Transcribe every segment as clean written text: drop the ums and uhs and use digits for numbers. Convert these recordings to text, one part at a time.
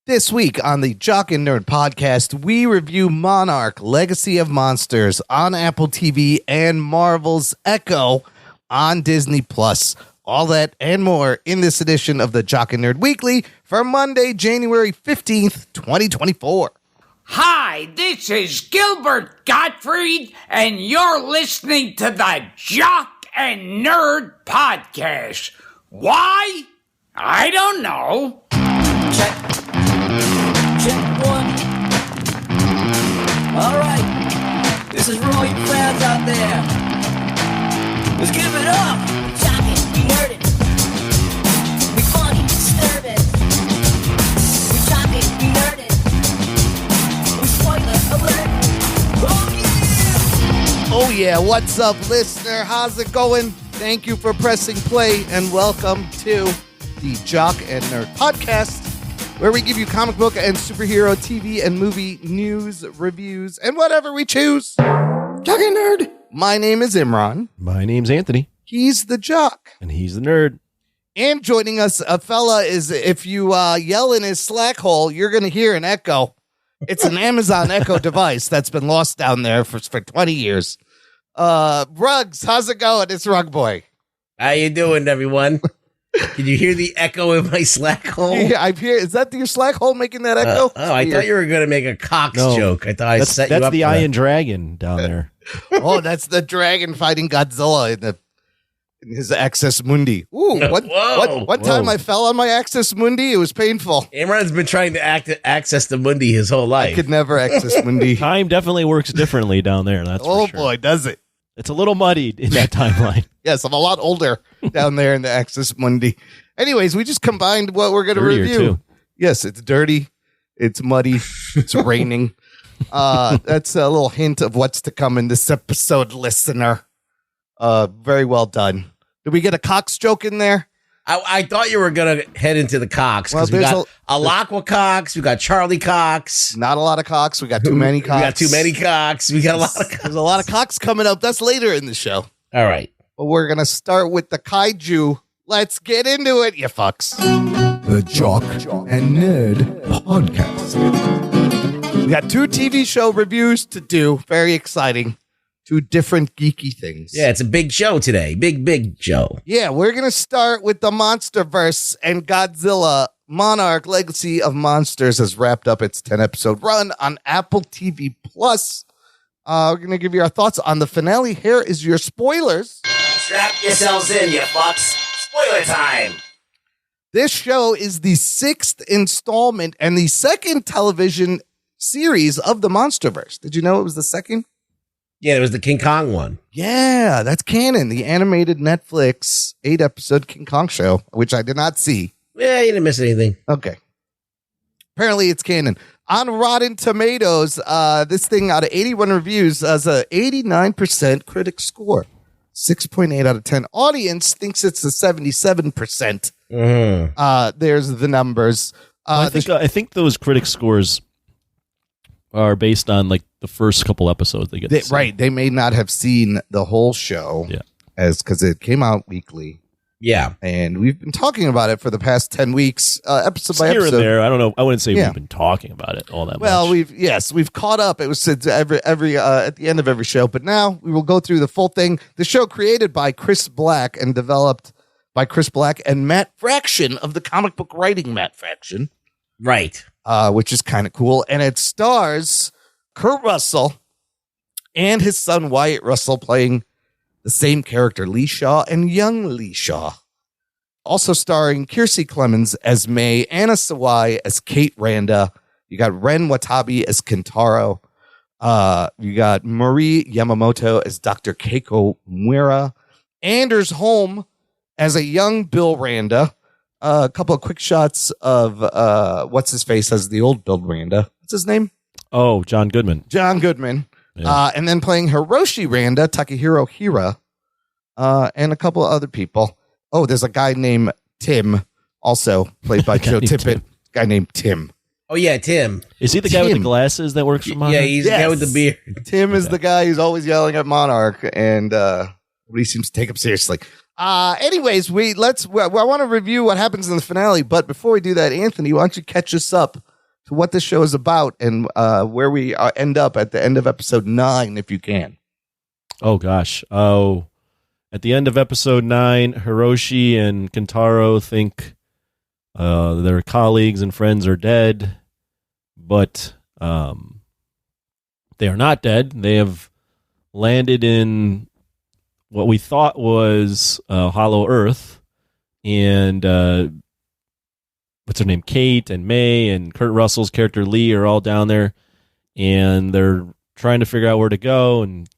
This week on the Jock and Nerd podcast, we review Monarch, Legacy of Monsters on Apple TV and Marvel's Echo on Disney+. All that and more in this edition of the Jock and Nerd Weekly for Monday, January 15th, 2024. Hi, this is Gilbert Gottfried, and you're listening to the Jock and Nerd podcast. Why? I don't know. Check one. All right. This is for all you fans out there. Let's give it up. Jock it, we nerd it. We funny, disturb it. We jock it, we nerd it. We spoiler alert. Oh yeah! Oh yeah, what's up, listener? How's it going? Thank you for pressing play and welcome to the Jock and Nerd podcast, where we give you comic book and superhero TV and movie news, reviews, and whatever we choose. Jock and Nerd. My name is Imran. My name's Anthony. He's the Jock. And he's the nerd. And joining us, a fella is, if you yell in his Slack hole, you're going to hear an echo. It's an Amazon Echo device that's been lost down there for 20 years. Ruggs, how's it going? It's Rug Boy. How you doing, everyone? Can you hear the echo in my Slack hole? Yeah, I'm here. Is that your Slack hole making that echo? I thought you were going to make a Cox joke. I thought that's set you up. That's the for Iron Dragon down there. Oh, that's the dragon fighting Godzilla in his Access Mundi. Ooh, one time I fell on my Access Mundi. It was painful. Imran's been trying to access the Mundi his whole life. I could never access Mundi. Time definitely works differently down there. That's for sure. Boy, does it. It's a little muddied in that timeline. Yes, I'm a lot older down there in the Access Mundi. Anyways, we just combined what we're going to review. Too. Yes, it's dirty. It's muddy. It's raining. That's a little hint of what's to come in this episode, listener. Very well done. Did we get a Cox joke in there? I thought you were going to head into the Cox, because we got Alakwa Cox, we got Charlie Cox. Not a lot of Cox. We got too many Cox. We got too many Cox. We got a lot of Cox. There's a lot of Cox coming up. That's later in the show. All right. But we're going to start with the kaiju. Let's get into it, you fucks. The Jock and Nerd podcast. We got 2 TV show reviews to do. Very exciting. 2 different geeky things. Yeah, it's a big show today. Big show. Yeah, we're going to start with the Monsterverse and Godzilla. Monarch, Legacy of Monsters has wrapped up its 10-episode run on Apple TV+. We're going to give you our thoughts on the finale. Here is your spoilers. Strap yourselves in, you fucks. Spoiler time. This show is the 6th installment and the 2nd television series of the Monsterverse. Did you know it was the 2nd? Yeah, it was the King Kong one. Yeah, that's canon. The animated Netflix 8-episode King Kong show, which I did not see. Yeah, you didn't miss anything. Okay. Apparently it's canon. On Rotten Tomatoes, this thing out of 81 reviews has a 89% critic score. 6.8 out of 10. Audience thinks it's a 77%. There's the numbers. I think those critic scores are based on like the first couple episodes they get to see. Right. They may not have seen the whole show. Yeah. Because it came out weekly. Yeah. And we've been talking about it for the past 10 weeks, episode by Here episode. and there. I don't know. I wouldn't say we've been talking about it all that much. Well, we've caught up. It was every at the end of every show, but now we will go through the full thing. The show created by Chris Black and developed by Chris Black and Matt Fraction of the comic book writing Matt Fraction. Right. Which is kind of cool. And it stars Kurt Russell and his son Wyatt Russell playing the same character, Lee Shaw and young Lee Shaw. Also starring Kiersey Clemens as May, Anna Sawai as Kate Randa. You got Ren Watabe as Kentaro. You got Marie Yamamoto as Dr. Keiko Muira. Anders Holm as a young Bill Randa. A couple of quick shots of what's his face as the old Bill Randa. What's his name? Oh, John Goodman. John Goodman. Yeah. And then playing Hiroshi Randa, Takahiro Hira, and a couple of other people. Oh, there's a guy named Tim, also played by Joe Tippett. Guy named Tim. Oh, yeah, Tim. Is he the guy with the glasses that works for Monarch? Yeah, he's the guy with the beard. Tim is the guy who's always yelling at Monarch, and he seems to take him seriously. Anyways, I want to review what happens in the finale, but before we do that, Anthony, why don't you catch us up to what this show is about and where we end up at the end of episode 9, if you can. Oh, gosh. Oh, at the end of episode 9, Hiroshi and Kentaro think their colleagues and friends are dead, but they are not dead. They have landed in what we thought was Hollow Earth, and what's her name? Kate and May and Kurt Russell's character Lee are all down there, and they're trying to figure out where to go. And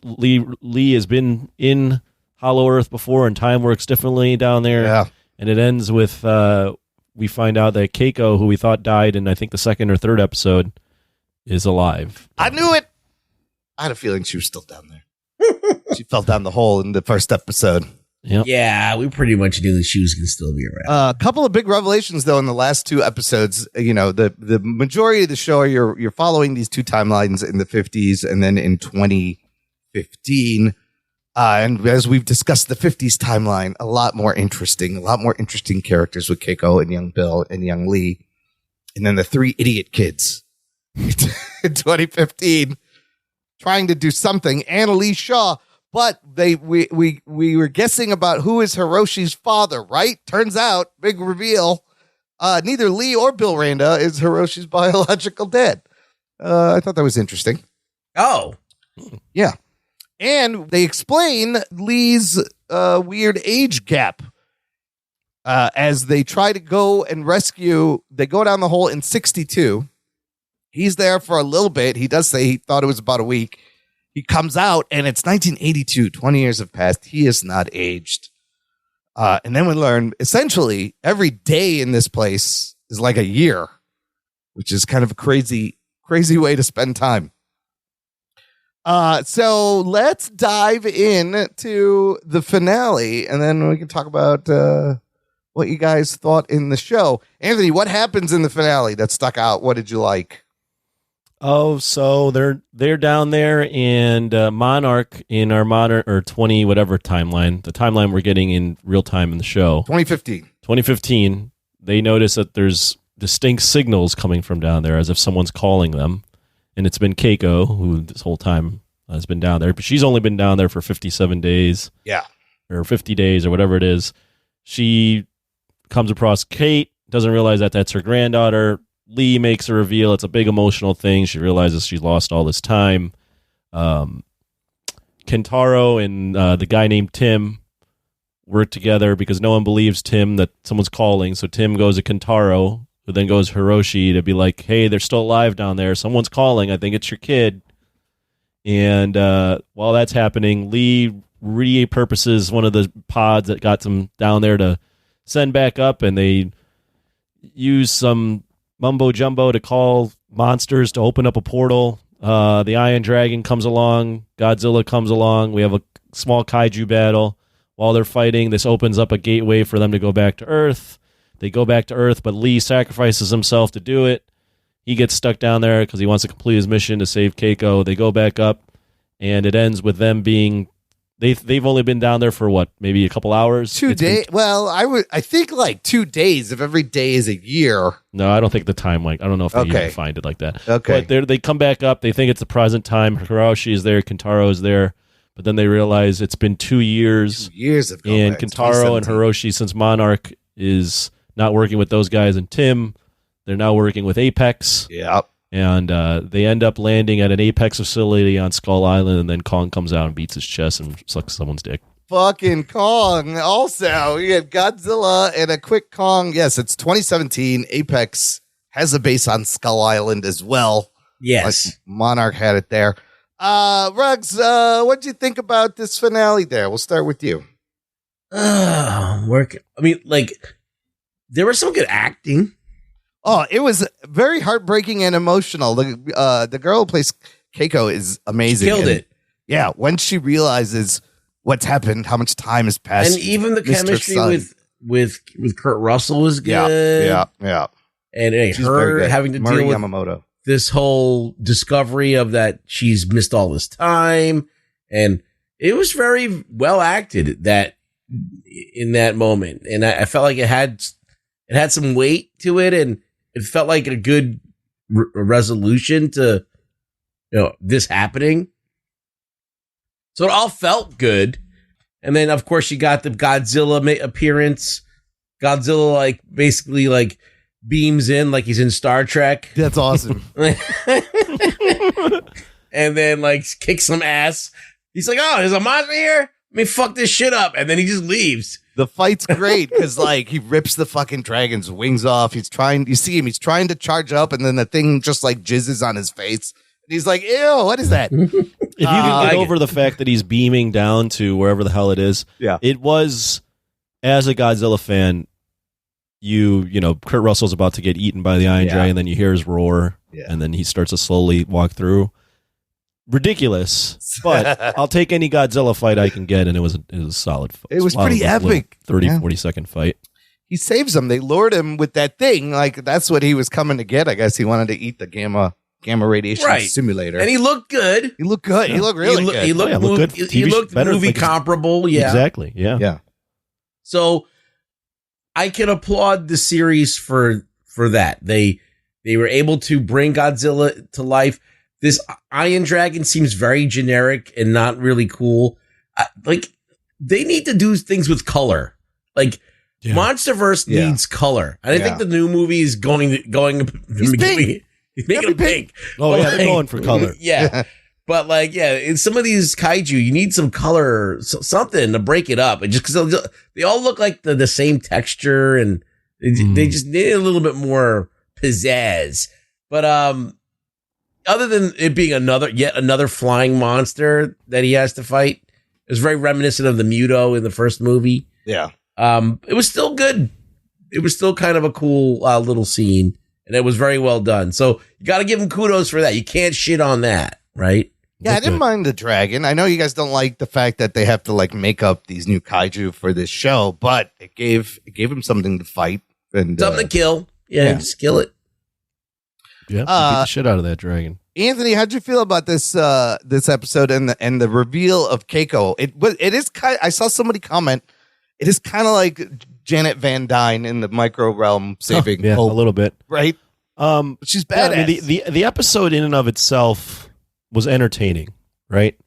Lee has been in Hollow Earth before, and time works differently down there. Yeah. And it ends with we find out that Keiko, who we thought died in I think the second or third episode, is alive. I knew it. I had a feeling she was still down there. She fell down the hole in the first episode. Yep. Yeah, we pretty much knew that she was going to still be around. A couple of big revelations, though, in the last 2 episodes. The majority of the show, you're following these 2 timelines in the 50s and then in 2015. And as we've discussed, the 50s timeline, a lot more interesting characters with Keiko and young Bill and young Lee. And then the 3 idiot kids in 2015 trying to do something. Anna Lee Shaw. But we were guessing about who is Hiroshi's father, right? Turns out, big reveal, neither Lee or Bill Randa is Hiroshi's biological dad. I thought that was interesting. Oh. Yeah. And they explain Lee's weird age gap as they try to go and rescue. They go down the hole in 62. He's there for a little bit. He does say he thought it was about a week. He comes out, and it's 1982. 20 years have passed. He is not aged. And then we learn, essentially, every day in this place is like a year, which is kind of a crazy way to spend time. So let's dive into the finale, and then we can talk about what you guys thought in the show. Anthony, what happens in the finale that stuck out? What did you like? Oh, so they're down there, and Monarch in our modern or 20 whatever timeline, the timeline we're getting in real time in the show, 2015. They notice that there's distinct signals coming from down there, as if someone's calling them, and it's been Keiko who this whole time has been down there, but she's only been down there for 57 days, or 50 days, or whatever it is. She comes across Kate, doesn't realize that that's her granddaughter. Lee makes a reveal. It's a big emotional thing. She realizes she's lost all this time. Kentaro and the guy named Tim work together because no one believes Tim that someone's calling. So Tim goes to Kentaro, who then goes to Hiroshi to be like, hey, they're still alive down there. Someone's calling. I think it's your kid. And while that's happening, Lee repurposes one of the pods that got them down there to send back up, and they use some mumbo jumbo to call monsters to open up a portal. The Iron Dragon comes along. Godzilla comes along. We have a small kaiju battle. While they're fighting, this opens up a gateway for them to go back to Earth. They go back to Earth, but Lee sacrifices himself to do it. He gets stuck down there because he wants to complete his mission to save Keiko. They go back up, and it ends with them being... They've only been down there for what, maybe a couple hours? 2 days. Well, I think like 2 days if every day is a year. No, I don't think the time I don't know if they even find it like that. Okay. But they come back up. They think it's the present time. Hiroshi is there. Kentaro is there. But then they realize it's been 2 years. 2 years have gone And by. Kentaro and Hiroshi, since Monarch is not working with those guys and Tim, they're now working with Apex. Yep. And they end up landing at an Apex facility on Skull Island, and then Kong comes out and beats his chest and sucks someone's dick. Fucking Kong. Also, you had Godzilla and a quick Kong. Yes, it's 2017. Apex has a base on Skull Island as well. Yes. Like Monarch had it there. Ruggs, what'd you think about this finale there? We'll start with you. There was some good acting. Oh, it was very heartbreaking and emotional. The girl who plays Keiko is amazing. She killed it. Yeah, when she realizes what's happened, how much time has passed. And even the chemistry with Kurt Russell was good. Yeah. And her having to deal with Yamamoto. This whole discovery of that she's missed all this time. And it was very well acted that in that moment. And I felt like it had some weight to it, and it felt like a good resolution to this happening. So it all felt good. And then, of course, you got the Godzilla appearance. Godzilla, basically beams in like he's in Star Trek. That's awesome. And then, kicks some ass. He's like, oh, there's a monster here? Let me fuck this shit up. And then he just leaves. The fight's great because, he rips the fucking dragon's wings off. He's trying to charge up, and then the thing just, jizzes on his face. And he's like, ew, what is that? If you can get over the fact that he's beaming down to wherever the hell it is, yeah, it was, as a Godzilla fan, Kurt Russell's about to get eaten by the Iron Dragon, and then you hear his roar, and then he starts to slowly walk through. Ridiculous, but I'll take any Godzilla fight I can get, and it was a solid fight. It was pretty epic. 40-second fight. He saves him. They lured him with that thing. That's what he was coming to get. I guess he wanted to eat the gamma radiation simulator. And he looked good. He looked good. Yeah. He looked really good. He looked good. He looked movie comparable. Yeah. Exactly. Yeah. Yeah. So I can applaud the series for that. They were able to bring Godzilla to life. This Iron Dragon seems very generic and not really cool. They need to do things with color. Monsterverse needs color. And I think the new movie is going. He's making it pink. Oh yeah, they're going for color. Yeah. But in some of these kaiju, you need some color, something to break it up. And just because they all look like the same texture, and they just need a little bit more pizzazz. But other than it being yet another flying monster that he has to fight, it was very reminiscent of the Muto in the first movie. Yeah. It was still good. It was still kind of a cool little scene, and it was very well done. So you got to give him kudos for that. You can't shit on that, right? Yeah, I didn't mind the dragon. I know you guys don't like the fact that they have to make up these new kaiju for this show, but it gave him something to fight and something to kill. Yeah, just kill it. Yeah, beat the shit out of that dragon. Anthony, how'd you feel about this episode and the reveal of Keiko? It is kind. I saw somebody comment. It is kind of like Janet Van Dyne in the micro realm saving hope, a little bit, right? She's badass. I mean, the episode in and of itself was entertaining, right?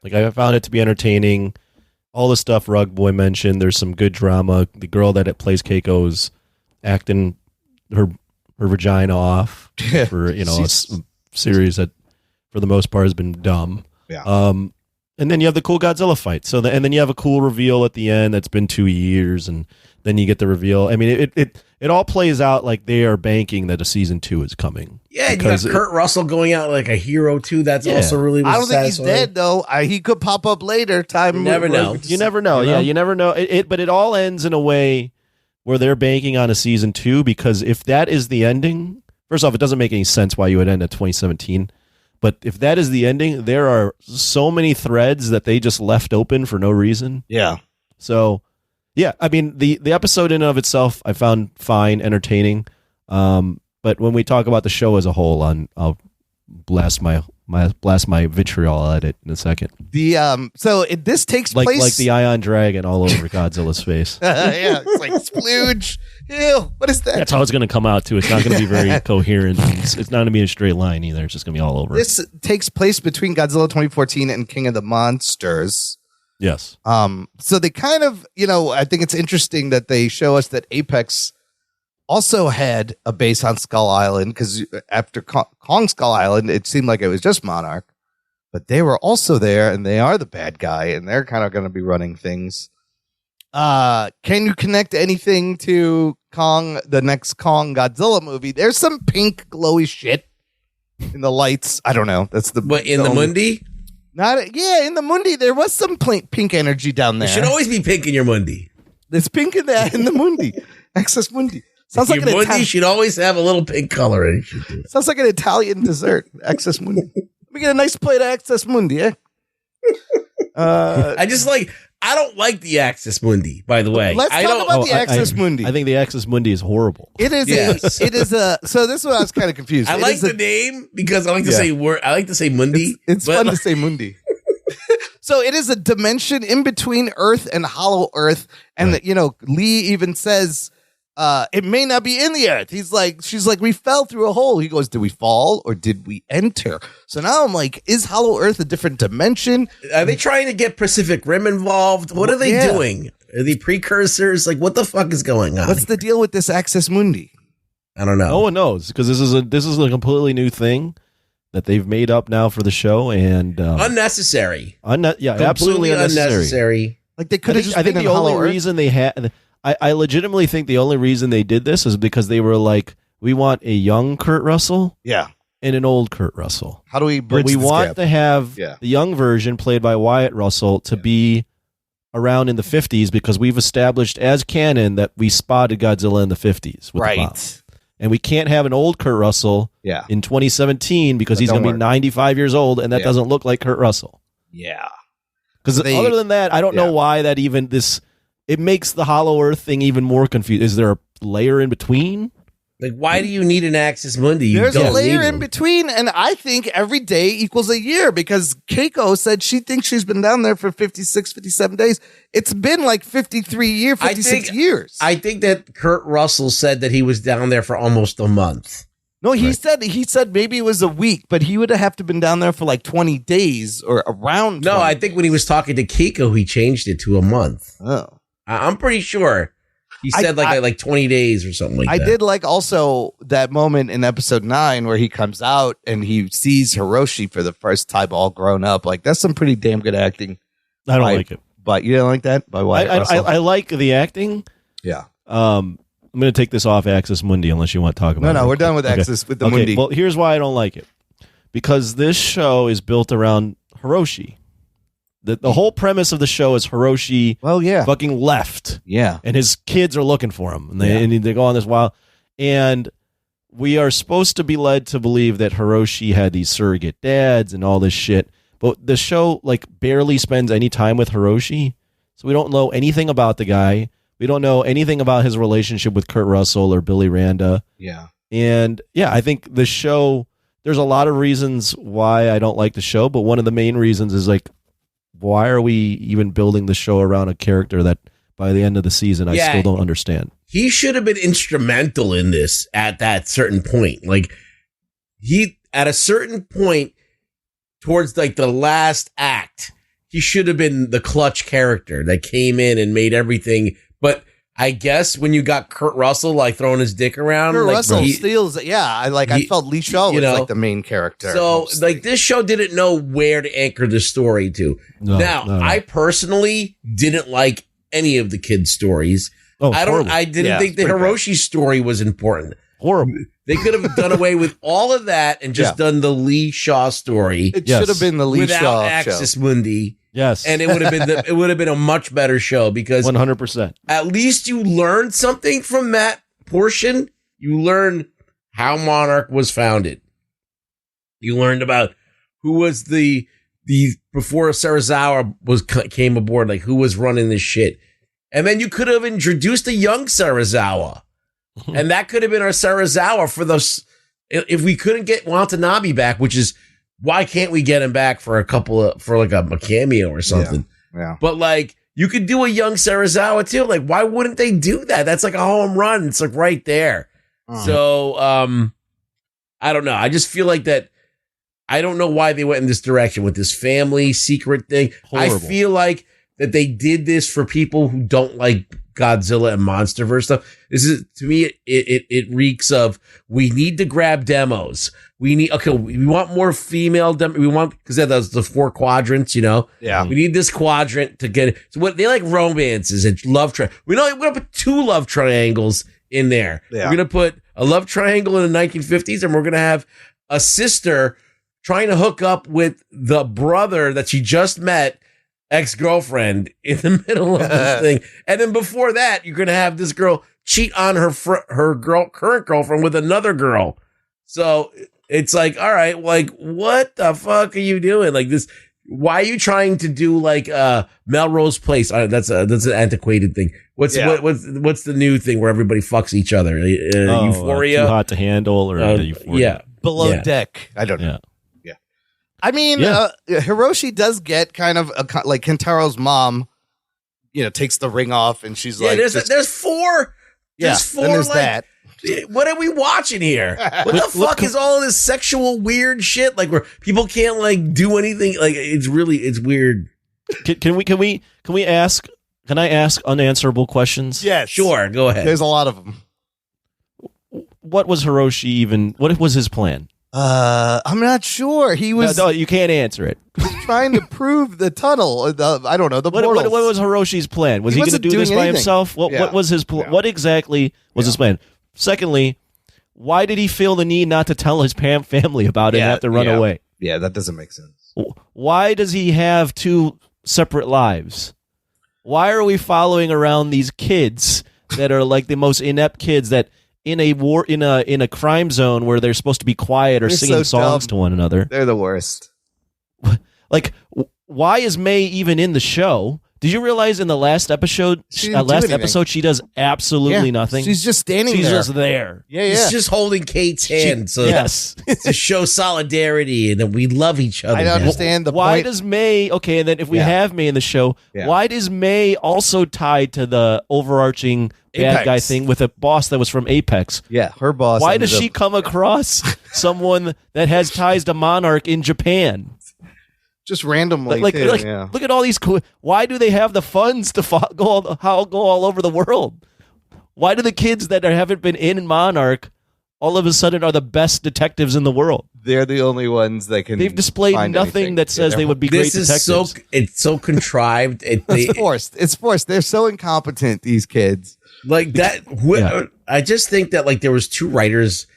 Yeah. I found it to be entertaining. All the stuff Rug Boy mentioned. There's some good drama. The girl that plays Keiko is acting her vagina off for a series that for the most part has been dumb. Yeah. And then you have the cool Godzilla fight. And then you have a cool reveal at the end that's been 2 years, and then you get the reveal. I mean, it all plays out like they are banking that a season 2 is coming. Yeah, you got Kurt Russell going out like a hero too. That's also really. I don't think he's dead though. He could pop up later. You never know. You never know. Yeah, you never know. But it all ends in a way where they're banking on a season 2, because if that is the ending, first off, it doesn't make any sense why you would end at 2017. But if that is the ending, there are so many threads that they just left open for no reason. Yeah. So, yeah, I mean, the episode in and of itself, I found fine, entertaining. But when we talk about the show as a whole, I'll blast my vitriol at it in a second. This takes place like the Ion Dragon all over Godzilla's face. Yeah, it's like splooge. Ew, what is that? That's how it's going to come out too. It's not going to be very coherent. It's not going to be in a straight line either. It's just going to be all over. This takes place between Godzilla 2014 and King of the Monsters. Yes. So they kind of, I think it's interesting that they show us that Apex also had a base on Skull Island, because after Kong Skull Island, it seemed like it was just Monarch, but they were also there, and they are the bad guy, and they're kind of going to be running things. Can you connect anything to Kong, the next Kong Godzilla movie? There's some pink glowy shit in the lights. I don't know. That's the Mundi? In the Mundi, there was some pink energy down there. There should always be pink in your Mundi. There's pink in the Mundi. Excess Mundi. Sounds like your Mundi should always have a little pink color in it. Sounds like an Italian dessert. Excess Mundi. Let me get a nice plate of Excess Mundi, eh? I don't like the Axis Mundi, by the way. Let's talk about the Axis Mundi. I think the Axis Mundi is horrible. It is. Yes. It is a. So this is what I was kind of confused. I like the name because I like to say word. I like to say Mundi. It's fun to say Mundi. So it is a dimension in between Earth and Hollow Earth, and Lee even says it may not be in the earth. She's like, we fell through a hole. He goes, did we fall or did we enter? So now I'm like, is Hollow Earth a different dimension? Are they trying to get Pacific Rim involved? What are they doing? Are they precursors? Like, what the fuck is going on? What's the deal with this Axis Mundi? I don't know. No one knows, because this is a completely new thing that they've made up now for the show, and unnecessary. Absolutely unnecessary. Like, they could have just. I think the only reason they had. I legitimately think the only reason they did this is because they were like, we want a young Kurt Russell, and an old Kurt Russell. How do we bridge we this want gap? to have the young version played by Wyatt Russell to be around in the 50s, because we've established as canon that we spotted Godzilla in the 50s with the bomb. And we can't have an old Kurt Russell in 2017 because he's going to be 95 years old, and that doesn't look like Kurt Russell. Yeah. Because other than that, I don't know why that even this. It makes the Hollow Earth thing even more confused. Is there a layer in between? Like, why do you need an Axis Mundi? There's a layer in between, and I think every day equals a year, because Keiko said she thinks she's been down there for 56, 57 days. It's been like 56 years. I think that Kurt Russell said that he was down there for almost a month. No, he said maybe it was a week, but he would have to been down there for like 20 days or around. No, I think when he was talking to Keiko, he changed it to a month. Oh. I'm pretty sure he said like 20 days or something like that. I did like also that moment in episode 9 where he comes out and he sees Hiroshi for the first time all grown up. Like, that's some pretty damn good acting. I don't like it. But you don't like that? By Wyatt Russell? I like the acting. Yeah. I'm going to take this off Axis Mundi unless you want to talk about it. No, we're done with Axis with the Mundi. Well, here's why I don't like it. Because this show is built around Hiroshi. The whole premise of the show is Hiroshi fucking left. Yeah. And his kids are looking for him. And they go on this wild. And we are supposed to be led to believe that Hiroshi had these surrogate dads and all this shit. But the show like barely spends any time with Hiroshi. So we don't know anything about the guy. We don't know anything about his relationship with Kurt Russell or Billy Randa. Yeah. And I think the show, there's a lot of reasons why I don't like the show. But one of the main reasons is like, why are we even building the show around a character that by the end of the season I still don't understand? He should have been instrumental in this at that certain point. Like, he, at a certain point towards like the last act, he should have been the clutch character that came in and made everything. But I guess when you got Kurt Russell like throwing his dick around, Kurt Russell steals it. Yeah, I felt Lee Shaw was like the main character. So like this show didn't know where to anchor the story to. No. I personally didn't like any of the kids' stories. I didn't think the Hiroshi story was important. Horrible. They could have done away with all of that and just done the Lee Shaw story. It should have been the Lee Shaw without Axis show. Mundi. Yes. And it would have been a much better show because 100%. At least you learned something from that portion. You learned how Monarch was founded. You learned about who was the before Serizawa came aboard, like who was running this shit. And then you could have introduced a young Serizawa. And that could have been our Serizawa for those. If we couldn't get Watanabe back, which is why can't we get him back for a cameo or something? Yeah. But like you could do a young Serizawa too. Like why wouldn't they do that? That's like a home run. It's like right there. So I don't know. I just feel like that. I don't know why they went in this direction with this family secret thing. Horrible. I feel like that they did this for people who don't like Godzilla and MonsterVerse stuff. This is, to me, it reeks of, we need to grab demos. We want more female demos. We want, because that's the 4 quadrants, you know? Yeah. We need this quadrant to get it. So what they like romances and love triangles. We're going to put 2 love triangles in there. Yeah. We're going to put a love triangle in the 1950s, and we're going to have a sister trying to hook up with the brother that she just met, ex-girlfriend, in the middle of this thing. And then before that, you're going to have this girl cheat on her current girlfriend with another girl. So it's like, all right, like, what the fuck are you doing? Like this, why are you trying to do like Melrose Place? That's an antiquated thing. What's the new thing where everybody fucks each other? Euphoria? Too Hot to Handle or Euphoria? Yeah. Below Deck. I don't know. Yeah. I mean, Hiroshi does get kind of like Kentaro's mom, takes the ring off and she's like, there's 4 Just then for there's like, that. what are we watching here? What the fuck is all this sexual weird shit? Like where people can't like do anything. Like it's weird. Can I ask unanswerable questions? Yes. Sure, go ahead. There's a lot of them. What was Hiroshi even? What was his plan? I'm not sure. He was No, you can't answer it. trying to prove the tunnel. I don't know, the What portals. was Hiroshi's plan? Was He he going to wasn't do this doing by anything. himself? What was his plan? What exactly was his plan? Secondly, why did he feel the need not to tell his family about it and have to run away? Yeah, that doesn't make sense. Why does he have two separate lives? Why are we following around these kids that are like the most inept kids that in a crime zone where they're supposed to be quiet or They're singing so songs dumb. to one another? They're the worst. Like, why is May even in the show? Did you realize in the last episode, She didn't do anything. she does absolutely nothing? She's just standing She's there. just there. Yeah, It's just holding Kate's hand, so Yes. to show solidarity and that we love each other. I don't man. understand the Why point. does May? Okay, and then if we Yeah. have May in the show, Yeah. why does May also tied to the overarching bad Apex. guy thing with a boss that was from Apex? Yeah, her boss. Why ended does she up- come across someone that has ties to Monarch in Japan? just randomly? Like, too, yeah. look at all these. Why do they have the funds to go all over the world? Why do the kids that haven't been in Monarch all of a sudden are the best detectives in the world? They're the only ones that can. They've displayed find nothing anything. that says Yeah, they would be great This is detectives. it's so contrived. It's forced. It's forced. They're so incompetent. These kids. Like that. Yeah. I just think that like there was two writers.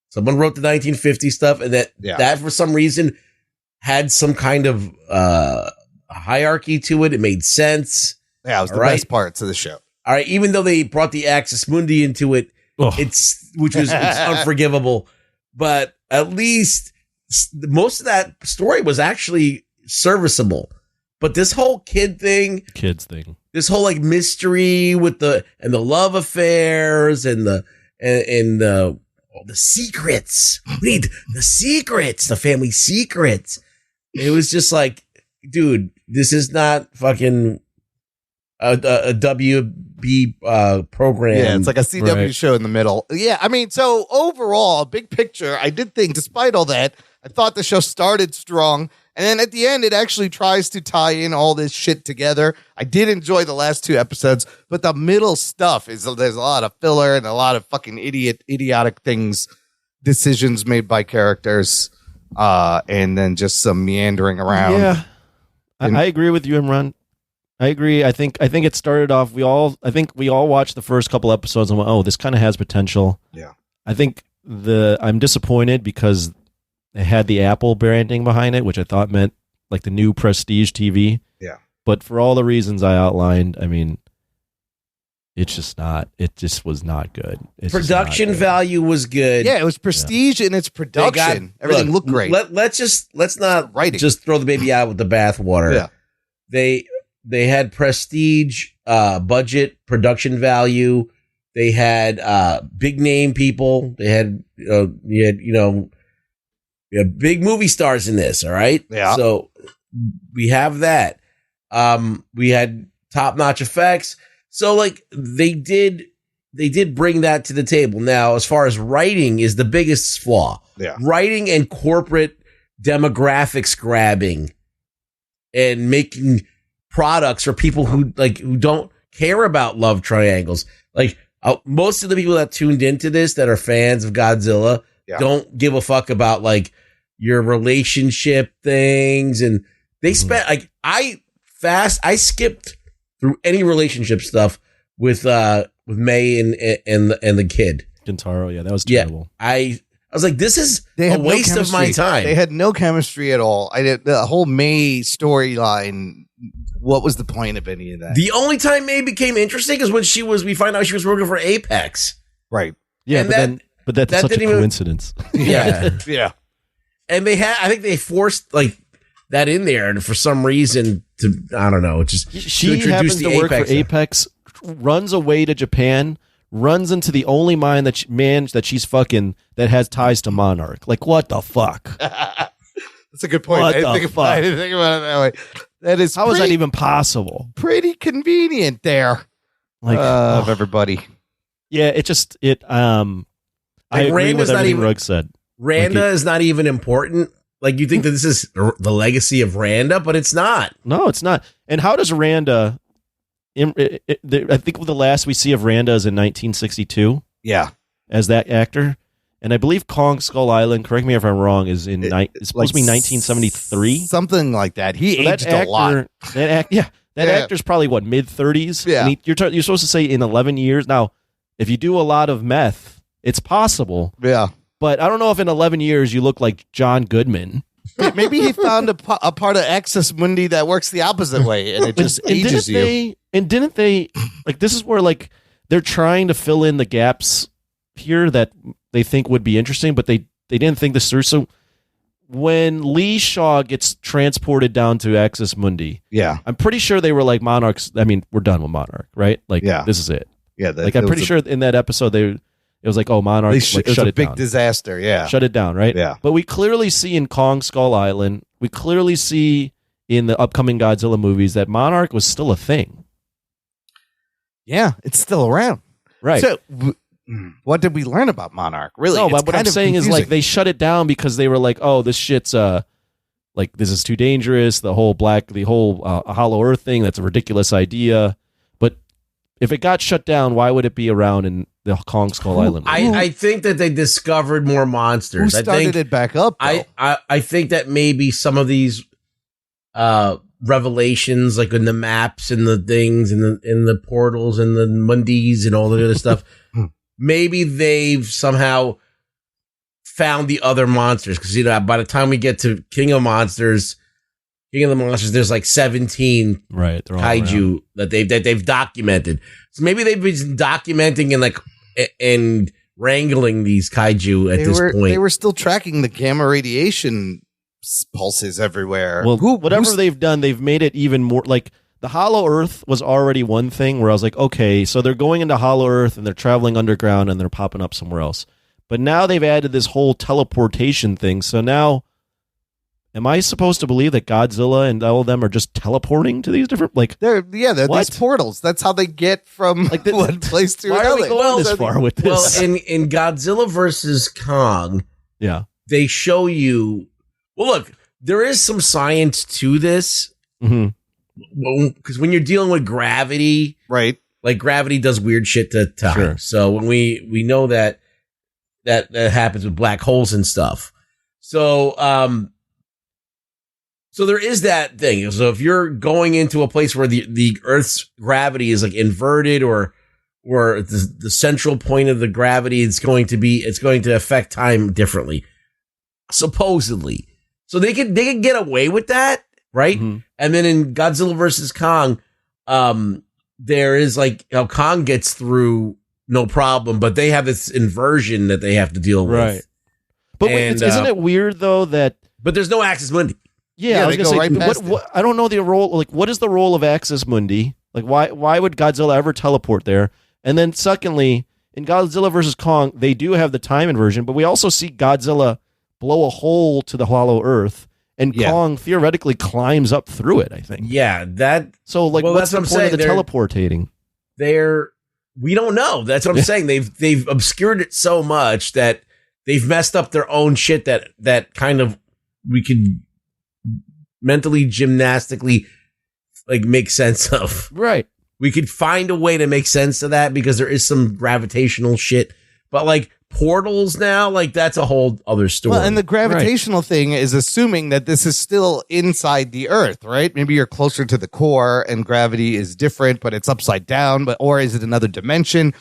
Someone wrote the 1950 stuff, and that for some reason had some kind of hierarchy to it. It made sense. Yeah, it was the All right. best parts of the show. All right, even though they brought the Axis Mundi into it, Ugh. it's unforgivable. But at least most of that story was actually serviceable. But this whole kids thing, this whole like mystery with the love affairs and the secrets. We need the secrets, the family secrets. It was just like, dude, this is not fucking a WB program. Yeah, it's like a CW Right. show in the middle. Yeah, I mean, so overall, big picture, I did think, despite all that, I thought the show started strong. And then at the end, it actually tries to tie in all this shit together. I did enjoy the last two episodes, but the middle stuff there's a lot of filler and a lot of fucking idiotic things, decisions made by characters, and then just some meandering around. Yeah, I agree with you, Imran. I agree. I think it started off. I think we all watched the first couple episodes and went, "Oh, this kind of has potential." Yeah. I think I'm disappointed because it had the Apple branding behind it, which I thought meant like the new Prestige TV. Yeah. But for all the reasons I outlined, I mean, it's just not. It just was not good. It's just not Production good. value was good. Yeah, it was prestige in its They production. Everything looked great. Let's not Writing. just throw the baby out with the bathwater. Yeah. They had prestige, budget, production value. They had big name people. They had big movie stars in this. All right. Yeah. So we have that. We had top notch effects. So like they did bring that to the table. Now, as far as writing is the biggest flaw. Yeah. Writing and corporate demographics grabbing and making products for people who don't care about love triangles. Like most of the people that tuned into this that are fans of Godzilla don't give a fuck about like your relationship things, and they spent like I skipped through any relationship stuff with May and the kid Kintaro. Yeah, that was terrible. I was like, this is They a had no waste of my chemistry. time. They had no chemistry at all. The whole May storyline. What was the point of any of that? The only time May became interesting is when we find out she was working for Apex. Right. Yeah, And but that's that such a didn't even- coincidence. Yeah. Yeah. And I think they forced like that in there, and for some reason I don't know, She happens to work for Apex, runs away to Japan, runs into the only man that she's fucking that has ties to Monarch. Like, what the fuck? That's a good point. What I didn't the think fuck? I didn't think about it that way. That is How is that even possible? pretty convenient there Like, of everybody. Yeah, I agree Randa's with not everything even- Rugg said. Randa is not even important. Like, you think that this is the legacy of Randa, but it's not. No, it's not. And how does Randa? I think the last we see of Randa is in 1962 Yeah. as that actor, and I believe Kong Skull Island. Correct me if I'm wrong. Is in it's supposed to be 1973, something like that. He So aged a lot. That actor's probably what, mid-30s. Yeah. And you're supposed to say in 11 years. Now, if you do a lot of meth, it's possible. Yeah. But I don't know if in 11 years you look like John Goodman. Maybe he found a part of Axis Mundi that works the opposite way, and it just ages you. Didn't they like, this is where like they're trying to fill in the gaps here that they think would be interesting, but they didn't think this through. So when Lee Shaw gets transported down to Axis Mundi, Yeah. I'm pretty sure they were like, Monarchs. I mean, we're done with Monarch, right? Like, Yeah. this is it. Yeah. Like, I'm pretty sure in that episode it was like, oh, Monarch, it like, was shut a it big down. disaster. Yeah. Shut it down, right? Yeah. But we clearly see in Kong Skull Island, we clearly see in the upcoming Godzilla movies that Monarch was still a thing. Yeah. It's still around. Right. So, what did we learn about Monarch? Really? No, It's but what I'm kind of saying is like confusing. they shut it down because they were like, oh, this shit's like, this is too dangerous. The whole Hollow Earth thing, that's a ridiculous idea. But if it got shut down, why would it be around in the Kong Skull Island movie? I think that they discovered more Who monsters. started it back up? Though? I think that maybe some of these revelations, like in the maps and the things and the portals and the Mundis and all the other stuff, maybe they've somehow found the other monsters, because by the time we get to King of the Monsters, there's like 17 Right, they're all around. kaiju that they've documented. So maybe they've been documenting and wrangling these kaiju at this point. They were still tracking the gamma radiation pulses everywhere. Well, whatever they've done, they've made it even more like the Hollow Earth was already one thing where I was like, okay, so they're going into Hollow Earth and they're traveling underground and they're popping up somewhere else. But now they've added this whole teleportation thing. So now, am I supposed to believe that Godzilla and all of them are just teleporting to these different, like, they're what? these portals. That's how they get from Like one place to why are we another. going this far with this? Well, in Godzilla versus Kong, Yeah. they show you. Well, look, there is some science to this, because when you're dealing with gravity, Right. like gravity does weird shit to time. Sure. So when we know that happens with black holes and stuff. So so there is that thing. So if you're going into a place where the Earth's gravity is like inverted, or the central point of the gravity is going to affect time differently, supposedly. So they could get away with that, right? Mhm. And then in Godzilla versus Kong, there is like, Kong gets through no problem, but they have this inversion that they have to deal with. Right. But wait, And, isn't it weird though that But there's no Axis Mundi. Yeah, I was they gonna go say, right past what, I don't know the role. Like, what is the role of Axis Mundi? Like, why would Godzilla ever teleport there? And then, secondly, in Godzilla versus Kong, they do have the time inversion, but we also see Godzilla blow a hole to the Hollow Earth, and Yeah. Kong theoretically climbs up through it. I think. Yeah, that So, like, Well, what's that's the what I'm point of the saying. teleportating? we don't know. That's what I'm saying. They've obscured it so much that they've messed up their own shit that kind of we could mentally gymnastically like make sense of. Right. We could find a way to make sense of that because there is some gravitational shit. But like portals now, like that's a whole other story. Well, and the gravitational thing is assuming that this is still inside the Earth, right? Maybe you're closer to the core and gravity is different, but it's upside down. Or is it another dimension?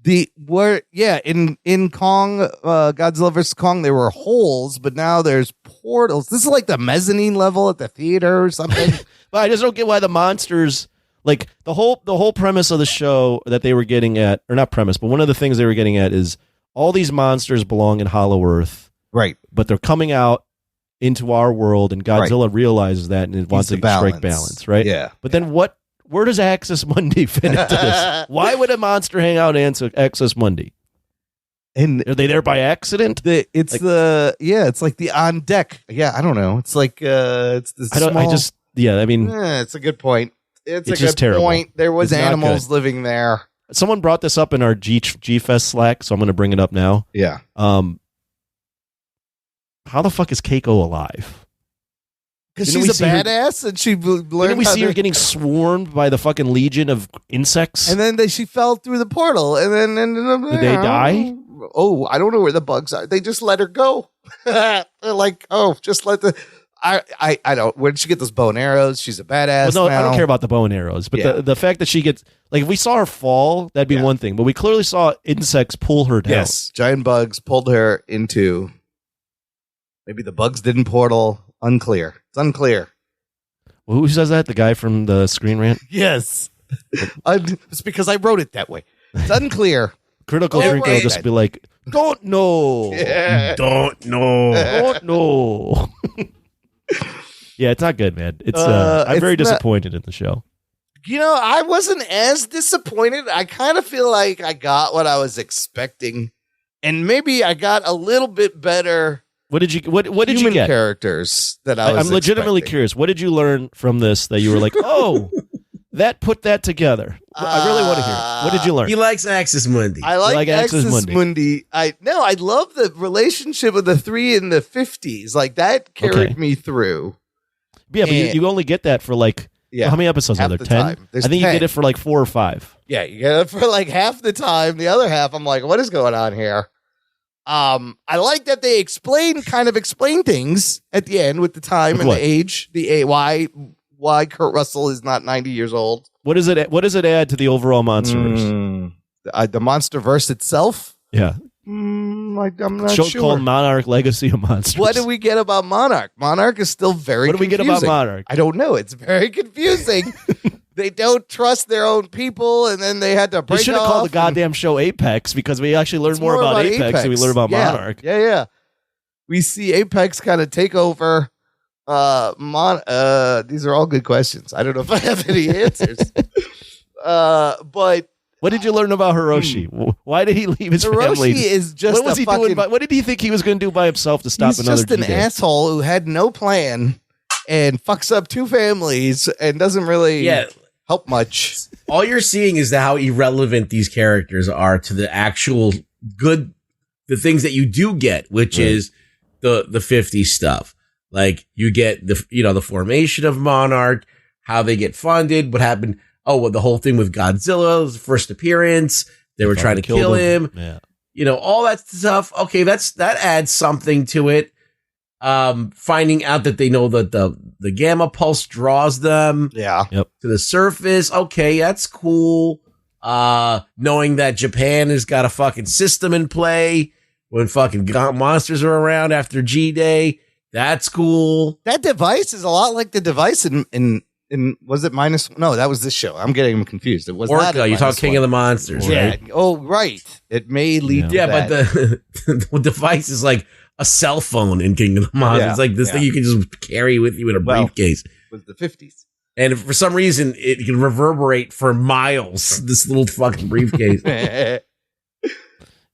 In Kong, Godzilla vs. Kong, there were holes, but now there's portals. This is like the mezzanine level at the theater or something. But I just don't get why the monsters, like the whole premise of the show that they were getting at, or not premise, but one of the things they were getting at is all these monsters belong in Hollow Earth, Right. but they're coming out into our world, and Godzilla realizes that and it wants to strike balance, right? Yeah. But then where does Axis Mundi fit into this? Why would a monster hang out in Axis Mundi? And Are they there by accident? it's like the on deck. Yeah, I don't know. It's like it's this I mean, it's a good point. It's a just good terrible. point. There was It's not animals living there. Someone brought this up in our G-Fest Slack, so I'm going to bring it up now. Yeah. How the fuck is Keiko alive? Because Didn't we she's a see her- badass and she learned Didn't we how see her to- getting swarmed by the fucking legion of insects? And then she fell through the portal and then ended up. Did they die? Oh, I don't know where the bugs are. They just let her go. They're like, oh, just let the. I don't. Where did she get those bow and arrows? She's a badass. Well, no, I now. don't care about the bow and arrows, but Yeah. the fact that she gets like if we saw her fall, that'd be one thing. But we clearly saw insects pull her down. Yes, giant bugs pulled her into. Maybe the bugs didn't portal. Unclear. It's unclear. Well, who says that? The guy from the Screen Rant? Yes, it's because I wrote it that way. It's unclear. Critical Oh, Drinker will right. just be like, don't know. Yeah. Don't know. Don't know. Yeah, it's not good, man. It's I'm it's very not- disappointed in the show. You know, I wasn't as disappointed. I kind of feel like I got what I was expecting, and maybe I got a little bit better. What did you what did you human get? characters that I was I'm legitimately expecting. curious. What did you learn from this that you were like, oh, that put that together? I really want to hear it. What did you learn? He likes Axis Mundi. I like, like Axis Axis Mundi. I love the relationship of the three in the 50s. Like that carried Okay. me through. Yeah, but And- you only get that for like Yeah, well, how many episodes half are there? the 10? time. There's I think 10. you get it for like 4 or 5. Yeah, you get it for like half the time. The other half, I'm like, what is going on here? I like that they explain things at the end with the time and What? the age, why Kurt Russell is not 90 years old. What does it add to the overall Monsterverse? The MonsterVerse itself. Yeah. I'm not Show's sure. called Monarch Legacy of Monsters. What do we get about Monarch? Monarch is still very What do we get about confusing. Monarch? I don't know. It's very confusing. They don't trust their own people, and then they had to break They should have off called the and- goddamn show Apex because we actually learned It's more about Apex than we learned about Yeah. Monarch. Yeah. We see Apex kind of take over. These are all good questions. I don't know if I have any answers. But What did you learn about Hiroshi? Why did he leave his family? Hiroshi is just What was a he fucking, doing? What did he think he was going to do by himself to stop he's another just an G-Day? asshole who had no plan and fucks up 2 families and doesn't really help much. All you're seeing is how irrelevant these characters are to the actual the things that you do get, which is the 50s stuff. Like you get the formation of Monarch, how they get funded, what happened. Oh, well, the whole thing with Godzilla's first appearance, they were trying to kill him. Yeah. All that stuff. Okay, that adds something to it. Finding out that they know that the gamma pulse draws them to the surface. Okay, that's cool. Knowing that Japan has got a fucking system in play when fucking monsters are around after G-Day. That's cool. That device is a lot like the device in was it minus? No, that was this show. I'm getting them confused. It was not Orca, in you talk minus King one. of the Monsters, Yeah. right? Oh, right. It may lead to Yeah, that. but the device is like a cell phone in King of the Monsters. Yeah, It's like this thing you can just carry with you in a briefcase. It was the 50s. And for some reason, it can reverberate for miles. This little fucking briefcase.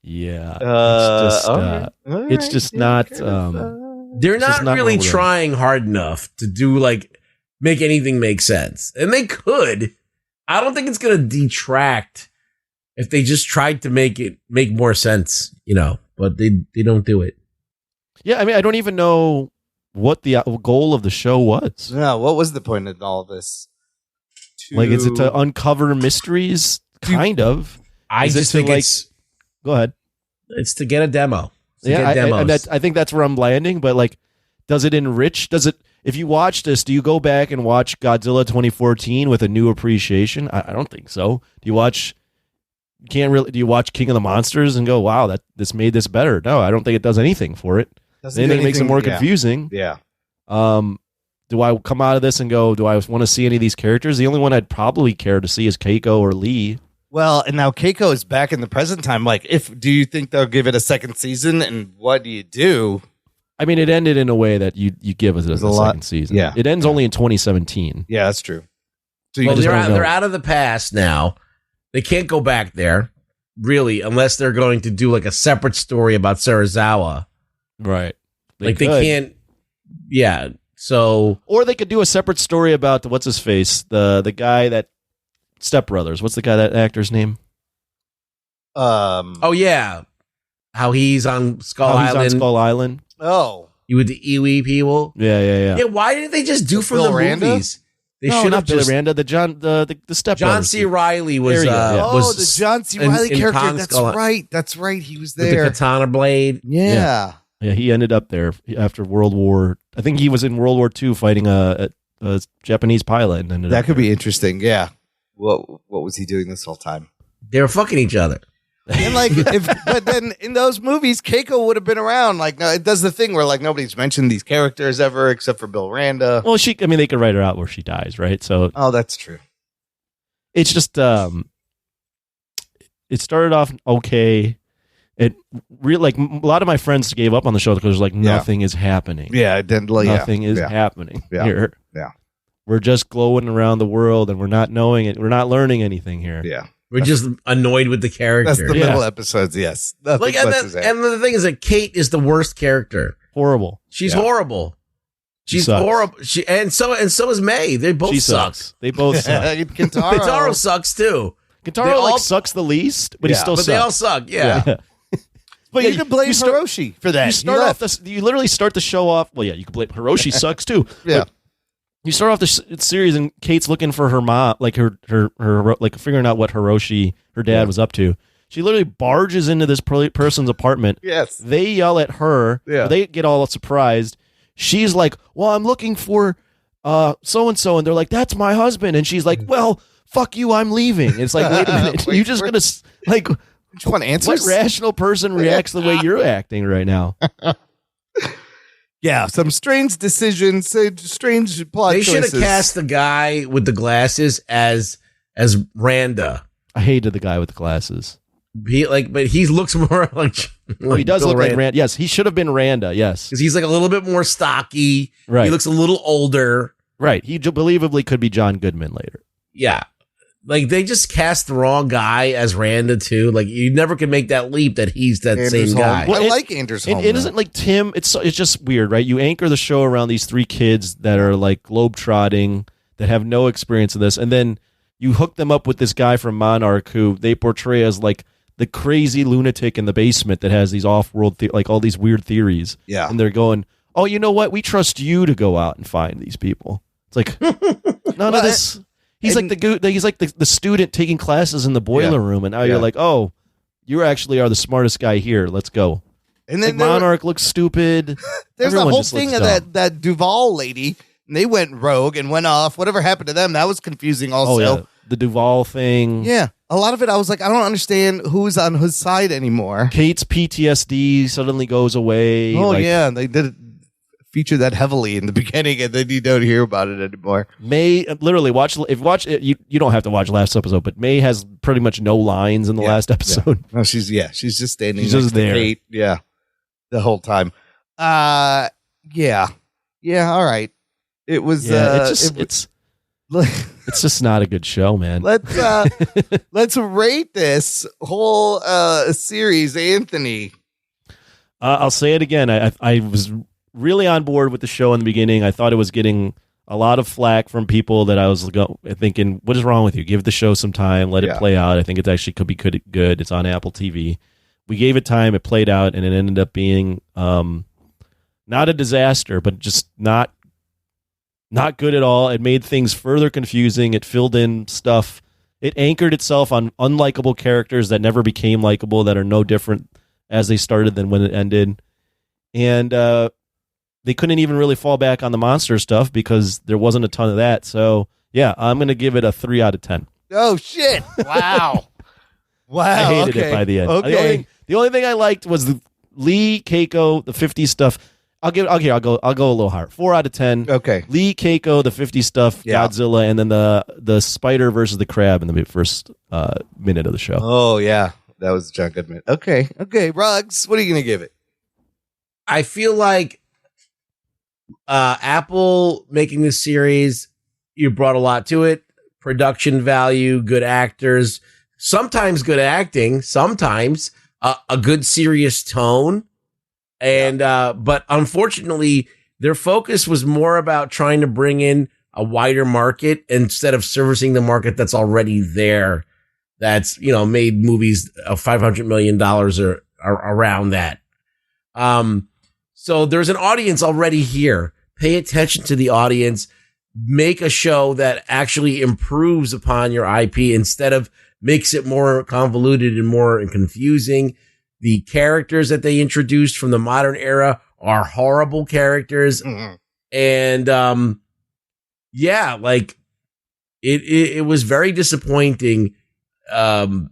Yeah. all It's right. just Yeah, not. kind of, They're It's just not not really what we're trying hard enough to do make anything make sense. And they could. I don't think it's going to detract if they just tried to make it make more sense, but they don't do it. Yeah, I mean, I don't even know what the goal of the show was. No, what was the point of all this? Like, is it to uncover mysteries? Kind of. I Is it just to, think like- it's Go ahead. to get a demo. It's to get I demos. think that's where I'm landing. But like, does it enrich? Does it? If you watch this, do you go back and watch Godzilla 2014 with a new appreciation? I don't think so. Do you watch? Can't really. Do you watch King of the Monsters and go, "Wow, this made this better"? No, I don't think it does anything for it. Doesn't Anything do makes it anything- more yeah. confusing. Yeah. Do I come out of this and go, do I want to see any of these characters? The only one I'd probably care to see is Keiko or Lee. Well, and now Keiko is back in the present time. Like, do you think they'll give it a second season? And what do you do? I mean, it ended in a way that you give us as a a lot- second season. yeah. It ends only in 2017. Yeah, that's true. So Well, just they're don't out, know. they're out of the past now. They can't go back there, really, unless they're going to do like a separate story about Sarazawa. Right. They could. can't. Yeah. So Or they could do a separate story about what's his face, the guy that Step Brothers. What's the guy, that actor's name? Oh yeah, how he's on Skull He's Island. on Skull Island. Oh, You with the Iwi people. Yeah. Yeah, why didn't they just do for Bill the Randa? movies? They No, should not have Billy just. Randa. The step. John C. Riley was. There you go, yeah. oh, the John C. Riley in character. Kong That's Skull- right. That's right. He was with the there. katana blade. Yeah. Yeah, he ended up there after World War. I think he was in World War II fighting a Japanese pilot, and ended That up could there. be interesting. Yeah. What was he doing this whole time? They were fucking each other. And like, but then in those movies, Keiko would have been around. Like, no, it does the thing where like nobody's mentioned these characters ever except for Bill Randa. Well, they could write her out where she dies, right? So Oh, that's true. it's just it started off okay. It really like a lot of my friends gave up on the show because like nothing is happening. Yeah, it didn't. Like, Nothing is yeah. happening Yeah. here. Yeah. We're just glowing around the world and we're not knowing it. We're not learning anything here. Yeah. We're just annoyed with the character. That's the Yeah. middle episodes. Yes. Nothing Like, and, much is happening. and the thing is that Kate is the worst character. Horrible. She's Yeah. horrible. She's sucks. horrible. And so is May. They both She suck. sucks. They both suck. Kintaro. Pitaro sucks too. They Guitar all- like sucks the least, but he Yeah. still But sucks. they all suck. Yeah. But Yeah, you can blame you start- Hiroshi for that. You start off this. You literally start the show off. Well, yeah, you can blame Hiroshi sucks too. Yeah. But you start off the series and Kate's looking for her mom, like her like figuring out what Hiroshi, her dad, was up to. She literally barges into this person's apartment. Yes. They yell at her. Yeah. They get all surprised. She's like, "Well, I'm looking for so and so," and they're like, "That's my husband." And she's like, "Well, fuck you, I'm leaving." And it's like, wait a minute, Wait, you just gonna like. Which one What answers? rational person reacts the way you're acting right now? Yeah, some strange decisions, strange plot They should have choices. cast the guy with the glasses as Randa. I hated the guy with the glasses. But he looks more like. Oh, he does look like Randa. Yes, he should have been Randa. Yes, because he's like a little bit more stocky. Right. He looks a little older. right. He believably could be John Goodman later. Yeah. Like they just cast the wrong guy as Randa too. Like you never can make that leap that he's that Andrews same guy. Holm. I Well, like Anders It Holm. isn't like Tim. It's just weird, right? You anchor the show around these three kids that are like globetrotting, that have no experience in this, and then you hook them up with this guy from Monarch who they portray as like the crazy lunatic in the basement that has these off-world, like all these weird theories. Yeah. And they're going, "Oh, you know what? We trust you to go out and find these people." It's like none of this. He's like the student taking classes in the boiler room, and now you're like, "Oh, you actually are the smartest guy here. Let's go." And Like then Monarch looks stupid. there's the Everyone whole just looks thing of dumb. that Duval lady. And they went rogue and went off. Whatever happened to them, that was confusing also. Oh yeah, the Duval thing. Yeah. A lot of it, I was like, I don't understand who's on whose side anymore. Kate's PTSD suddenly goes away. Oh, Like, yeah. They did feature that heavily in the beginning, and then you don't hear about it anymore. May literally watch. If you watch it, you don't have to watch last episode, but May has pretty much no lines in the last episode. No, she's just standing She's next just to there. Kate. Yeah. The whole time. Yeah. Yeah. All right. It was, Yeah, it's just not a good show, man. let's rate this whole series, Anthony. I'll say it again. I was really on board with the show in the beginning. I thought it was getting a lot of flack from people that I was thinking, what is wrong with you? Give the show some time. Let it play out. I think it actually could be good. It's on Apple TV. We gave it time. It played out, and it ended up being not a disaster, but just not good at all. It made things further confusing. It filled in stuff. It anchored itself on unlikable characters that never became likable, that are no different as they started than when it ended. And they couldn't even really fall back on the monster stuff because there wasn't a ton of that. So, yeah, I'm going to give it a 3 out of 10. Oh, shit. Wow. Wow. I hated it by the end. Okay. The only thing I liked was the Lee, Keiko, the 50s stuff. I'll go a little higher. 4 out of 10. Okay. Lee, Keiko, the 50s stuff, Yeah. Godzilla, and then the spider versus the crab in the first minute of the show. Oh, yeah. That was John Goodman. Okay. Ruggs, what are you going to give it? I feel like Apple making this series, you brought a lot to it. Production value, good actors, sometimes good acting, sometimes a good serious tone. And but unfortunately, their focus was more about trying to bring in a wider market instead of servicing the market that's already there. that's, made movies of $500 million or around that. So there's an audience already here. Pay attention to the audience. Make a show that actually improves upon your IP instead of makes it more convoluted and more confusing. The characters that they introduced from the modern era are horrible characters. Mm-hmm. And, it was very disappointing, not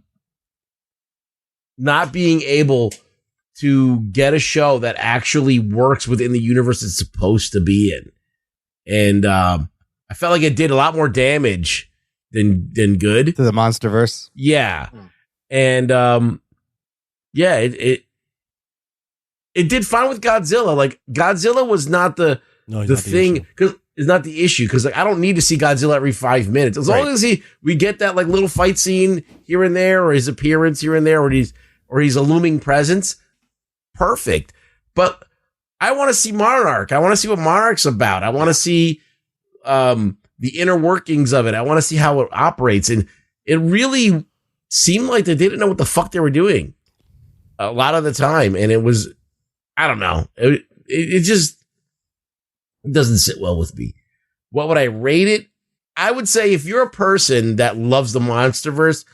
being able to get a show that actually works within the universe it's supposed to be in. And, I felt like it did a lot more damage than good to the MonsterVerse. Yeah. And, it did fine with Godzilla. Like, Godzilla was not the thing, because it's not the issue. Because I don't need to see Godzilla every 5 minutes. As long as we get that like little fight scene here and there, or his appearance here and there, or he's a looming presence, perfect. But I want to see Monarch. I want to see what Monarch's about. I want to see the inner workings of it. I want to see how it operates. And it really seemed like they didn't know what the fuck they were doing a lot of the time. And it was, I don't know. It just doesn't sit well with me. What would I rate it? I would say if you're a person that loves the MonsterVerse,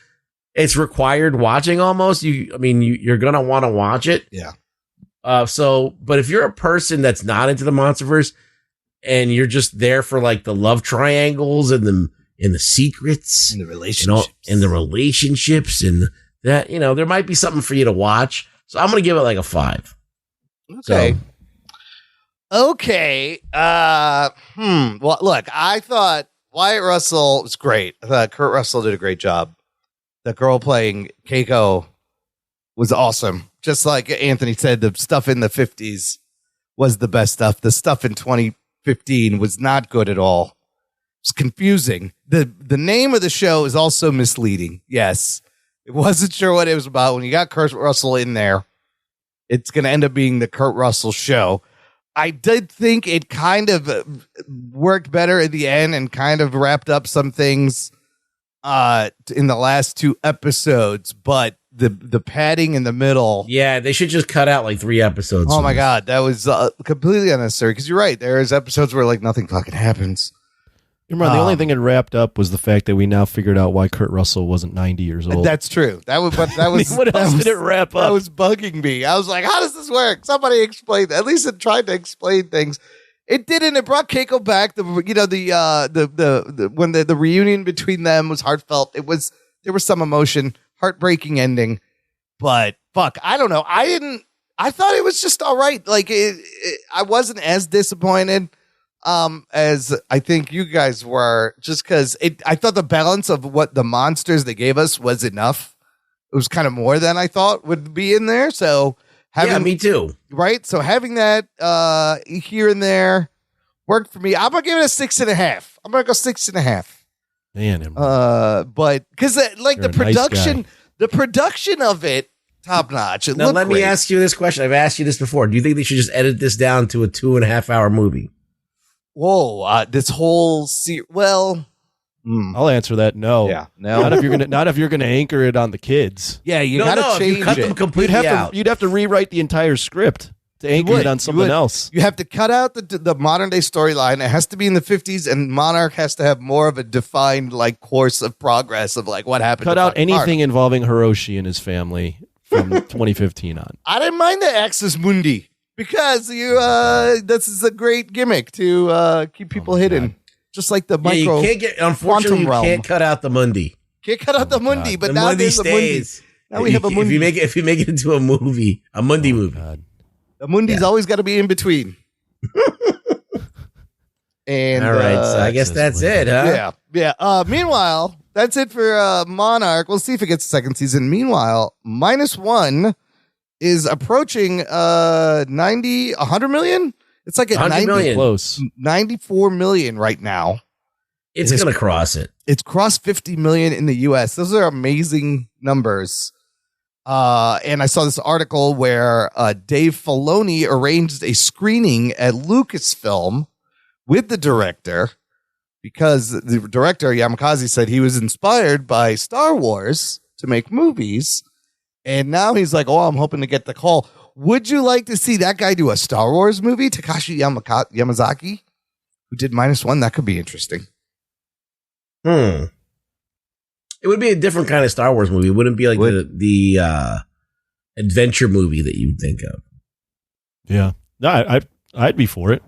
it's required watching almost. You're going to want to watch it. Yeah. But if you're a person that's not into the MonsterVerse and you're just there for like the love triangles and the secrets and the relationships, and that, there might be something for you to watch. So I'm going to give it like a 5. Okay. Okay. Well, look, I thought Wyatt Russell was great. I thought Kurt Russell did a great job. The girl playing Keiko was awesome. Just like Anthony said, the stuff in the 50s was the best stuff. The stuff in 2015 was not good at all. It's confusing. The name of the show is also misleading. Yes. It wasn't sure what it was about. When you got Kurt Russell in there, it's going to end up being the Kurt Russell show. I did think it kind of worked better at the end and kind of wrapped up some things in the last 2 episodes, but the padding in the middle. Yeah, they should just cut out like 3 episodes. Oh my God, that was completely unnecessary, because you're right. There's episodes where like nothing fucking happens. Remember, the only thing it wrapped up was the fact that we now figured out why Kurt Russell wasn't 90 years old. That's true. That was what else did it wrap up? That was bugging me. I was like, how does this work? Somebody explain. At least it tried to explain things. It didn't. It brought Keiko back. When the reunion between them was heartfelt. There was some emotion, heartbreaking ending. But fuck, I don't know. I thought it was just all right. Like I wasn't as disappointed as I think you guys were, just because I thought the balance of what the monsters they gave us was enough. It was kind of more than I thought would be in there. So me too. Right. So having that here and there worked for me. I'm gonna give it a 6.5. I'm gonna go 6.5. Man, but because the production of it, top notch. Now let me ask you this question. I've asked you this before. Do you think they should just edit this down to a 2.5 hour movie? Whoa, this whole I'll answer that. No. Yeah, no. Not if you're gonna anchor it on the kids. Yeah, you gotta change you cut them completely out. You'd have to rewrite the entire script to anchor it on something else. You have to cut out the modern day storyline. It has to be in the 50s, and Monarch has to have more of a defined like course of progress of like what happened. Cut out anything involving Hiroshi and his family from 2015 on. I didn't mind the Axis Mundi, because this is a great gimmick to keep people hidden. God. Just like the micro. Unfortunately, you can't cut out the Mundi. Can't cut out the Mundi, but the now Mundi there's stays. Now we have a Mundi. If you make it into a movie, a Mundi movie. God. The Mundi's always got to be in between. And all right, so I guess that's it, huh? Yeah. Meanwhile, that's it for Monarch. We'll see if it gets a second season. Meanwhile, -1 is approaching 100 million. It's like at 100 million. Close. 94 million right now. It's going to cross it. It's crossed 50 million in the US. Those are amazing numbers. And I saw this article where Dave Filoni arranged a screening at Lucasfilm with the director, because the director, Yamakasi, said he was inspired by Star Wars to make movies. And now he's like, oh, I'm hoping to get the call. Would you like to see that guy do a Star Wars movie? Takashi Yamazaki, who did -1? That could be interesting. It would be a different kind of Star Wars movie. It wouldn't be like the adventure movie that you'd think of. Yeah. No, I'd be for it.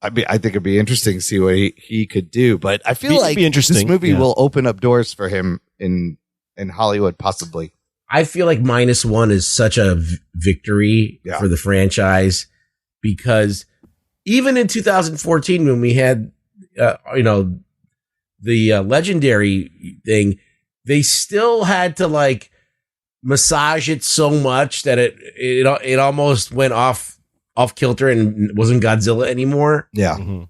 I think it'd be interesting to see what he could do. But I feel like this movie will open up doors for him in Hollywood, possibly. I feel like -1 is such a victory for the franchise, because even in 2014, when we had, the legendary thing, they still had to like massage it so much that it almost went off kilter and wasn't Godzilla anymore. Yeah. Mm-hmm.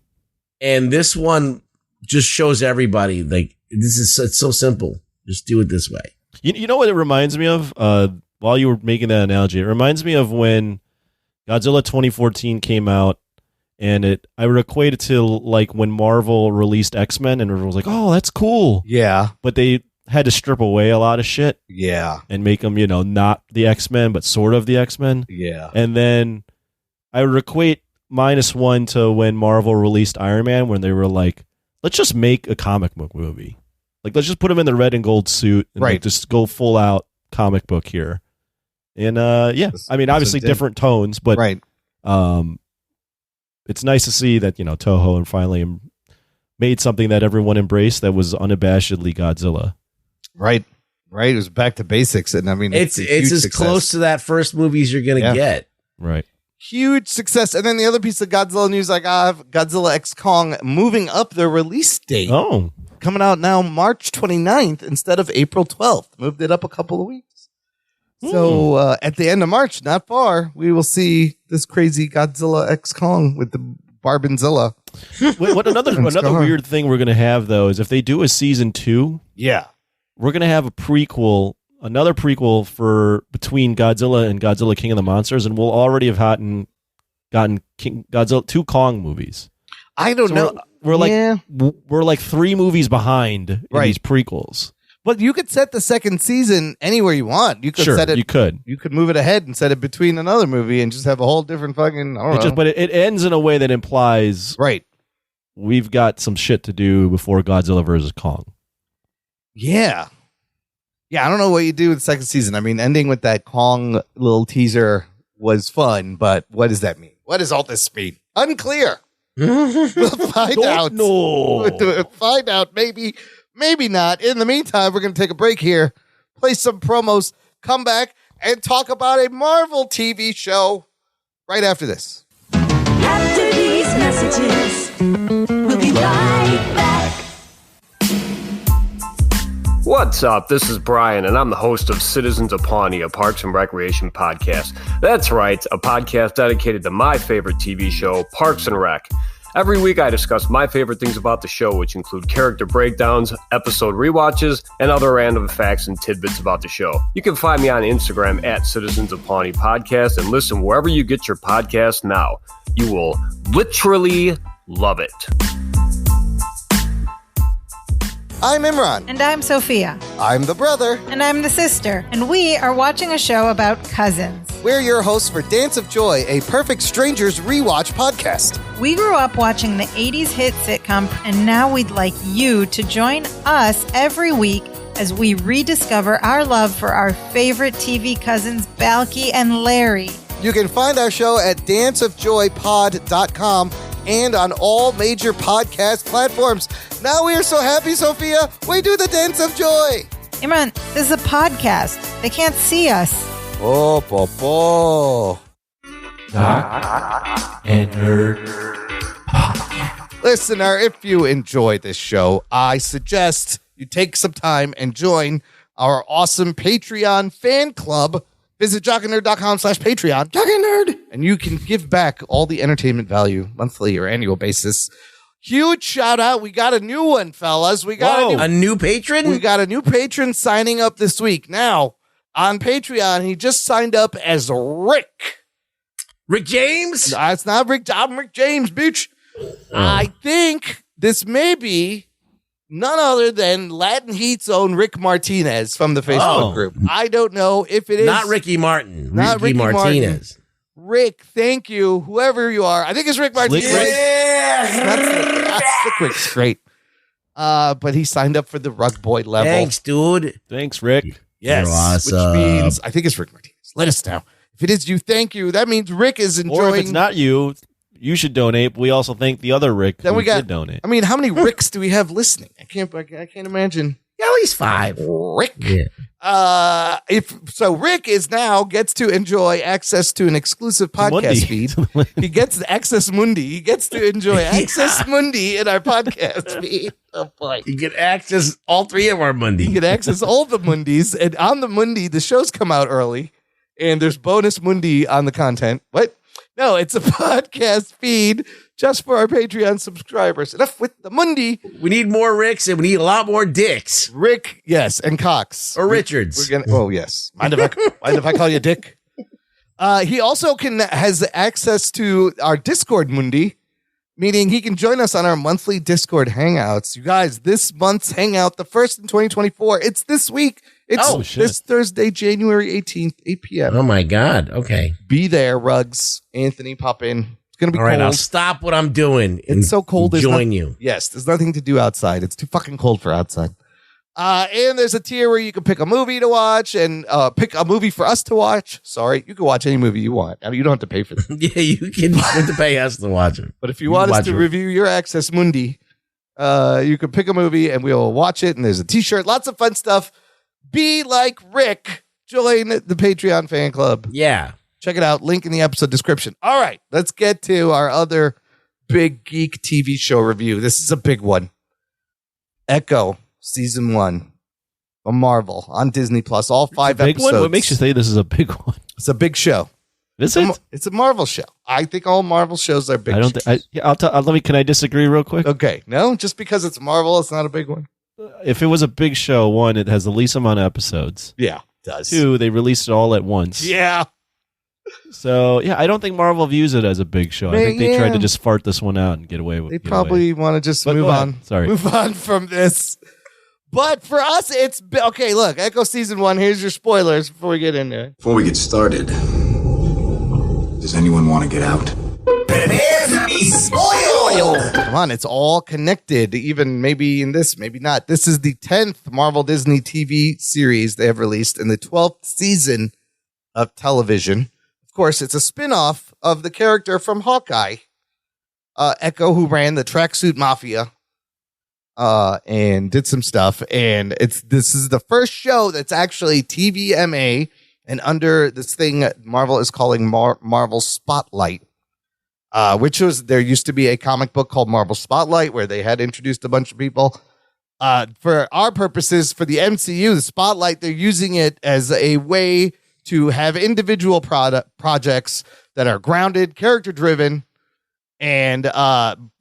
And this one just shows everybody like it's so simple. Just do it this way. You know what it reminds me of? While you were making that analogy, it reminds me of when Godzilla 2014 came out, and I would equate it to like when Marvel released X-Men, and everyone was like, "Oh, that's cool." Yeah, but they had to strip away a lot of shit. Yeah, and make them, not the X-Men, but sort of the X-Men. Yeah, and then I would equate -1 to when Marvel released Iron Man, when they were like, "Let's just make a comic book movie. Like, let's just put him in the red and gold suit, and like, just go full out comic book here." And I mean, obviously different tones, but it's nice to see that Toho and finally made something that everyone embraced that was unabashedly Godzilla. Right. It was back to basics, and I mean, it's as close to that first movie as you're gonna get. Right. Huge success. And then the other piece of Godzilla news I have, Godzilla X Kong moving up their release date. Oh. Coming out now March 29th instead of April 12th. Moved it up a couple of weeks. So at the end of March, not far, we will see this crazy Godzilla X Kong with the Barbanzilla. What another weird thing we're going to have, though, is if they do a season 2, we're going to have another prequel for between Godzilla and Godzilla King of the Monsters, and we'll already have gotten Godzilla 2 Kong movies. I don't know. We're like 3 movies behind in these prequels. But you could set the second season anywhere you want. You could set it. You could move it ahead and set it between another movie and just have a whole different fucking. But it ends in a way that implies we've got some shit to do before Godzilla vs. Kong. Yeah. I don't know what you do with the second season. I mean, ending with that Kong little teaser was fun, but what does that mean? What does all this mean? Unclear. We'll find out. We'll find out. Maybe not. In the meantime, we're going to take a break here, play some promos, come back, and talk about a Marvel TV show right after this. After these messages, we'll be right back. What's up? This is Brian, and I'm the host of Citizens of Pawnee, a Parks and Recreation podcast. That's right, a podcast dedicated to my favorite TV show, Parks and Rec. Every week I discuss my favorite things about the show, which include character breakdowns, episode rewatches, and other random facts and tidbits about the show. You can find me on Instagram at Citizens of Pawnee Podcast and listen wherever you get your podcast now. You will literally love it. I'm Imran. And I'm Sophia. I'm the brother. And I'm the sister. And we are watching a show about cousins. We're your hosts for Dance of Joy, a Perfect Strangers rewatch podcast. We grew up watching the 80s hit sitcom, and now we'd like you to join us every week as we rediscover our love for our favorite TV cousins, Balky and Larry. You can find our show at danceofjoypod.com and on all major podcast platforms. Now we are so happy, Sophia. We do the Dance of Joy. Imran, this is a podcast. They can't see us. Oh, Popo. Jock and Nerd. Listener, if you enjoy this show, I suggest you take some time and join our awesome Patreon fan club. Visit jockandnerd.com/Patreon. Jock and Nerd. And you can give back all the entertainment value monthly or annual basis. Huge shout out. We got a new one, fellas. We got a new patron? We got a new patron signing up this week. Now, on Patreon, he just signed up as Rick. Rick James? It's not Rick. I'm Rick James, bitch. I think this may be none other than Latin Heat's own Rick Martinez from the Facebook group. I don't know if it is. Not Ricky Martin. Not Ricky Martinez. Rick, thank you, whoever you are. I think it's Rick Martinez. Slick Rick's great. But he signed up for the Rug Boy level. Thanks, dude. Thanks, Rick. Yes, You're awesome. which means I think it's Rick Martinez. Let us know. If it is you, thank you. That means Rick is enjoying. Or if it's not you, you should donate. But we also thank the other Rick Then who we got did donate. I mean, how many Ricks do we have listening? I can't imagine. Yeah, at least 5. Rick. Yeah. Rick is now gets to enjoy access to an exclusive podcast feed. He gets Access Mundi. He gets to enjoy Access Mundi in our podcast feed. Oh boy. You can access all 3 of our Mondays. You can access all the Mundis, and on the Mundi, the shows come out early, and there's bonus Mundi on the content. What? No, it's a podcast feed just for our Patreon subscribers. Enough with the Mundi. We need more Ricks, and we need a lot more Dicks. Rick, yes, and Cox. Or Richards. We're gonna, oh, yes. Mind if I call you Dick? He also has access to our Discord Mundi, meaning he can join us on our monthly Discord hangouts. You guys, this month's hangout, the first in 2024, it's this week. It's this Thursday, January 18th, 8 p.m. Oh, my God. Okay. Be there, Ruggs. Anthony, pop in. It's going to be all cold. right, I'll stop what I'm doing. It's so cold. Join you. Yes, there's nothing to do outside. It's too fucking cold for outside. And there's a tier where you can pick a movie to watch and pick a movie for us to watch. Sorry, you can watch any movie you want. I mean, you don't have to pay for that. Yeah, you can have to pay us to watch it. But if you want us to review your Access Mundi, you can pick a movie and we'll watch it. And there's a t-shirt, lots of fun stuff. Be like Rick. Join the Patreon fan club. Yeah. Check it out. Link in the episode description. All right, let's get to our other big geek TV show review. This is a big one. Echo. Season 1 of Marvel on Disney Plus. All 5 big episodes. One? What makes you say this is a big one? It's a big show. Is it? It's a Marvel show. I think all Marvel shows are big. I don't think. Can I disagree real quick? Okay. No, just because it's Marvel, it's not a big one. If it was a big show, 1, it has the least amount of episodes. Yeah, it does. 2, they released it all at once. Yeah. So yeah, I don't think Marvel views it as a big show. I think they tried to just fart this one out and get away with it. They probably want to just move on. Sorry, move on from this. But for us, it's okay. Look, Echo Season 1. Here's your spoilers before we get into it. Before we get started, does anyone want to get out? Come on, it's all connected. Even maybe in this, maybe not. This is the 10th Marvel Disney TV series they have released in the 12th season of television. Of course, it's a spin-off of the character from Hawkeye, Echo, who ran the Tracksuit Mafia. And did some stuff, and this is the first show that's actually TVMA and under this thing Marvel is calling Marvel Spotlight, which was, there used to be a comic book called Marvel Spotlight where they had introduced a bunch of people. For our purposes, for the MCU, the Spotlight, they're using it as a way to have individual projects that are grounded, character driven, and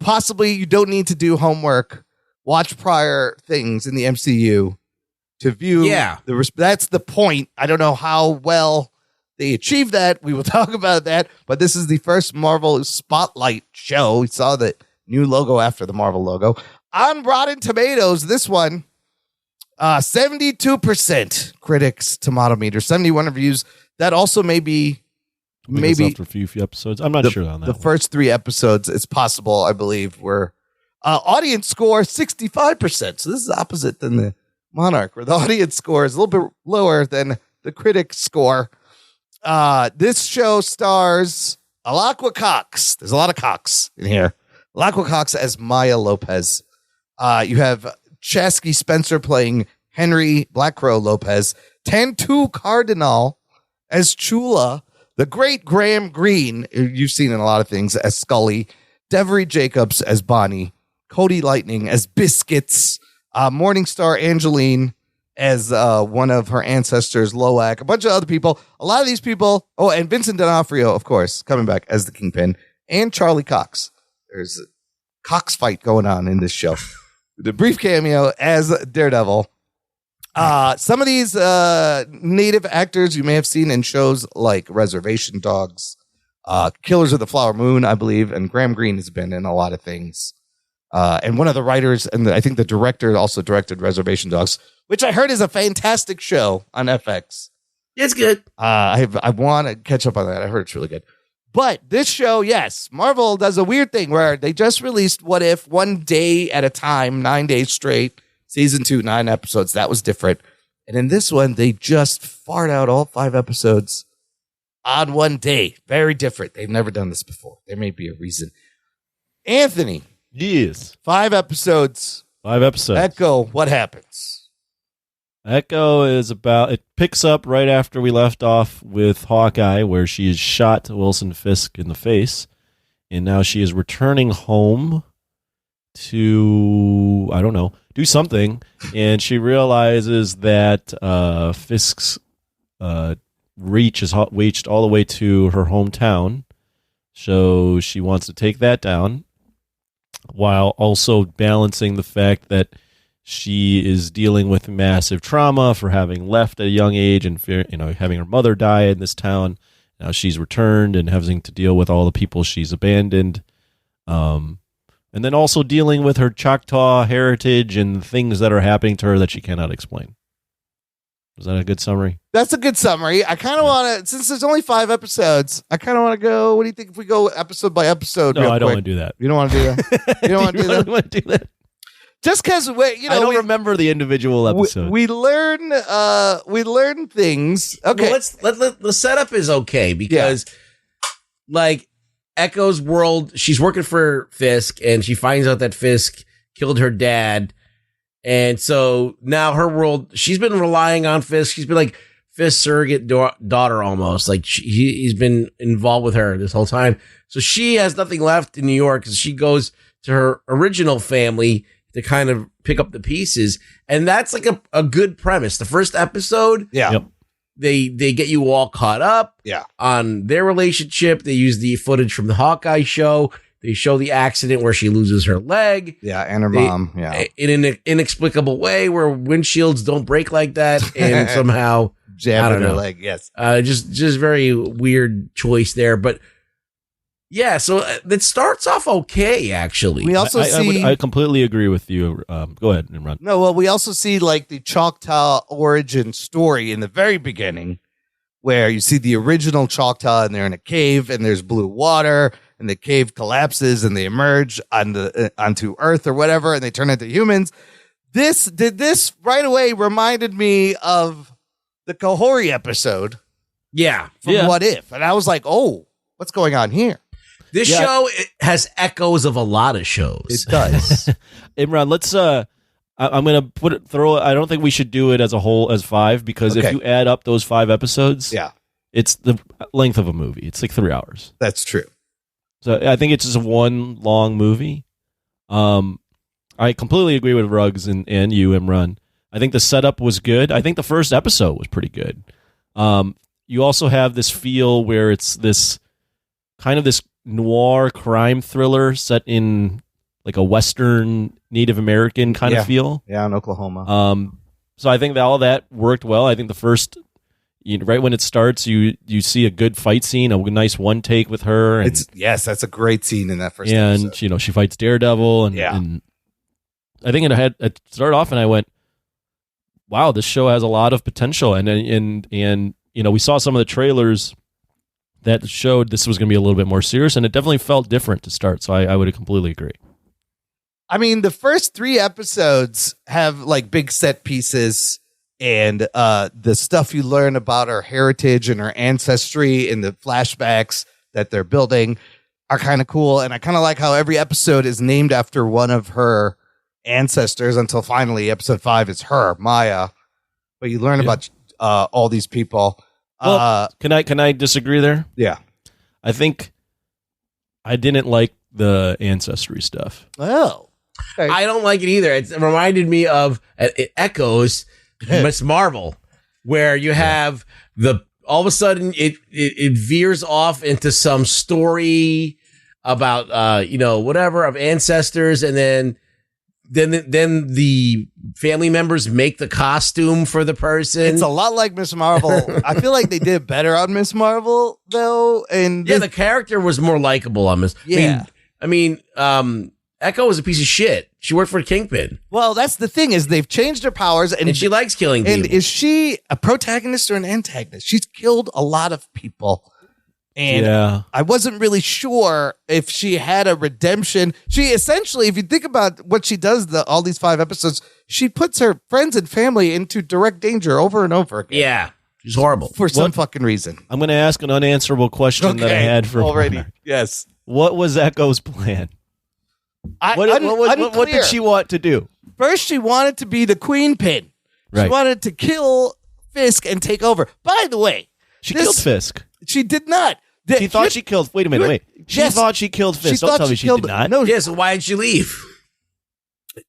possibly you don't need to do homework. Watch prior things in the MCU to view. Yeah. That's the point. I don't know how well they achieved that. We will talk about that. But this is the first Marvel Spotlight show. We saw the new logo after the Marvel logo. On Rotten Tomatoes, this one, 72% critics tomato meter, 71 reviews. That also may be maybe for a few episodes. I'm not sure on that. The first 3 episodes, it's possible, I believe, were audience score 65%. So this is opposite than the Monarch, where the audience score is a little bit lower than the critic score. This show stars Alaqua Cox. There's a lot of Cox in here. Alaqua Cox as Maya Lopez. You have Chasky Spencer playing Henry Black Crow Lopez. Tantu Cardinal as Chula. The great Graham Greene, you've seen in a lot of things, as Scully. Devery Jacobs as Bonnie. Cody Lightning as Biscuits, Morningstar Angeline as one of her ancestors, Loak, a bunch of other people. A lot of these people, and Vincent D'Onofrio, of course, coming back as the Kingpin, and Charlie Cox. There's a Cox fight going on in this show. The brief cameo as Daredevil. Some of these native actors you may have seen in shows like Reservation Dogs, Killers of the Flower Moon, I believe, and Graham Greene has been in a lot of things. And one of the writers and I think the director also directed Reservation Dogs, which I heard is a fantastic show on FX. It's good. I want to catch up on that. I heard it's really good. But this show, yes, Marvel does a weird thing where they just released What If one day at a time, 9 days straight, season 2, 9 episodes. That was different. And in this one, they just fart out all 5 episodes on one day. Very different. They've never done this before. There may be a reason. Anthony. Yes. 5 episodes. 5 episodes. Echo, what happens? Echo is it picks up right after we left off with Hawkeye, where she has shot Wilson Fisk in the face. And now she is returning home to, I don't know, do something. And she realizes that Fisk's reach is reached all the way to her hometown. So she wants to take that down while also balancing the fact that she is dealing with massive trauma for having left at a young age and having her mother die in this town. Now she's returned and having to deal with all the people she's abandoned. And then also dealing with her Choctaw heritage and things that are happening to her that she cannot explain. Was that a good summary? That's a good summary. I kind of want to, since there's only 5 episodes, I kind of want to go, what do you think if we go episode by episode? No, I don't want to do that. You don't want to do that? You don't want to do that? want to do that? Just because I don't remember the individual episode. We learn things. Okay, Well, the setup is okay because, like, Echo's world, she's working for Fisk, and she finds out that Fisk killed her dad, and so now her world, she's been relying on Fisk. She's been like Fisk's surrogate daughter almost. Like he's been involved with her this whole time. So she has nothing left in New York, because she goes to her original family to kind of pick up the pieces. And that's like a good premise. The first episode, they get you all caught up on their relationship. They use the footage from the Hawkeye show. They show the accident where she loses her leg. Yeah, and her mom. Yeah. In an inexplicable way where windshields don't break like that, and somehow jabbing her leg, yes. Just very weird choice there. But yeah, so it starts off okay, actually. We also see... I completely agree with you. Go ahead, Imran. No, well, we also see like the Choctaw origin story in the very beginning, where you see the original Choctaw and they're in a cave and there's blue water and the cave collapses and they emerge onto Earth or whatever and they turn into humans. This right away reminded me of the Kahori episode. Yeah. From What If? And I was like, oh, what's going on here? This show has echoes of a lot of shows. It does. Imran, let's I'm going to throw it. I don't think we should do it as a whole as 5, because if you add up those 5 episodes, it's the length of a movie. It's like 3 hours. That's true. So I think it's just one long movie. I completely agree with Ruggs and you, Imran. I think the setup was good. I think the first episode was pretty good. You also have this feel where it's this kind of this noir crime thriller set in like a Western Native American kind of feel. Yeah, in Oklahoma. So I think that all that worked well. I think the first, right when it starts, you see a good fight scene, a nice one take with her. And, that's a great scene in that first episode. And she fights Daredevil, and I think it started off, and I went, "Wow, this show has a lot of potential." And we saw some of the trailers that showed this was going to be a little bit more serious, and it definitely felt different to start. So I would completely agree. I mean, the first 3 episodes have like big set pieces, and the stuff you learn about her heritage and her ancestry and the flashbacks that they're building are kind of cool. And I kind of like how every episode is named after one of her ancestors until finally episode 5 is her, Maya. But you learn about all these people. Well, can I disagree there? Yeah. I think I didn't like the ancestry stuff. Oh. Okay. I don't like it either. It reminded me of, it echoes Miss Marvel, where you have all of a sudden it veers off into some story about whatever of ancestors, and then the family members make the costume for the person. It's a lot like Miss Marvel. I feel like they did better on Miss Marvel though, and the character was more likable on Miss. Yeah, I mean, Echo was a piece of shit. She worked for Kingpin. Well, that's the thing is they've changed her powers, And she likes killing people. And is she a protagonist or an antagonist? She's killed a lot of people. And I wasn't really sure if she had a redemption. She essentially, if you think about what she does, all these 5 episodes, she puts her friends and family into direct danger over and over again. Yeah. She's horrible. For some fucking reason. I'm going to ask an unanswerable question that I had for already. Monarch. Yes. What was Echo's plan? What did she want to do? First, she wanted to be the queen pin. She Right. wanted to kill Fisk and take over. By the way, She killed Fisk. She did not. She thought she killed. Wait a minute. Wait. She thought she killed Fisk. Don't tell me she did not. No. Yeah, so why did she leave?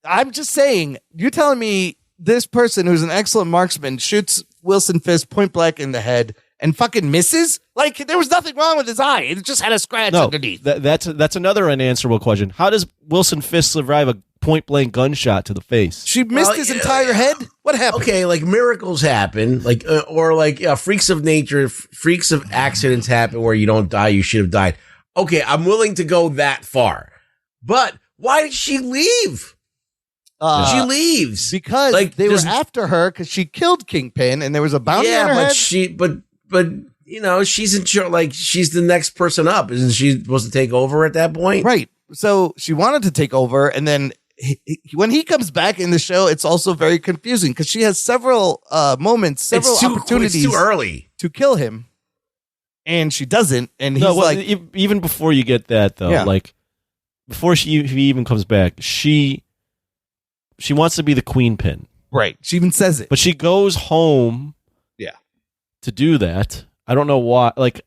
I'm just saying, you're telling me this person who's an excellent marksman shoots Wilson Fisk point blank in the head and fucking misses? Like, there was nothing wrong with his eye. It just had a scratch underneath. That's another unanswerable question. How does Wilson Fisk survive a point blank gunshot to the face? She missed his entire head? What happened? Okay, like miracles happen, like freaks of nature, freaks of accidents happen where you don't die, you should have died. Okay, I'm willing to go that far. But why did she leave? She leaves because they were after her because she killed Kingpin and there was a bounty on her head. But you know, she's in charge. Like, she's the next person up. Isn't she supposed to take over at that point? Right. So she wanted to take over, and then when he comes back in the show, it's also very confusing because she has several moments, several opportunities too early to kill him, and she doesn't. And he's even before you get that though, like before he even comes back, she wants to be the queen pin. Right. She even says it. But she goes home to do that. I don't know why. Like,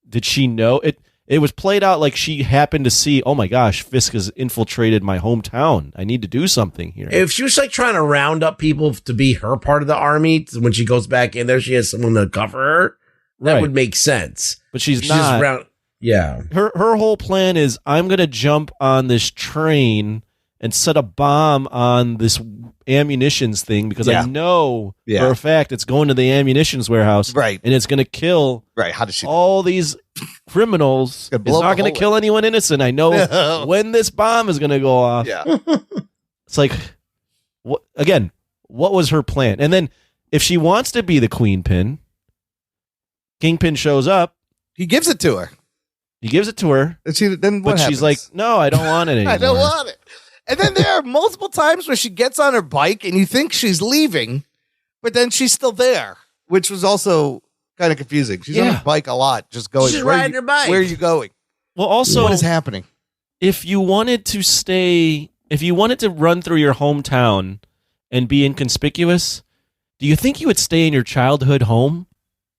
did she know it? It was played out like she happened to see, oh my gosh, Fisk has infiltrated my hometown. I need to do something here. If she was like trying to round up people to be her part of the army, when she goes back in there, she has someone to cover her. That would make sense. But she's just not. Yeah. Her whole plan is, I'm going to jump on this train and set a bomb on this ammunitions thing because I know for a fact it's going to the ammunitions warehouse, right? And it's going to kill How does she all these criminals? It's not going to kill anyone innocent. I know when this bomb is going to go off. Yeah, it's like, what again? What was her plan? And then if she wants to be the queen pin, Kingpin shows up. He gives it to her. And she's like, no, I don't want it anymore. I don't want it. And then there are multiple times where she gets on her bike and you think she's leaving, but then she's still there, which was also kind of confusing. She's on her bike a lot, just going. She's riding her bike. Where are you going? Well, also, what is happening? If you wanted to run through your hometown and be inconspicuous, do you think you would stay in your childhood home?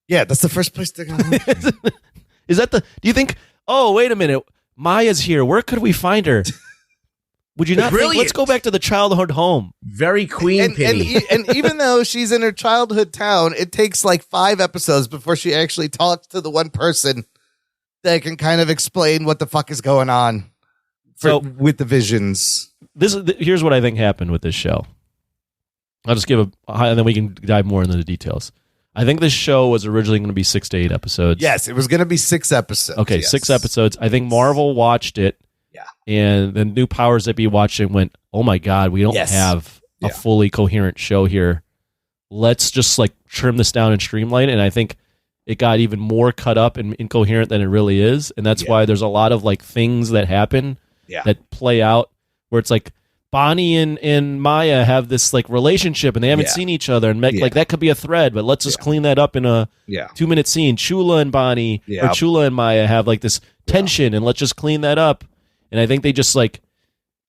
Yeah, that's the first place to go. Is that do you think, oh, wait a minute, Maya's here. Where could we find her? Would you not think, let's go back to the childhood home? Very queen pin. And even though she's in her childhood town, it takes like 5 episodes before she actually talks to the one person that can kind of explain what the fuck is going on with the visions. Here's what I think happened with this show. I'll just give and then we can dive more into the details. I think this show was originally going to be 6 to 8 episodes. Yes, it was going to be 6 episodes. Okay, yes. 6 episodes. I think Marvel watched it. And the new powers that be watched it went, oh my God, we don't have a fully coherent show here. Let's just like trim this down and streamline it. And I think it got even more cut up and incoherent than it really is. And that's why there's a lot of like things that happen that play out where it's like Bonnie and Maya have this like relationship and they haven't seen each other. And like that could be a thread, but let's just clean that up in a 2-minute scene. Chula and Bonnie or Chula and Maya have like this tension and let's just clean that up. And I think they just like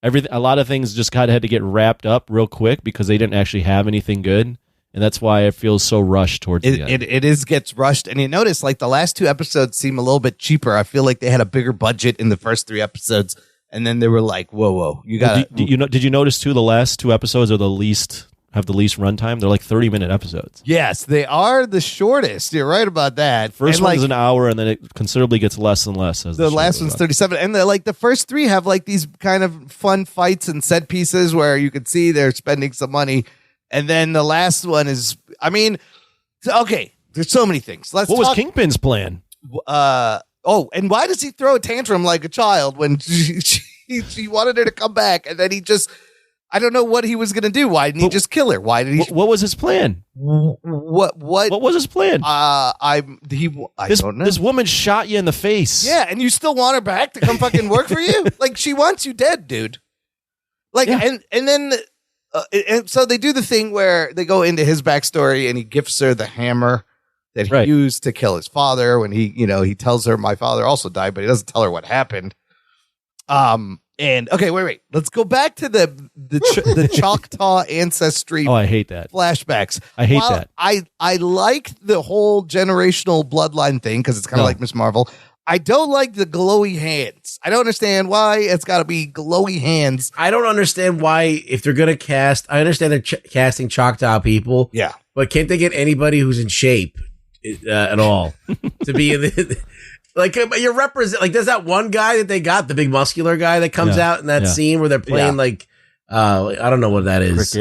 a lot of things just had to get wrapped up real quick because they didn't actually have anything good. And that's why it feels so rushed towards the end. It gets rushed. And you notice like the last 2 episodes seem a little bit cheaper. I feel like they had a bigger budget in the first 3 episodes. And then they were like, whoa, you got to. Did you notice too, the last 2 episodes are the least runtime? They're like 30-minute episodes. Yes, they are the shortest. You're right about that. First one's an hour, and then it considerably gets less and less. As the last one's 37. And the first 3 have like these kind of fun fights and set pieces where you can see they're spending some money. And then the last one is, I mean, okay, there's so many things. What was Kingpin's plan? And why does he throw a tantrum like a child when She wanted her to come back, and then he just, I don't know what he was going to do. Why didn't he just kill her? Why did he? What was his plan? What was his plan? I don't know. This woman shot you in the face. Yeah, and you still want her back to come fucking work for you? Like, she wants you dead, dude. Like, and then, and so they do the thing where they go into his backstory, and he gifts her the hammer that he used to kill his father. When he tells her, my father also died, but he doesn't tell her what happened. And okay, wait. Let's go back to the Choctaw ancestry. Oh, I hate that. Flashbacks. I hate that. I like the whole generational bloodline thing because it's kind of like Miss Marvel. I don't like the glowy hands. I don't understand why it's got to be glowy hands. I don't understand why, if they're going to cast, I understand they're casting Choctaw people. Yeah. But can't they get anybody who's in shape at all to be in the... Like, you're like, there's that one guy that they got, the big muscular guy that comes out in that scene where they're playing like, I don't know what that is.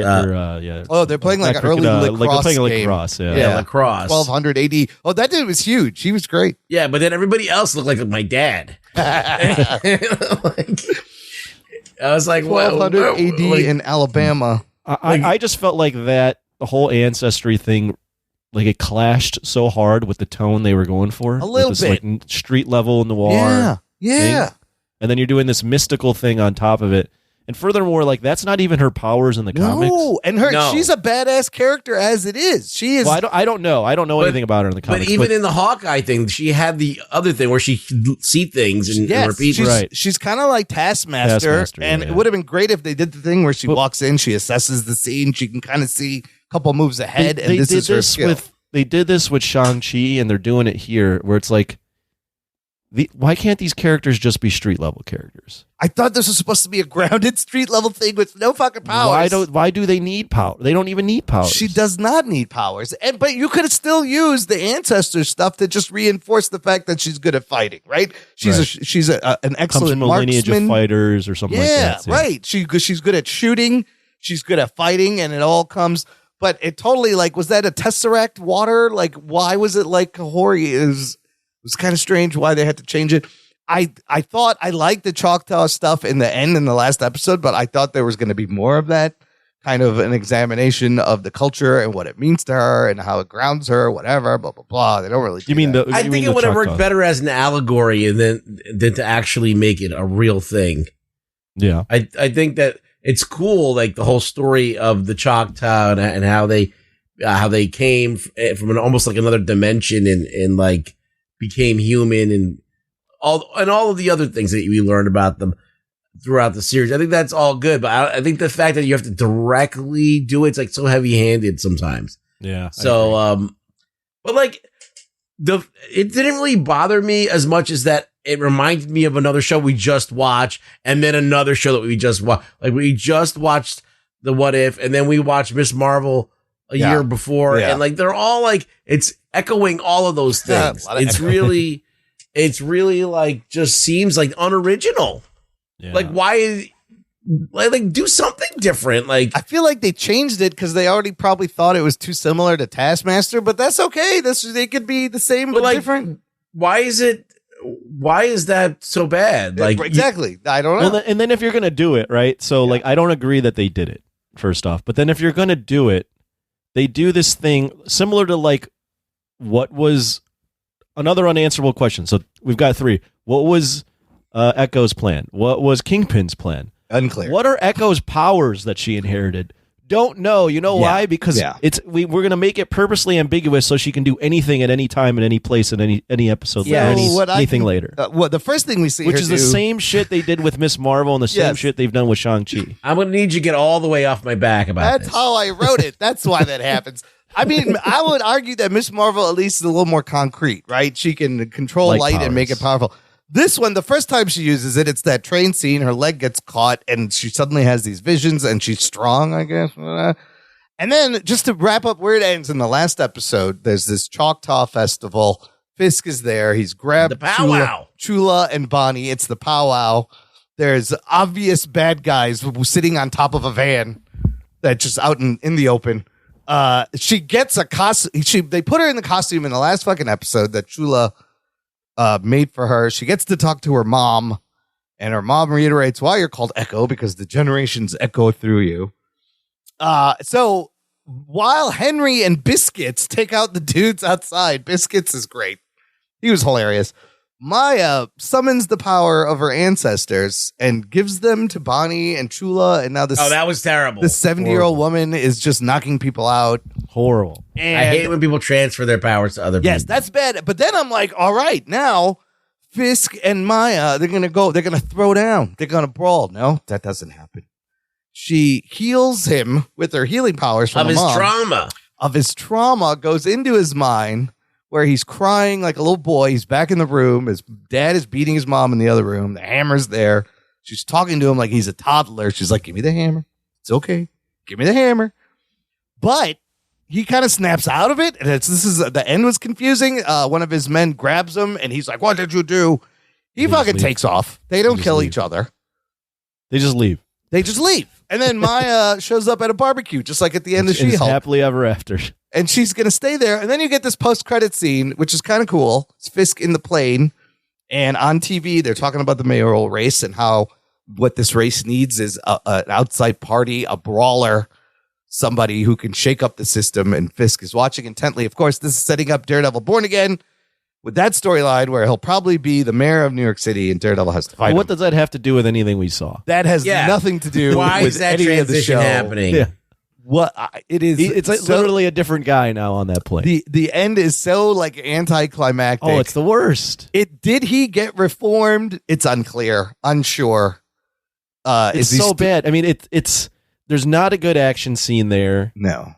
Oh, they're playing like an early lacrosse playing game. lacrosse, lacrosse. 1200 AD. Oh, that dude was huge. He was great. Yeah, but then everybody else looked like my dad. I was like, 1200 AD in Alabama. I just felt like that the whole ancestry thing, like it clashed so hard with the tone they were going for. A little this, bit. like, street level noir. Yeah. Thing. And then you're doing this mystical thing on top of it. And furthermore, like, that's not even her powers in the comics. No, and she's a badass character as it is. She is. Well, I don't know. I don't know anything about her in the comics. But even in the Hawkeye thing, she had the other thing where she could see things and repeat. She's kind of like Taskmaster, and it would have been great if they did the thing where she walks in, she assesses the scene, she can kind of see a couple moves ahead, and this is her skill. They did this with Shang-Chi, and they're doing it here, where it's like, why can't these characters just be street level characters? I thought this was supposed to be a grounded street level thing with no fucking powers. Why do they need power? They don't even need powers. She does not need powers, but you could have still used the ancestor stuff to just reinforce the fact that she's good at fighting, right? She's an excellent comes from a lineage of fighters or something like that. Yeah, right. She's good at shooting. She's good at fighting, and it all comes. But it totally, like, was that a Tesseract water? Like, why was it like Kahori? It was kind of strange why they had to change it. I thought I liked the Choctaw stuff in the end in the last episode, but I thought there was going to be more of that, kind of an examination of the culture and what it means to her and how it grounds her, whatever, blah, blah, blah. They don't really do that. I think it would have worked better as an allegory than to actually make it a real thing. Yeah. I think that it's cool, like the whole story of the Choctaw and how they came from almost like another dimension and like became human and all of the other things that we learned about them throughout the series. I think that's all good, but I think the fact that you have to directly do it's like so heavy-handed sometimes. Yeah. So, but like it didn't really bother me as much as that. It reminded me of another show we just watched, and then another show that we just watched. Like, we just watched The What If, and then we watched Miss Marvel a year before, and like they're all like it's echoing all of those things. It's really like just seems like unoriginal. Yeah. Like, why? Like do something different. Like, I feel like they changed it because they already probably thought it was too similar to Taskmaster, but that's okay. They could be the same but like, different. Why is that so bad? Like, exactly. I don't know. Well, and then if you're going to do it, right? So like, I don't agree that they did it first off, but then if you're going to do it, they do this thing similar to like, what was another unanswerable question? So we've got three. What was Echo's plan? What was Kingpin's plan? Unclear. What are Echo's powers that she inherited? Don't know. You know why? Because we're going to make it purposely ambiguous so she can do anything at any time, in any place, in any episode, anything later. Well, the first thing we see, which is the same shit they did with Miss Marvel and the same shit they've done with Shang-Chi. I'm going to need you to get all the way off my back about That's how I wrote it. That's why that happens. I mean, I would argue that Miss Marvel at least is a little more concrete, right? She can control light and make it powerful. This one, the first time she uses it, it's that train scene. Her leg gets caught and she suddenly has these visions and she's strong, I guess. And then just to wrap up where it ends in the last episode, there's this Choctaw festival. Fisk is there. He's grabbed the powwow. Chula and Bonnie. It's the powwow. There's obvious bad guys sitting on top of a van that's just out in the open. She gets a costume. They put her in the costume in the last fucking episode that Chula made for her. She gets to talk to her mom, And her mom reiterates why you're called Echo, because the generations echo through you. So while Henry and Biscuits take out the dudes outside, Biscuits is great. He was hilarious. Maya summons the power of her ancestors and gives them to Bonnie and Chula. And now that was terrible. The 70-year-old woman is just knocking people out. Horrible. And I hate when people transfer their powers to other people. Yes, that's bad. But then I'm like, all right, now Fisk and Maya, they're going to throw down. They're going to brawl. No, that doesn't happen. She heals him with her healing powers from trauma. Of his trauma, goes into his mind where he's crying like a little boy. He's back in the room. His dad is beating his mom in the other room. The hammer's there. She's talking to him like he's a toddler. She's like, give me the hammer. It's okay. Give me the hammer. But he kind of snaps out of it. And the end was confusing. One of his men grabs him and he's like, what did you do? He fucking takes off. They don't kill each other. They just leave. And then Maya shows up at a barbecue, just like at the end of She-Hulk. Happily ever after. And she's going to stay there. And then you get this post-credit scene, which is kind of cool. It's Fisk in the plane. And on TV, they're talking about the mayoral race and how what this race needs is an outside party, a brawler, somebody who can shake up the system. And Fisk is watching intently. Of course, this is setting up Daredevil Born Again with that storyline where he'll probably be the mayor of New York City and Daredevil has to fight him. What does that have to do with anything we saw? That has nothing to do Why with is that any of the transition show happening? Yeah. What it is, It's like literally a different guy now on that plane. the end is so like anticlimactic. Oh, it's the worst. Did he get reformed? It's unsure. It's so bad. I mean, it's there's not a good action scene there. No,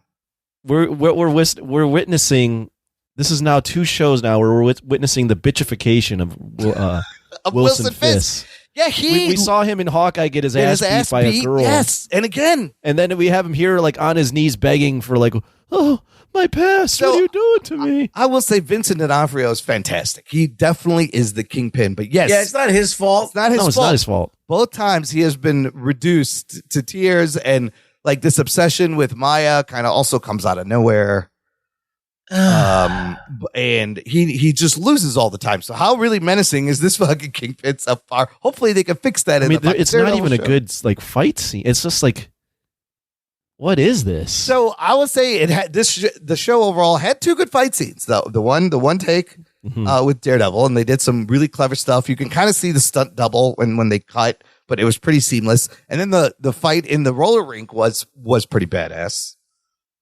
we're witnessing. This is now 2 shows now where we're witnessing the bitchification of Wilson Fisk. Yeah, we saw him in Hawkeye get his ass beat by a girl. Yes, and again. And then we have him here like on his knees begging for like, oh, my past, what are you doing to me? I will say Vincent D'Onofrio is fantastic. He definitely is the Kingpin. But yes. Yeah, it's not his fault. It's not his fault. It's not his fault. Both times he has been reduced to tears, and like this obsession with Maya kind of also comes out of nowhere. And he just loses all the time. So how really menacing is this fucking Kingpin so far? Hopefully they can fix that. It's not even a good like fight scene. It's just like, what is this? So I would say it had the show overall had 2 good fight scenes. The one take with Daredevil, and they did some really clever stuff. You can kind of see the stunt double when they cut, but it was pretty seamless. And then the fight in the roller rink was pretty badass.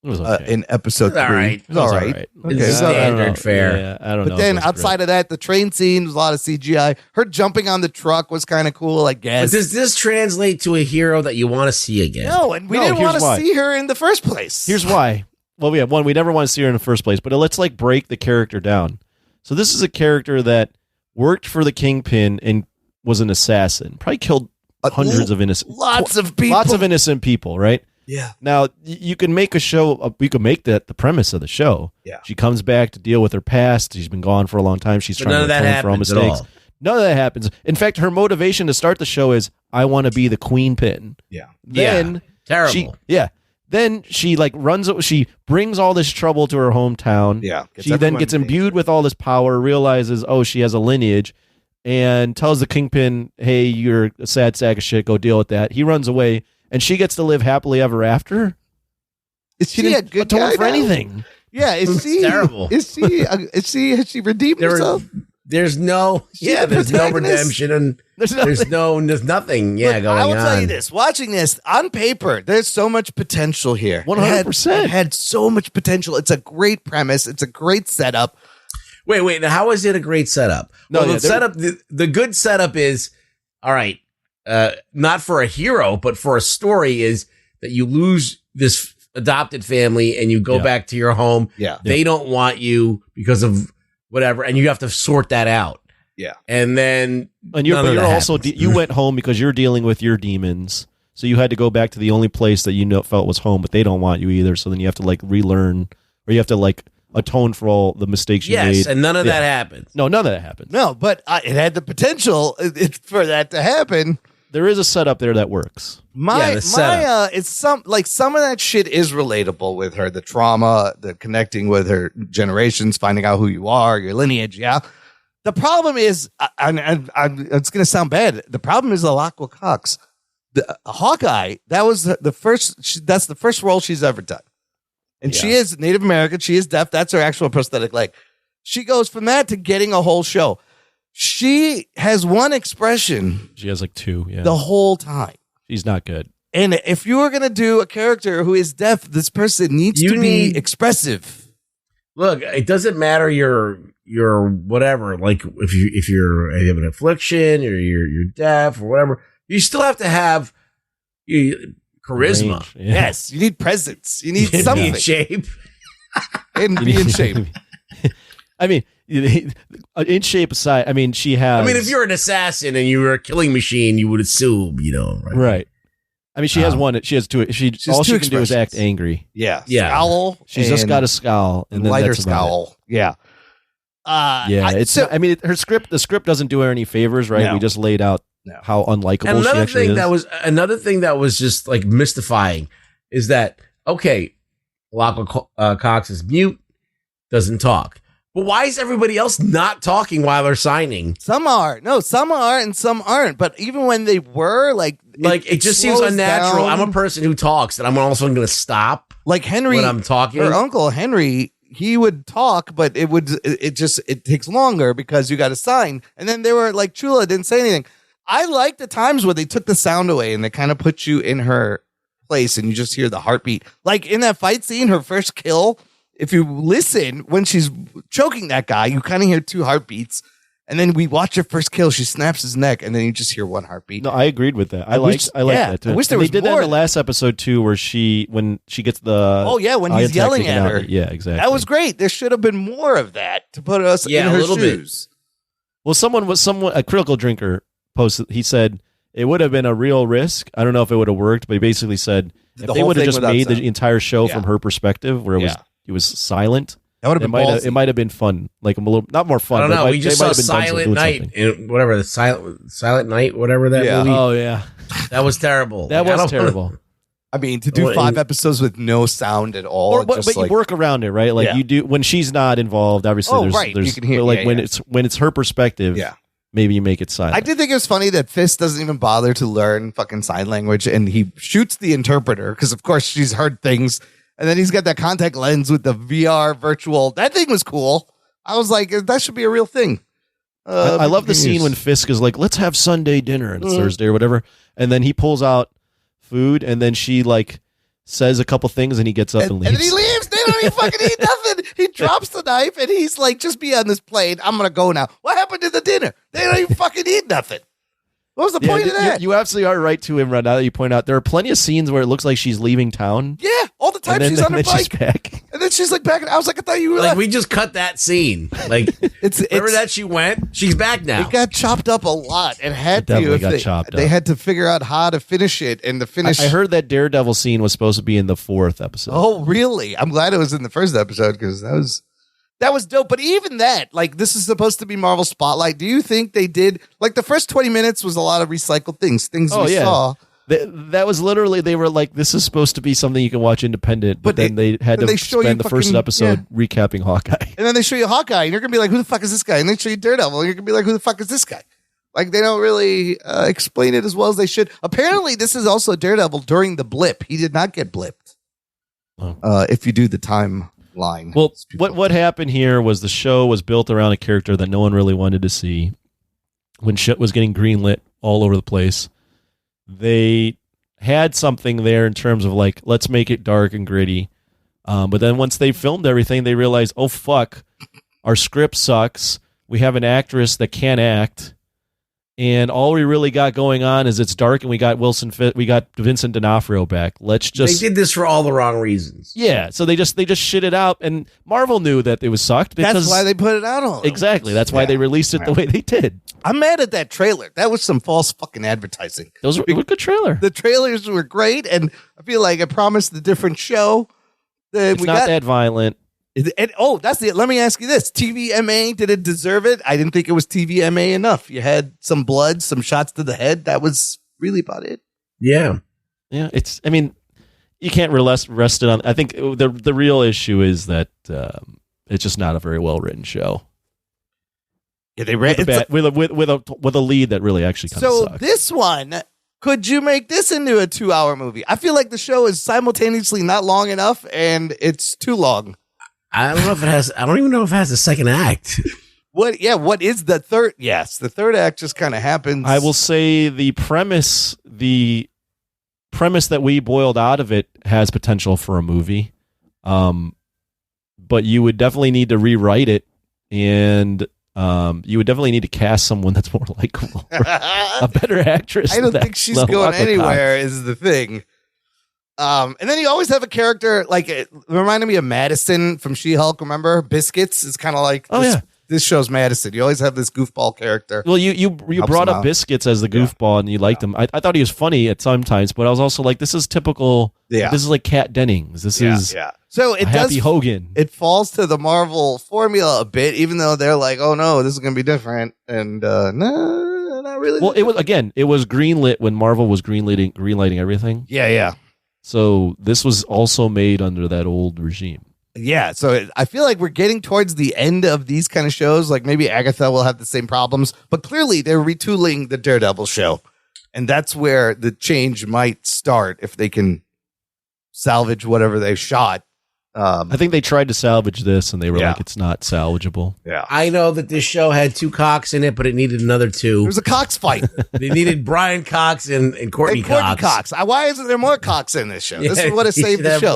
It was okay. In episode 3. All right. It was all right. Okay. It's standard fare. Yeah, I don't know. But then outside of that, the train scene was a lot of CGI. Her jumping on the truck was kind of cool, I guess. But does this translate to a hero that you want to see again? No, and we didn't want to see her in the first place. Here's why. Well, yeah, one, we never want to see her in the first place, but let's like break the character down. So this is a character that worked for the Kingpin and was an assassin. Probably killed hundreds of innocent, lots of innocent people, right? Yeah. Now you can make a show. You can make that the premise of the show. Yeah. She comes back to deal with her past. She's been gone for a long time. She's trying to atone for all mistakes. None of that happens. In fact, her motivation to start the show is, I want to be the Queen Pin. Yeah. Then terrible. Then she like she brings all this trouble to her hometown. Yeah. She then gets imbued with all this power, realizes, oh, she has a lineage, and tells the Kingpin, hey, you're a sad sack of shit. Go deal with that. He runs away, and she gets to live happily ever after. Is she a good atone guy for now? anything? Yeah. Is she terrible? Has she redeemed herself? There's no redemption, and there's nothing. Yeah, going on. I will tell you this: watching this on paper, there's so much potential here. 100%. It had so much potential. It's a great premise. It's a great setup. Wait. Now, how is it a great setup? The setup. The good setup is all right. Not for a hero, but for a story is that you lose this adopted family and you go back to your home. Yeah, they don't want you because of whatever, and you have to sort that out. Yeah, and then you're also you went home because you're dealing with your demons, so you had to go back to the only place that you felt was home, but they don't want you either. So then you have to like relearn, or you have to like atone for all the mistakes you made. Yes, and none of that happens. No, none of that happens. No, but it had the potential for that to happen. There is a setup there that works. Maya, it's some of that shit is relatable with her. The trauma, the connecting with her generations, finding out who you are, your lineage. Yeah, The problem is, it's going to sound bad. The problem is Alakwa Cox. The Hawkeye, that was the first. That's the first role she's ever done, and she is Native American. She is deaf. That's her actual prosthetic leg. She goes from that to getting a whole show. She has one expression. She has like two. Yeah, the whole time. She's not good. And if you were going to do a character who is deaf, this person needs to be expressive. Look, it doesn't matter your whatever. Like if you have an affliction or you're deaf or whatever. You still have to have charisma. Yeah. Yes, you need presence. You need something. Be in shape. And be in shape. I mean, in shape aside, I mean, she has. I mean, if you're an assassin and you were a killing machine, you would assume, right? I mean, she has one. She has two. All she can do is act angry. Yeah. Scowl. She's just got a scowl and then lighter that's about scowl. it. Yeah. I mean, the script doesn't do her any favors, right? No. We just laid out how unlikable she actually is. Another thing that was just like mystifying is that Alakwa Cox is mute, doesn't talk. But why is everybody else not talking while they're signing? Some are. No, some are and some aren't. But even when they were, it just seems unnatural. Down. I'm a person who talks, and I'm also going to stop. Like Henry, when I'm talking. Her uncle Henry, he would talk, but it takes longer because you got to sign. And then they were like, Chula didn't say anything. I like the times where they took the sound away and they kind of put you in her place and you just hear the heartbeat. Like in that fight scene, her first kill, if you listen, when she's choking that guy, you kind of hear two heartbeats. And then we watch her first kill. She snaps his neck, and then you just hear one heartbeat. No, I agreed with that. I like that too. I wish there was they did more. that in the last episode too, where when she gets the when he's yelling at her. Yeah, exactly. That was great. There should have been more of that to put us in her shoes. Well, a critical drinker posted. He said it would have been a real risk. I don't know if it would have worked, but he basically said if they would have just made the entire show from her perspective, where it was silent. That would have been it might have been fun, like a little not more fun. I don't know. We just saw Silent Night, whatever the Silent Night, whatever that movie. Oh yeah, that was terrible. That was terrible. I mean, to do 5 episodes with no sound at all, but you work around it, right? Like you do when she's not involved. Obviously, there's you can hear, but when it's her perspective. Yeah. Maybe you make it silent. I did think it was funny that Fist doesn't even bother to learn fucking sign language, and he shoots the interpreter because, of course, she's heard things. And then he's got that contact lens with the VR virtual. That thing was cool. I was like, that should be a real thing. I love the scene when Fisk is like, let's have Sunday dinner, and it's Thursday or whatever. And then he pulls out food, and then she says a couple things, and he gets up and leaves. And then he leaves. They don't even fucking eat nothing. He drops the knife, and he's like, just be on this plane. I'm going to go now. What happened to the dinner? They don't even fucking eat nothing. What was the point of that? You absolutely are right to him right now that you point out. There are plenty of scenes where it looks like she's leaving town. Yeah, all the time she's on her bike. She's back. And then she's like back. I was like, I thought you were like, we just cut that scene. Like, remember that she went? She's back now. It got chopped up a lot. It had definitely got chopped up. They had to figure out how to finish it. And the finish. I heard that Daredevil scene was supposed to be in the 4th episode. Oh, really? I'm glad it was in the first episode because that was dope. But even that, this is supposed to be Marvel Spotlight. Do you think they did, the first 20 minutes was a lot of recycled things we saw. That was literally, they were like, this is supposed to be something you can watch independent, but then they had to spend the first episode recapping Hawkeye. And then they show you Hawkeye, and you're going to be like, who the fuck is this guy? And they show you Daredevil, and you're going to be like, who the fuck is this guy? They don't really explain it as well as they should. Apparently, this is also Daredevil during the blip. He did not get blipped. If you do the time line. Well, what happened here was the show was built around a character that no one really wanted to see. When shit was getting greenlit all over the place, they had something there in terms of let's make it dark and gritty. But then once they filmed everything, they realized, oh fuck, our script sucks. We have an actress that can't act. And all we really got going on is it's dark, and we got Vincent D'Onofrio back. They did this for all the wrong reasons. Yeah, so they just shit it out, and Marvel knew that it was sucked. That's why they put it out on. Exactly, that's why they released it the way they did. I'm mad at that trailer. That was some false fucking advertising. Those were a good trailer. The trailers were great, and I feel like it promised a different show. It's not that violent. That's it. Let me ask you this. TVMA, did it deserve it? I didn't think it was TVMA enough. You had some blood, some shots to the head. That was really about it. Yeah. Yeah. You can't rest it on. I think the real issue is that it's just not a very well written show. Yeah, they ran with a lead that really actually kind of So sucked. this one, could you make this into a 2-hour movie? I feel like the show is simultaneously not long enough and it's too long. I don't know if it has. I don't even know if it has a second act. What is the third? Yes, the third act just kind of happens. I will say the premise that we boiled out of it has potential for a movie. But you would definitely need to rewrite it, and you would definitely need to cast someone that's more likable, a better actress. I don't think she's going anywhere. Is the thing. And then you always have a character like it reminded me of Madison from She-Hulk. Remember, Biscuits is kind of like this show's Madison. You always have this goofball character. Well, you brought up Biscuits as the goofball, and you liked him. I thought he was funny at sometimes, but I was also like, this is typical. Yeah, this is like Kat Dennings. This is So it Happy Hogan. It falls to the Marvel formula a bit, even though they're like, oh no, this is going to be different, and no, not really. Well, it was greenlit when Marvel was greenlighting everything. Yeah. So this was also made under that old regime. Yeah, so I feel like we're getting towards the end of these kind of shows. Like maybe Agatha will have the same problems, but clearly they're retooling the Daredevil show. And that's where the change might start if they can salvage whatever they shot. I think they tried to salvage this and they were like, it's not salvageable. Yeah. I know that this show had 2 Cox in it, but it needed another 2. There was a Cox fight. They needed Brian Cox and Courtney Cox. Why isn't there more Cox in this show? This is what has saved the show.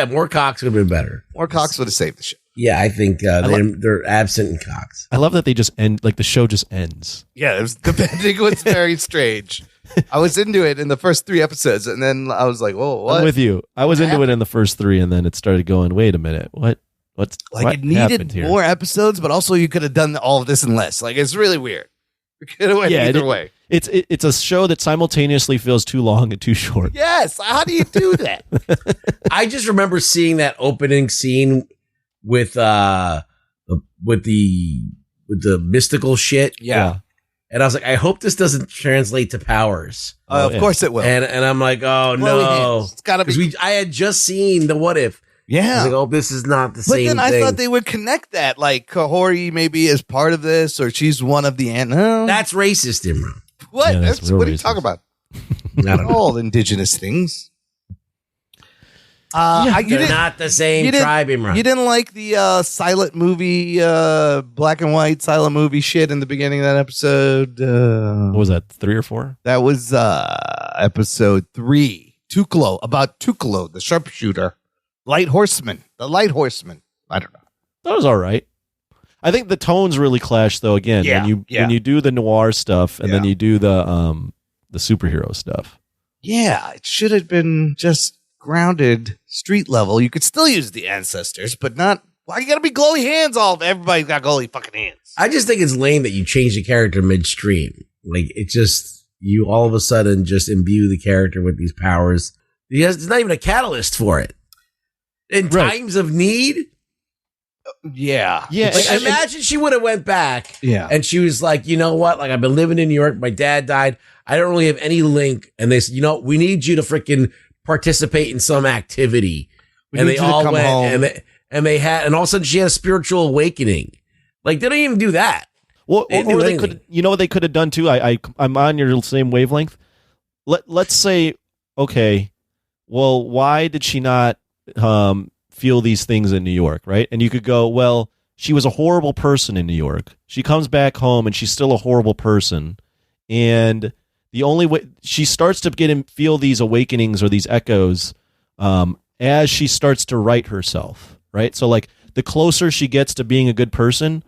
More Cox would have been better. More Cox would have saved the show. Yeah, I think they're absent in Cox. I love that they just end, like the show just ends. Yeah, the ending was very strange. I was into it in the first 3 episodes, and then I was like, "Whoa, what?" I'm with you. I was into it in the first 3, and then it started going. Wait a minute, what it needed here? More episodes, but also you could have done all of this in less. Like it's really weird. We could have went either way. It's a show that simultaneously feels too long and too short. Yes, how do you do that? I just remember seeing that opening scene with the mystical shit. Yeah. And I was like, I hope this doesn't translate to powers. Of course it will. And I'm like, oh no, it's gotta be. I had just seen the What If. Yeah. I was like, oh, this is not the same. But then I thing. thought they would connect that, like Kahori maybe is part of this, or she's one of the no. That's racist, Imran. What? Yeah, that's What are you racist. talking about? I don't know. All indigenous things. They're not the same tribe, Imran. You didn't like the silent movie, black and white silent movie shit in the beginning of that episode. What was that, 3 or 4? That was episode 3. About Tuklo, the sharpshooter. The Light Horseman. I don't know. That was all right. I think the tones really clash, though. Again, when you do the noir stuff and then you do the superhero stuff. Yeah, it should have been just grounded street level. You could still use the ancestors, but not. Why you gotta be glowy hands? Everybody's got glowy fucking hands. I just think it's lame that you change the character midstream. Like it just you all of a sudden just imbue the character with these powers. There's not even a catalyst for it. In times of need. Yeah. Like, imagine she would have went back. Yeah. And she was like, you know what? Like I've been living in New York. My dad died. I don't really have any link. And they said, you know, we need you to freaking participate in some activity. And they all went home. And all of a sudden she had a spiritual awakening. Like they don't even do that. Well, or they could, you know what they could have done too? I'm on your same wavelength. Let's say, okay, well, why did she not feel these things in New York, right? And you could go, well, she was a horrible person in New York. She comes back home and she's still a horrible person. And the only way she starts to feel these awakenings or these echoes as she starts to right herself, right? So like the closer she gets to being a good person,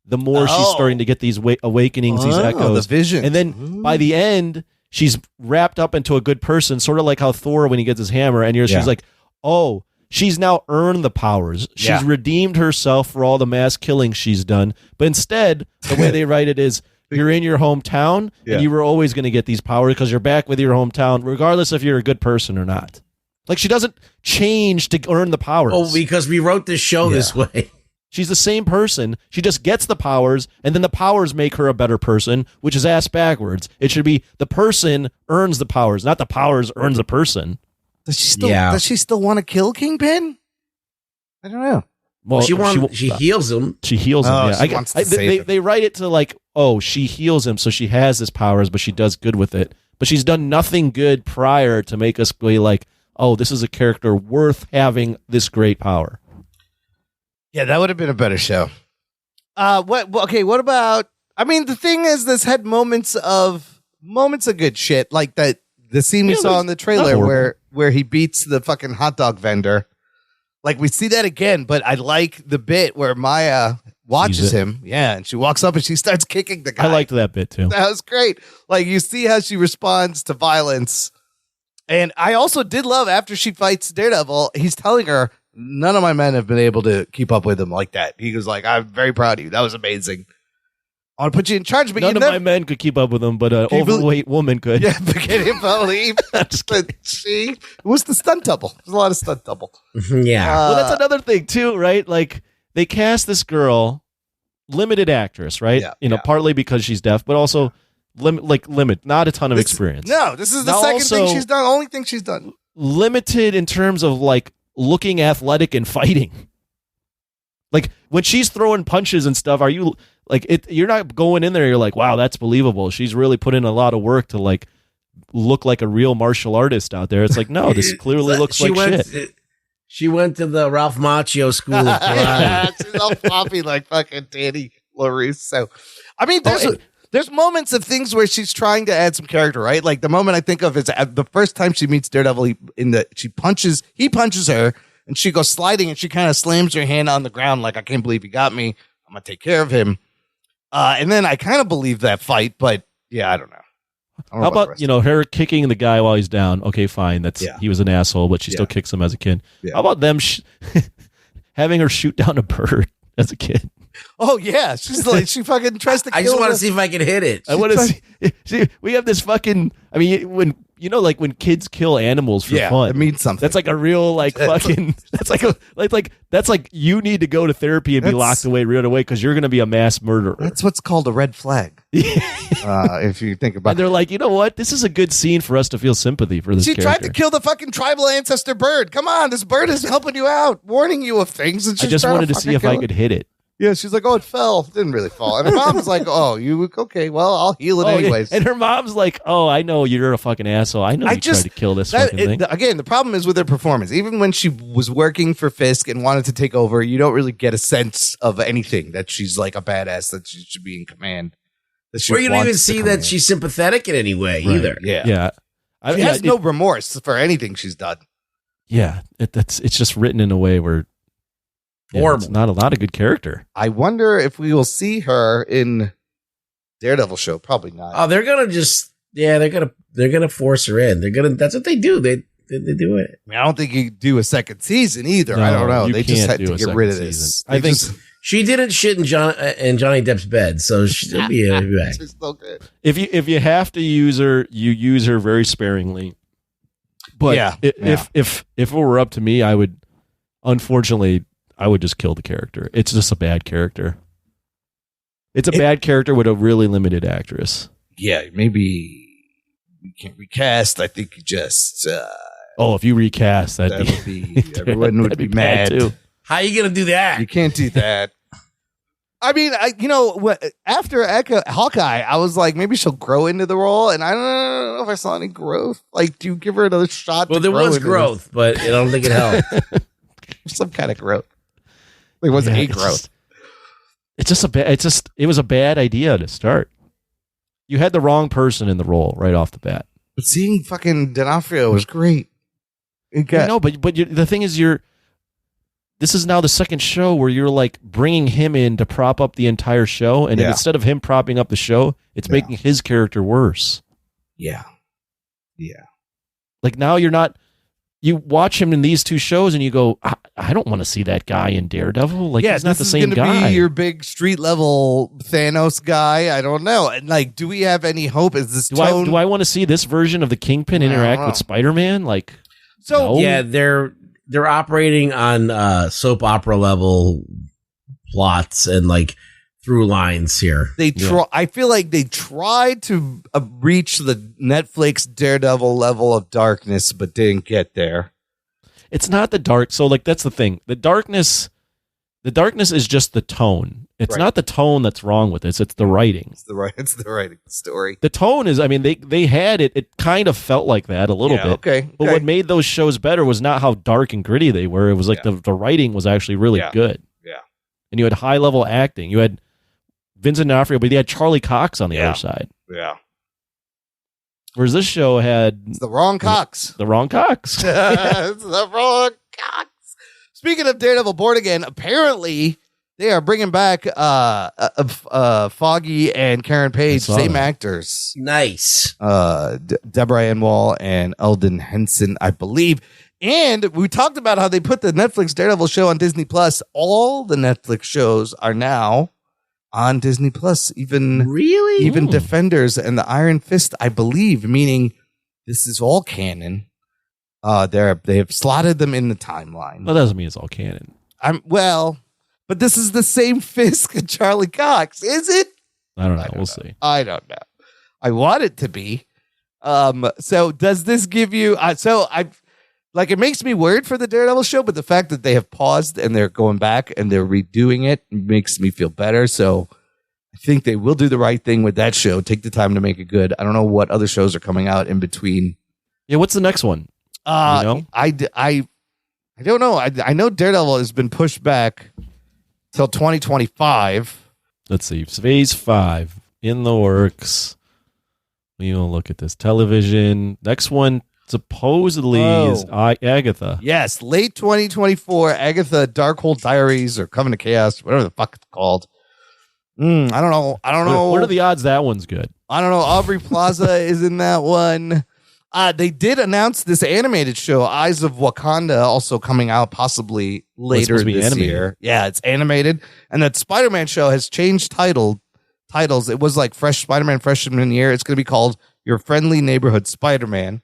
the more she's starting to get these awakenings, these echoes, the vision. And then by the end, she's wrapped up into a good person, sort of like how Thor, when he gets his hammer, and she's like, oh, she's now earned the powers. She's redeemed herself for all the mass killing she's done. But instead, the way they write it is, you're in your hometown, and you were always going to get these powers because you're back with your hometown, regardless if you're a good person or not. Like, she doesn't change to earn the powers. Oh, because we wrote this show this way. She's the same person. She just gets the powers, and then the powers make her a better person, which is ass backwards. It should be the person earns the powers, not the powers earns the person. Does she still want to kill Kingpin? I don't know. Well, she heals him. She heals him. Oh, Yeah, she wants to save him. they write it to like, oh, she heals him, so she has his powers, but she does good with it. But she's done nothing good prior to make us be like, oh, this is a character worth having this great power. Yeah, that would have been a better show. What about? I mean, the thing is, this had moments of good shit, like the scene we saw in the trailer where he beats the fucking hot dog vendor. Like, we see that again, but I like the bit where Maya watches him. Yeah, and she walks up and she starts kicking the guy. I liked that bit too. That was great. Like, you see how she responds to violence. And I also did love after she fights Daredevil, he's telling her, none of my men have been able to keep up with him like that. He was like, I'm very proud of you. That was amazing. I want to put you in charge, but none of my men could keep up with him, but an overweight woman could. Yeah, but can you believe that she was the stunt double? There's a lot of stunt double. Yeah. Well, that's another thing too, right? Like, they cast this girl, limited actress, right? Yeah, partly because she's deaf, but also not a ton of experience. No, this is the Now second also, thing she's done. Only thing she's done. Limited in terms of like looking athletic and fighting. Like, when she's throwing punches and stuff, are you like it? You're not going in there. You're like, wow, that's believable. She's really put in a lot of work to like look like a real martial artist out there. It's like, no, this clearly looks like shit. She went to the Ralph Macchio school of karate. She's all floppy like fucking Danny LaRusso. I mean, there's moments of things where she's trying to add some character, right? Like, the moment I think of is the first time she meets Daredevil. He punches her, and she goes sliding, and she kind of slams her hand on the ground, like, I can't believe he got me. I'm gonna take care of him. And then I kind of believe that fight, but yeah, I don't know. How about her kicking the guy while he's down? Okay, fine. He was an asshole, but she still kicks him as a kid. Yeah. How about them having her shoot down a bird as a kid? Oh yeah, she's like she fucking tries to. I just want to see if I can hit it. I want to see. We have this fucking. I mean, when when kids kill animals for fun, it means something. That's like a real fucking. That's that's like you need to go to therapy and be locked away right away because you're going to be a mass murderer. That's what's called a red flag. If you think about. And they're like, you know what? This is a good scene for us to feel sympathy for this. She character. tried to kill the fucking tribal ancestor bird. Come on, this bird is helping you out, warning you of things. And I just wanted to see if I could hit it. Yeah, she's like, oh, it fell. Didn't really fall. And her mom's like, oh, okay, well, I'll heal it anyways. And her mom's like, oh, I know you're a fucking asshole. I know you tried to kill this fucking thing. Again, the problem is with her performance. Even when she was working for Fisk and wanted to take over, you don't really get a sense of anything that she's like a badass, that she should be in command. Or you don't even see that she's sympathetic in any way either. Yeah. She has no remorse for anything she's done. Yeah, it's just written in a way where it's not a lot of good character. I wonder if we will see her in Daredevil show. Probably not. Oh, they're gonna they're gonna force her in. That's what they do. They do it. I mean, I don't think you do a second season either. No, I don't know. you They just can't had do to a get rid of second this. season. I think she didn't shit in Johnny Depp's bed, so she'll be back. She's still good. If you have to use her, you use her very sparingly. But if it were up to me, I would, unfortunately, I would just kill the character. It's just a bad character. It's a bad character with a really limited actress. Yeah, maybe we can't recast. I think you just. If you recast, that would be everyone would be mad too. How are you gonna do that? You can't do that. I mean, after Hawkeye, I was like, maybe she'll grow into the role, and I don't know if I saw any growth. Like, do you give her another shot? Well, there was growth, but I don't think it helped. Some kind of growth. It wasn't a growth. It was a bad idea to start. You had the wrong person in the role right off the bat. But seeing fucking D'Onofrio was great. But the thing is, this is now the second show where you're like bringing him in to prop up the entire show, and instead of him propping up the show, it's making his character worse. Yeah. Like, now you're not. You watch him in these two shows and you go, I don't want to see that guy in Daredevil. Like, he's not the same guy. This is be your big street level Thanos guy. I don't know. And like, do we have any hope? Is this do I want to see this version of the Kingpin interact with Spider-Man? Like, so no. Yeah, they're operating on soap opera level plots and like through lines here. I feel like they tried to reach the Netflix Daredevil level of darkness, but didn't get there. It's not the dark. So like, that's the thing. The darkness The darkness is just the tone. It's Right. not the tone that's wrong with this. It's the writing. It's the writing story. The tone is, I mean, they had it. It kind of felt like that a little Yeah, bit. okay, But okay. what made those shows better was not how dark and gritty they were. It was like the writing was actually really Yeah. good. Yeah. And you had high level acting. You had Vincent D'Onofrio, but you had Charlie Cox on the Yeah. other side. Yeah. Whereas this show had It's the wrong Cox. the wrong Cox. It's the wrong Cox. Speaking of Daredevil Born Again, apparently they are bringing back Foggy and Karen Page, I saw same that. actors. Nice. Deborah Ann Wall and Eldon Henson, I believe. And we talked about how they put the Netflix Daredevil show on Disney Plus. All the Netflix shows are now on Disney Plus, even Defenders and the Iron Fist, I believe, meaning this is all canon. They have slotted them in the timeline. That doesn't mean it's all canon. But this is the same Fisk and Charlie Cox, is it? I don't know. We'll see. I don't know. I want it to be. So does this give you? It makes me worried for the Daredevil show, but the fact that they have paused and they're going back and they're redoing it makes me feel better. So I think they will do the right thing with that show. Take the time to make it good. I don't know what other shows are coming out in between. Yeah, what's the next one? I don't know. I know Daredevil has been pushed back till 2025. Let's see. Phase 5 in the works. We will look at this. Television. Next one supposedly is Agatha. Yes, late 2024. Agatha Darkhold Diaries or Coven of Chaos, whatever the fuck it's called. I don't know. What are the odds that one's good? I don't know. Aubrey Plaza is in that one. They did announce this animated show, Eyes of Wakanda, also coming out possibly later supposed to be this animated. year. Yeah, it's animated. And that Spider-Man show has changed titles. It was like Fresh Spider-Man Freshman Year. It's going to be called Your Friendly Neighborhood Spider-Man.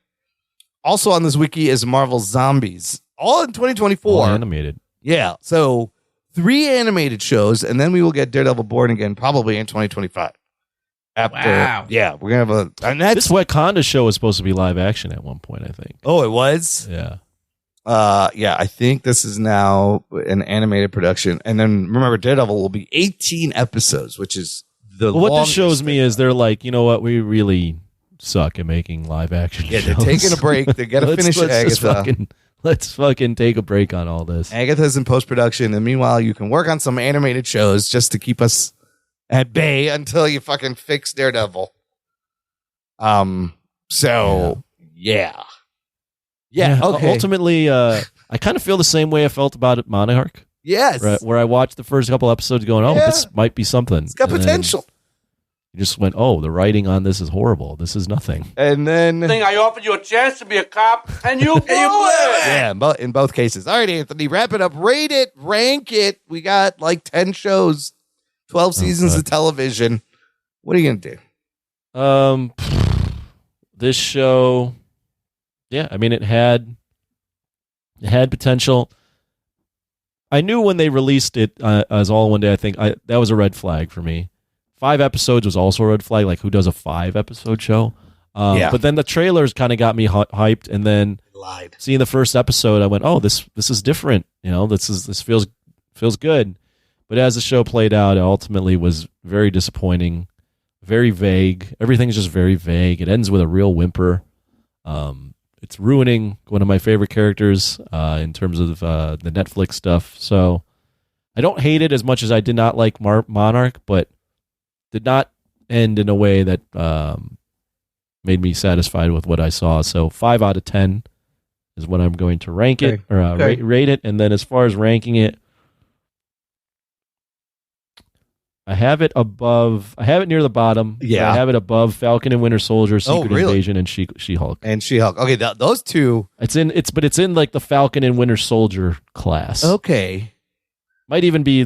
Also on this wiki is Marvel Zombies. All in 2024. All animated. Yeah. So 3 animated shows, and then we will get Daredevil Born Again probably in 2025. Wow. Yeah, we're going to have and that's This Wakanda show was supposed to be live action at one point, I think. Oh, it was? Yeah. Yeah, I think this is now an animated production. And then remember, Daredevil will be 18 episodes, which is the Well, what this longest shows me thing. is they're like, you know what? We really suck at making live action Yeah, shows. they're taking a break. They got to finish Agatha. Let's fucking take a break on all this. Agatha's in post-production, and meanwhile, you can work on some animated shows just to keep us at bay until you fucking fix Daredevil. So yeah. Okay. Ultimately, I kind of feel the same way I felt about it, Monarch. Yes. Where I watched the first couple episodes going, oh, Yeah. this might be something. It's got And then potential. You just went, oh, the writing on this is horrible. This is nothing. And then I offered you a chance to be a cop, and you blew it. yeah, in both cases. All right, Anthony, wrap it up. Rate it, rank it. We got like 10 shows, 12 seasons God. of television. What are you going to do? This show, yeah, I mean, it had potential. I knew when they released it as All in One Day, I think that was a red flag for me. 5 episodes was also a red flag. Like, who does a 5-episode show? Yeah. But then the trailers kind of got me hyped, and then Lied. seeing the first episode, I went, "Oh, this is different. You know, this feels good." But as the show played out, it ultimately was very disappointing, very vague. Everything's just very vague. It ends with a real whimper. It's ruining one of my favorite characters in terms of the Netflix stuff. So I don't hate it as much as I did not like Monarch, but did not end in a way that made me satisfied with what I saw. So 5 out of 10 is what I'm going to rank it or rate it. And then as far as ranking it, I have it near the bottom. Yeah. I have it above Falcon and Winter Soldier, Secret really? Invasion, and She-Hulk. And She-Hulk. Okay, those two. It's in like the Falcon and Winter Soldier class. Okay. Might even be,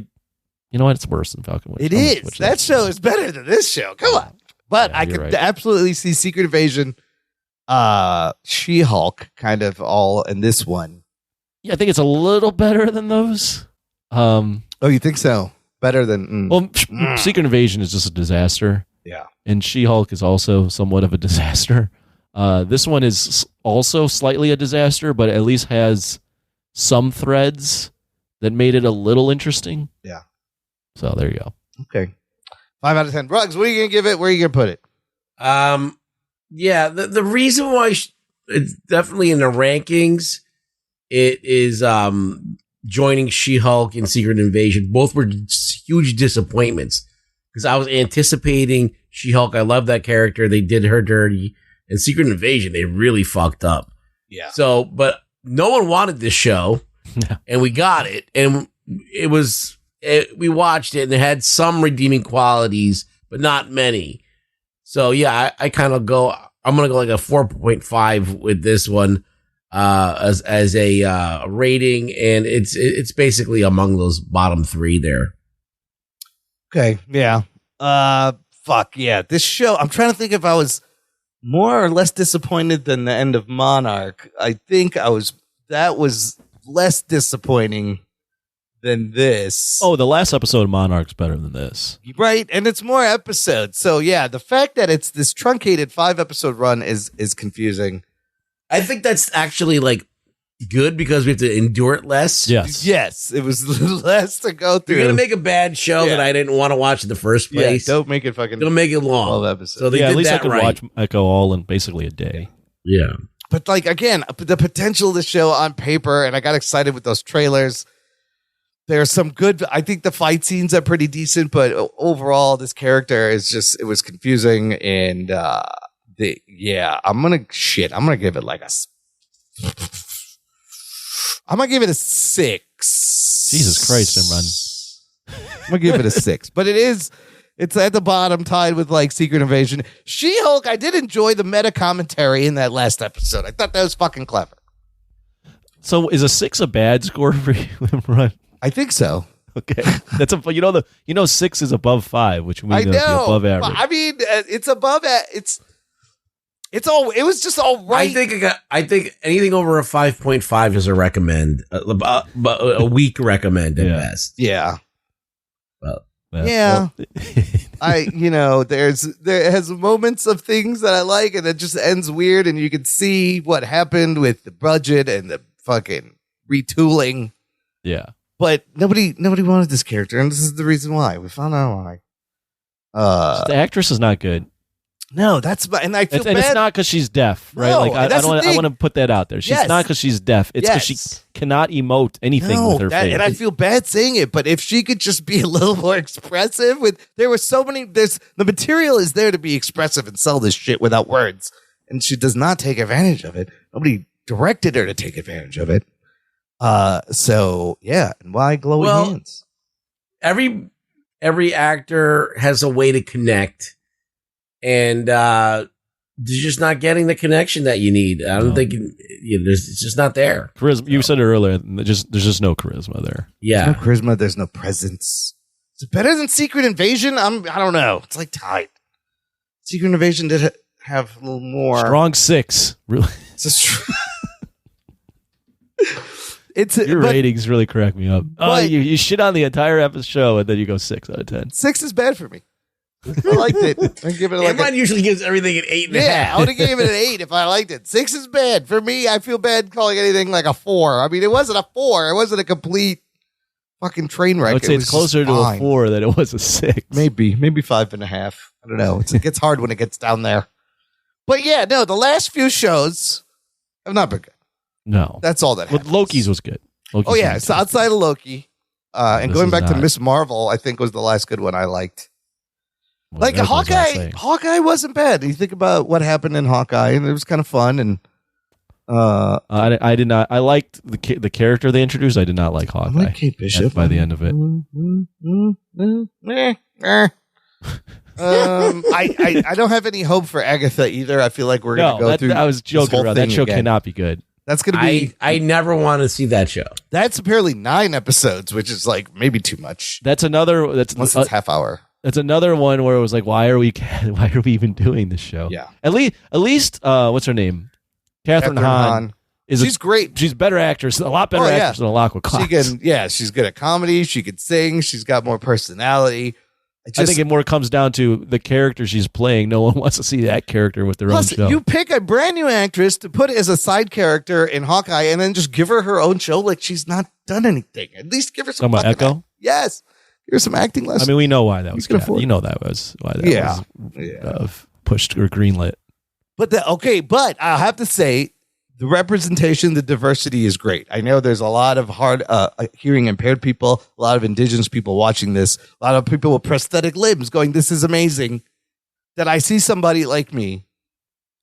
you know what? It's worse than Falcon. It is. That show is better than this show. Come on. But Yeah, I you're could right. absolutely see Secret Invasion, She-Hulk kind of all in this one. Yeah, I think it's a little better than those. Oh, you think so? Better than... Well, Secret Invasion is just a disaster. Yeah. And She-Hulk is also somewhat of a disaster. This one is also slightly a disaster, but at least has some threads that made it a little interesting. Yeah. So there you go. Okay. 5 out of 10. Ruggs, what are you going to give it? Where are you going to put it? Yeah, the reason why it's definitely in the rankings, it is joining She-Hulk and Secret Invasion. Both were huge disappointments because I was anticipating She-Hulk. I love that character. They did her dirty. And Secret Invasion, they really fucked up. Yeah. So, but no one wanted this show, and we got it. And we watched it, and it had some redeeming qualities, but not many. So, yeah, I'm going to go like a 4.5 with this one as a rating, and it's basically among those bottom 3 there. Okay, yeah. Fuck, yeah. This show, I'm trying to think if I was more or less disappointed than the end of Monarch. I think that was less disappointing than this. Oh, the last episode of Monarch's better than this. Right, and it's more episodes. So yeah, the fact that it's this truncated 5-episode run is confusing. I think that's actually like good because we have to endure it less. Yes, it was less to go through. You're gonna make a bad show that I didn't want to watch in the first place. Don't make it fucking. Don't make it long. 12 episodes. So they did at least that I could right. watch Echo all in basically a day. Yeah. But like again, the potential of the show on paper, and I got excited with those trailers. There's some good. I think the fight scenes are pretty decent, but overall, this character it was confusing, and I'm gonna give it like I'm gonna give it a 6. Jesus Christ, Imran. I'm gonna give it a 6, but it's at the bottom, tied with like Secret Invasion. She-Hulk, I did enjoy the meta commentary in that last episode. I thought that was fucking clever. So is a 6 a bad score for you, Imran? I think so. Okay, that's 6 is above 5, which means I it'll know. be above average. I mean, it's above. It was just all right. I think anything over a 5.5 is a recommend, a weak recommend at best. Yeah. Well, yeah. There has moments of things that I like, and it just ends weird, and you can see what happened with the budget and the fucking retooling. Yeah. But nobody wanted this character, and this is the reason why. We found out why. The actress is not good. No, and I feel bad. And it's not because she's deaf, right? No, like I want to put that out there. She's Yes. not because she's deaf. It's because she cannot emote anything with her face. And I feel bad saying it, but if she could just be a little more expressive there were so many, the material is there to be expressive and sell this shit without words. And she does not take advantage of it. Nobody directed her to take advantage of it. So yeah. And why glowing hands? Every actor has a way to connect, and they're just not getting the connection that you need. I don't think it's just not there. Charisma. You said it earlier. There's just no charisma there. Yeah, there's no charisma. There's no presence. Is it better than Secret Invasion? I don't know. It's like tied. Secret Invasion did have a little more. Strong 6. Really. Your ratings really crack me up. You shit on the entire episode show, and then you go 6 out of 10. 6 is bad for me. I liked it. I give it like Mine usually gives everything an 8.5. Yeah, I would have gave it an 8 if I liked it. 6 is bad for me. I feel bad calling anything like a 4. I mean, it wasn't a 4. It wasn't a complete fucking train wreck. I would say it's closer to a 4 than it was a 6. Maybe 5.5. I don't know. It gets hard when it gets down there. But yeah, no, the last few shows have not been good. No, that's all that happened. Loki's was good. It's outside of Loki. And going back to Miss Marvel, I think was the last good one I liked. Well, like Hawkeye wasn't bad. You think about what happened in Hawkeye, and it was kind of fun. And I did not. I liked the character they introduced. I did not like Hawkeye. I like Kate Bishop by the end of it. I don't have any hope for Agatha either. I feel like we're gonna go through. I was joking around. That show cannot be good. That's gonna be. I never want to see that show. That's apparently 9 episodes, which is like maybe too much. That's another. That's unless it's half hour. That's another one where it was like, why are we even doing this show? Yeah. At least, what's her name? Catherine Hahn. She's great. She's better actress, a lot better actress than Alakwa Cox. She's good at comedy. She could sing. She's got more personality. I think it more comes down to the character she's playing. No one wants to see that character with their Plus, own show. you pick a brand new actress to put as a side character in Hawkeye and then just give her own show like she's not done anything. At least give her some Talking about fucking Echo? Yes. Give her some acting lessons. I mean, we know why that was. can afford You know that was why that was pushed or greenlit. But but I have to say, the representation, the diversity is great. I know there's a lot of hard hearing impaired people, a lot of indigenous people watching this, a lot of people with prosthetic limbs going, this is amazing. That I see somebody like me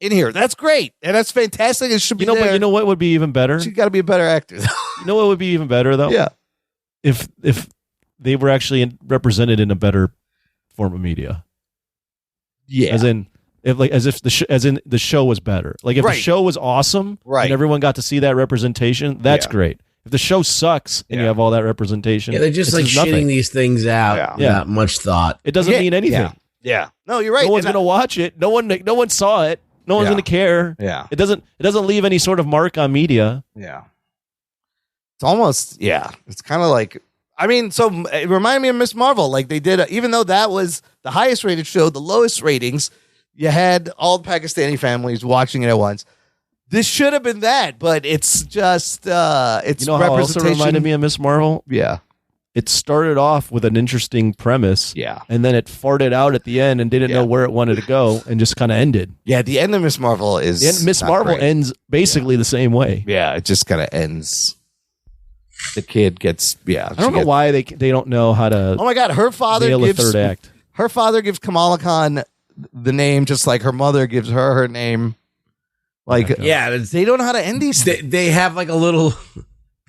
in here. That's great. And that's fantastic. It should be there. But you know what would be even better? She's got to be a better actor. You know what would be even better, though? Yeah. If they were actually represented in a better form of media. Yeah. As in the show was better. Like if the show was awesome and everyone got to see that representation, that's great. If the show sucks and you have all that representation, they're just like shitting these things out without much thought. It doesn't mean anything. Yeah. No, you're right. No one's going to watch it. No one saw it. No one's going to care. Yeah. It doesn't leave any sort of mark on media. Yeah. It's almost, it's kind of like, I mean, so it reminded me of Miss Marvel. Like they did, even though that was the highest rated show, the lowest ratings, you had all the Pakistani families watching it at once. This should have been that, but it's just, it's how also reminded me of Miss Marvel? Yeah. It started off with an interesting premise. Yeah. And then it farted out at the end and didn't know where it wanted to go and just kind of ended. Yeah, the end of Miss Marvel is Miss Marvel great. ends basically the same way. Yeah, it just kind of ends. The kid gets, I don't know why they don't know how to. Oh my God, her father nail gives a third act. Her father gives Kamala Khan the name, just like her mother gives her name. Like, they don't know how to end these. They have like a little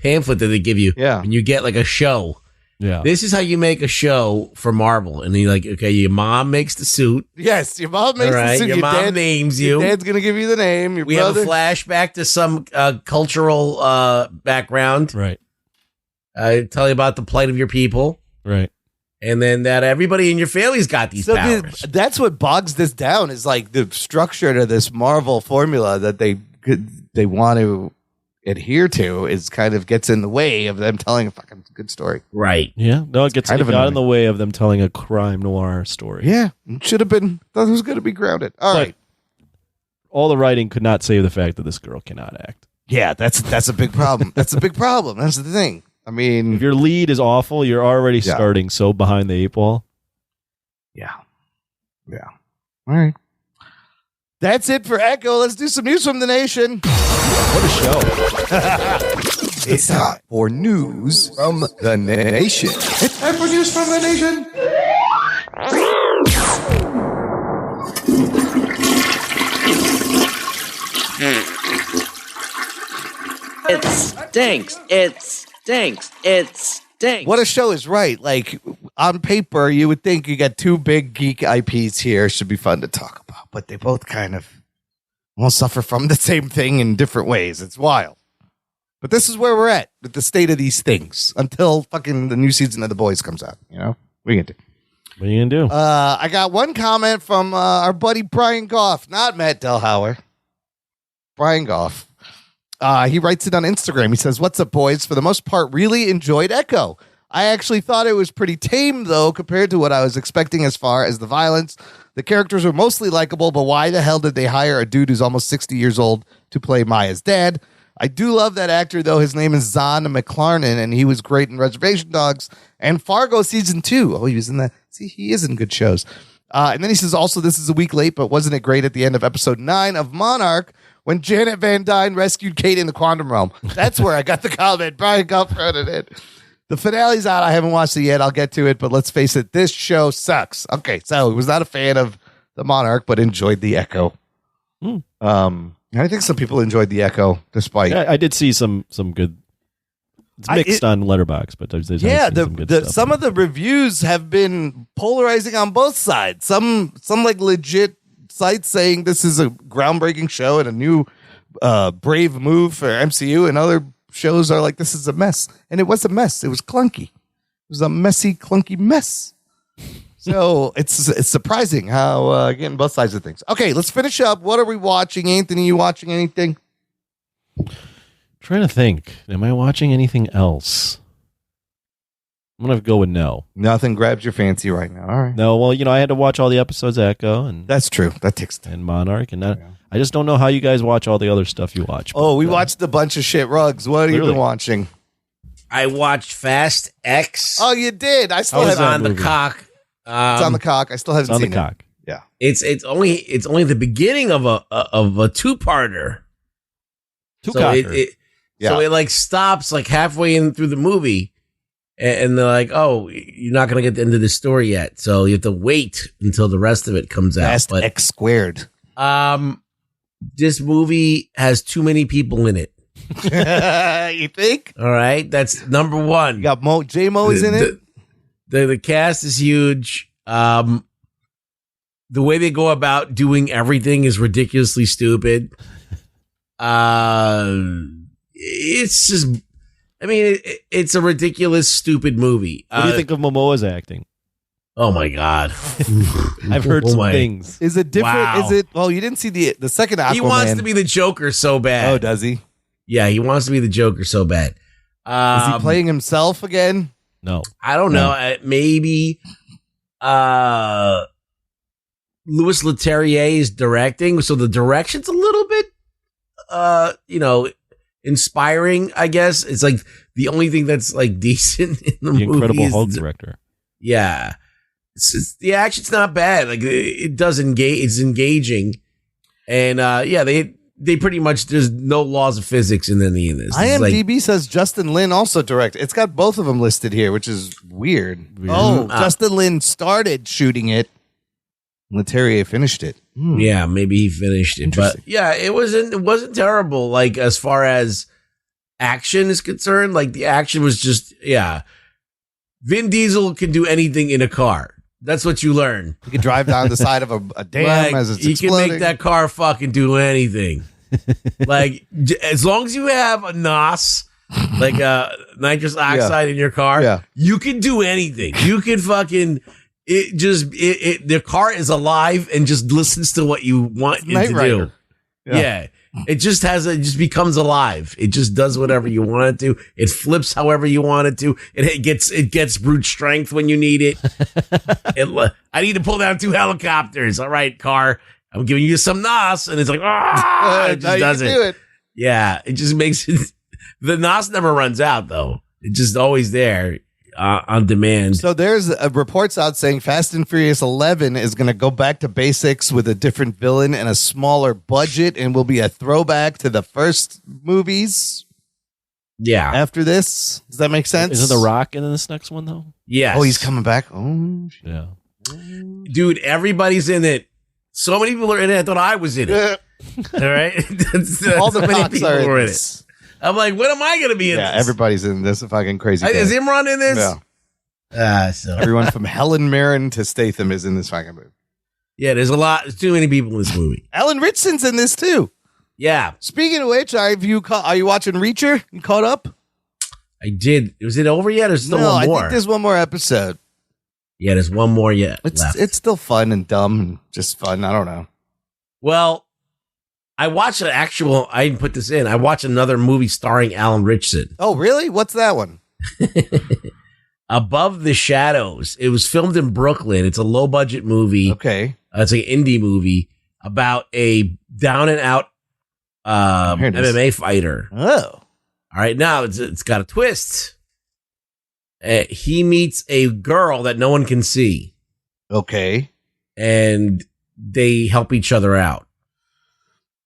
pamphlet that they give you. Yeah, and you get like a show. Yeah, this is how you make a show for Marvel, and you're like, okay, your mom makes the suit. Yes, your mom makes the suit. Your mom names you. Your dad's gonna give you the name. Your we brother. have a flashback to some cultural background. Right. Tell you about the plight of your people. Right. And then that everybody in your family's got these powers. That's what bogs this down is like the structure to this Marvel formula that they want to adhere to is kind of gets in the way of them telling a fucking good story. Right. Yeah. No, it got in the way of them telling a crime noir story. Yeah. It should have been. Thought it was going to be grounded. All right. All the writing could not save the fact that this girl cannot act. Yeah, that's a big problem. That's a big problem. That's the thing. I mean, if your lead is awful, you're already starting so behind the 8 ball. Yeah. Yeah. All right. That's it for Echo. Let's do some news from the nation. What a show. It's time for news from the nation. It's time for news from the nation. It stinks. It stinks. It stinks. What a show is right. Like on paper, you would think you got two big geek IPs here. Should be fun to talk about, but they both kind of will suffer from the same thing in different ways. It's wild. But this is where we're at with the state of these things until fucking the new season of The Boys comes out. You know, what are you gonna do? What are you gonna do? I got one comment from our buddy Brian Goff, not Matt Delhauer. Brian Goff. He writes it on Instagram. He says, "What's up, boys? For the most part, really enjoyed Echo. I actually thought it was pretty tame, though, compared to what I was expecting as far as the violence. The characters were mostly likable, but why the hell did they hire a dude who's almost 60 years old to play Maya's dad? I do love that actor, though. His name is Zahn McClarnon, and he was great in Reservation Dogs and Fargo Season 2. Oh, he was in that. See, he is in good shows. And then he says, also, this is a week late, but wasn't it great at the end of episode 9 of Monarch when Janet Van Dyne rescued Kate in the quantum realm? That's where I got the comment. Brian Goff wrote it in. The finale's out. I haven't watched it yet. I'll get to it, but let's face it, this show sucks. Okay, so he was not a fan of the Monarch, but enjoyed the Echo. I think some people enjoyed the Echo, despite. Yeah, I did see some good. It's mixed on Letterboxd, but there's some good stuff. Some of the reviews have been polarizing on both sides. Some like legit sites saying this is a groundbreaking show and a new brave move for MCU, and other shows are like this is a mess. And it was a mess. It was clunky. It was a messy, clunky mess. So it's surprising how getting both sides of things. Okay, let's finish up. What are we watching, Anthony? You watching anything? Trying to think. Am I watching anything else? I'm gonna go with no. Nothing grabs your fancy right now. All right. No, well, I had to watch all the episodes of Echo and That's true. That takes time. and Monarch, and I just don't know how you guys watch all the other stuff you watch. Oh, we watched a bunch of shit rugs. What have you Clearly. been watching? I watched Fast X. Oh, you did. I still It's haven't. on the cock. It's on the cock. I still haven't It's on the seen cock. it. Yeah. It's only the beginning of a two-parter. So it like stops like halfway in through the movie, and they're like, "Oh, you're not gonna get the end of the story yet, so you have to wait until the rest of it comes out." Fast X squared. This movie has too many people in it. You think? All right, that's number one. You got J-Mo is in it. The cast is huge. The way they go about doing everything is ridiculously stupid. It's just, I mean, it's a ridiculous, stupid movie. What do you think of Momoa's acting? Oh my God. I've heard some things. Is it different? Wow. Is it? Well, you didn't see the second Aquaman. He wants to be the Joker so bad. Oh, does he? Yeah, he wants to be the Joker so bad. Is he playing himself again? No. I don't know. Maybe Louis Leterrier is directing, so the direction's a little bit inspiring, I guess. It's like the only thing that's like decent in the movie. Incredible is Hulk director. Yeah. The action's not bad. Like it does engage, it's engaging. And they pretty much, there's no laws of physics in any of this. IMDb says Justin Lin also directed. It's got both of them listed here, which is weird. Oh, Justin Lin started shooting it. Leterrier finished it. Yeah, maybe he finished it. But yeah, it wasn't terrible. Like as far as action is concerned, like the action was just, yeah. Vin Diesel can do anything in a car. That's what you learn. You can drive down the side of a dam as it's exploding. He can make that car fucking do anything. Like as long as you have a NOS, like nitrous oxide in your car, you can do anything. You can fucking the car is alive and just listens to what you want it to do. Yeah. It just becomes alive. It just does whatever you want it to. It flips however you want it to. It gets brute strength when you need it. I need to pull down 2 helicopters. All right, car. I'm giving you some NOS, and it's like, it just does it. Yeah, it just makes it. The NOS never runs out though. It's just always there. On demand. So there's reports out saying Fast and Furious 11 is going to go back to basics with a different villain and a smaller budget, and will be a throwback to the first movies. Yeah. After this, does that make sense? Isn't The Rock in this next one though? Yes. Oh, he's coming back. Oh, yeah. Dude, everybody's in it. So many people are in it. I thought I was in it. All right. All the so many cocks people are in were in this. it. I'm like, when am I going to be in this? Yeah, everybody's in this fucking crazy. Is Imran in this? Yeah. So Everyone from Helen Mirren to Statham is in this fucking movie. Yeah, there's too many people in this movie. Alan Richson's in this too. Yeah. Speaking of which, are you watching Reacher? You caught up? I did. Was it over yet? Or still one more? I think there's one more episode. Yeah, there's one more yet. It's still fun and dumb and just fun. I don't know. Well, I watched I didn't put this in. I watched another movie starring Alan Richardson. Oh, really? What's that one? Above the Shadows. It was filmed in Brooklyn. It's a low budget movie. Okay. It's an indie movie about a down and out MMA fighter. Oh. All right. Now it's got a twist. He meets a girl that no one can see. Okay. And they help each other out.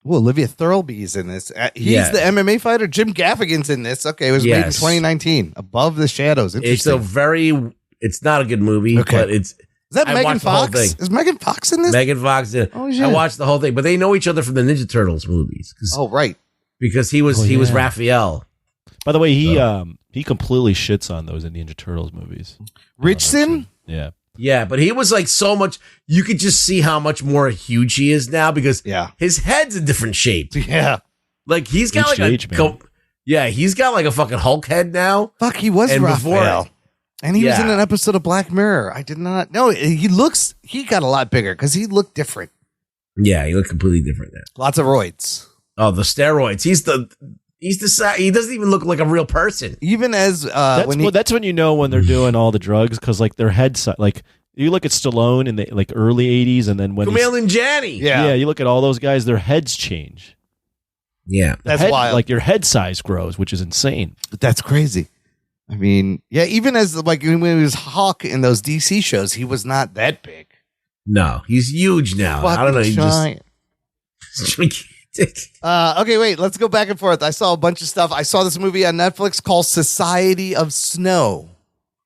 Well, Olivia Thirlby's in this. He's the MMA fighter. Jim Gaffigan's in this. Okay, it was made in 2019. Above the Shadows. Interesting. It's not a good movie, but it's. Is that Megan Fox? Is Megan Fox in this? Megan Fox did. Oh, shit. I watched the whole thing, but they know each other from the Ninja Turtles movies. Oh, right. Because he was Raphael. By the way, he completely shits on those Ninja Turtles movies. Richardson? Yeah. Yeah, but he was like so much. You could just see how much more huge he is now because his head's a different shape. Yeah, like he's got he's got like a fucking Hulk head now. Fuck, he was Raphael, and he was in an episode of Black Mirror. I did not know. He got a lot bigger because he looked different. Yeah, he looked completely different now. Lots of roids. Oh, the steroids. He doesn't even look like a real person. Even as that's when you know when they're doing all the drugs because like their head like you look at Stallone in the like early 80s and then when Kumail and Nanjiani. Yeah, you look at all those guys, their heads change. Yeah, that's wild. Like your head size grows, which is insane. That's crazy. I mean, yeah, even as like when he was Hawk in those DC shows, he was not that big. No, he's huge now. I don't know. He's giant. Okay, wait. Let's go back and forth. I saw a bunch of stuff. I saw this movie on Netflix called Society of Snow.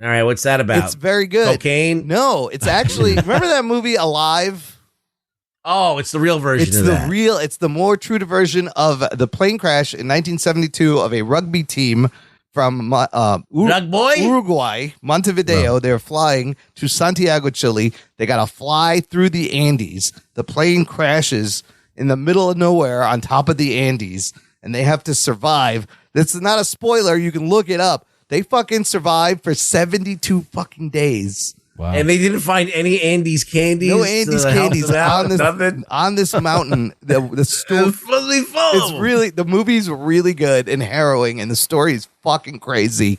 All right, what's that about? It's very good. Cocaine? No, it's actually remember that movie Alive? Oh, it's the real version of that. It's the more true version of the plane crash in 1972 of a rugby team from Uruguay, Montevideo. They're flying to Santiago, Chile. They got to fly through the Andes. The plane crashes in the middle of nowhere on top of the Andes, and they have to survive. This is not a spoiler. You can look it up. They fucking survived for 72 fucking days. Wow. And they didn't find any Andes candies. No Andes candies on this mountain. The story it's really the movie's really good and harrowing, and the story is fucking crazy.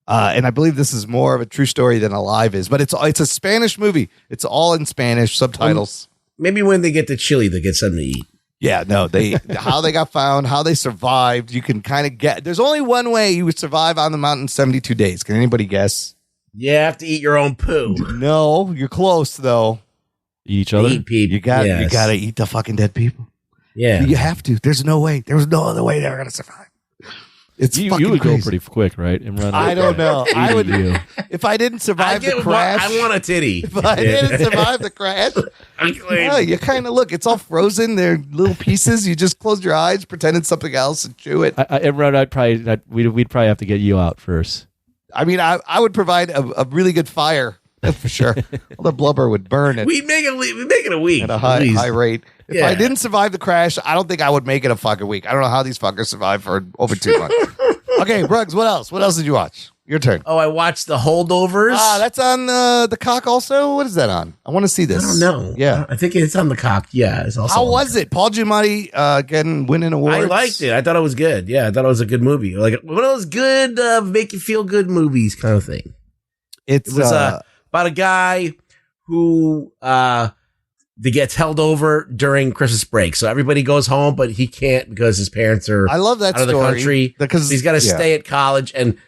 And I believe this is more of a true story than Alive is, but it's a Spanish movie. It's all in Spanish subtitles. Maybe when they get to Chile, they get something to eat. Yeah, no, how they got found, how they survived. You can kind of get. There's only one way you would survive on the mountain 72 days. Can anybody guess? You have to eat your own poo. No, you're close though. Eat each other. Eat people. You got to eat the fucking dead people. Yeah, you have to. There's no way. There's no other way they're gonna survive. It's you would crazy. go pretty quick, right? Imran, I don't know. I would if I didn't survive the crash. I want a titty. If I didn't survive the crash, you kind of look. It's all frozen. They're little pieces. You just close your eyes, pretend it's something else, and chew it. Imran, we'd probably have to get you out first. I mean, I would provide a really good fire for sure. All the blubber would burn it. We'd make it a week at a high rate. If I didn't survive the crash, I don't think I would make it a fucking week. I don't know how these fuckers survived for over 2 months. Okay, Bruggs, what else? What else did you watch? Your turn. Oh, I watched The Holdovers. That's on the Cock also? What is that on? I want to see this. I don't know. Yeah. I think it's on the Cock. Yeah. It's also how was it? Paul Giamatti winning awards? I liked it. I thought it was good. Yeah, I thought it was a good movie. Like one of those good make you feel good movies kind of thing. It was about a guy who gets held over during Christmas break. So everybody goes home, but he can't because his parents are I love that out of the story country. because he's got to stay at college. And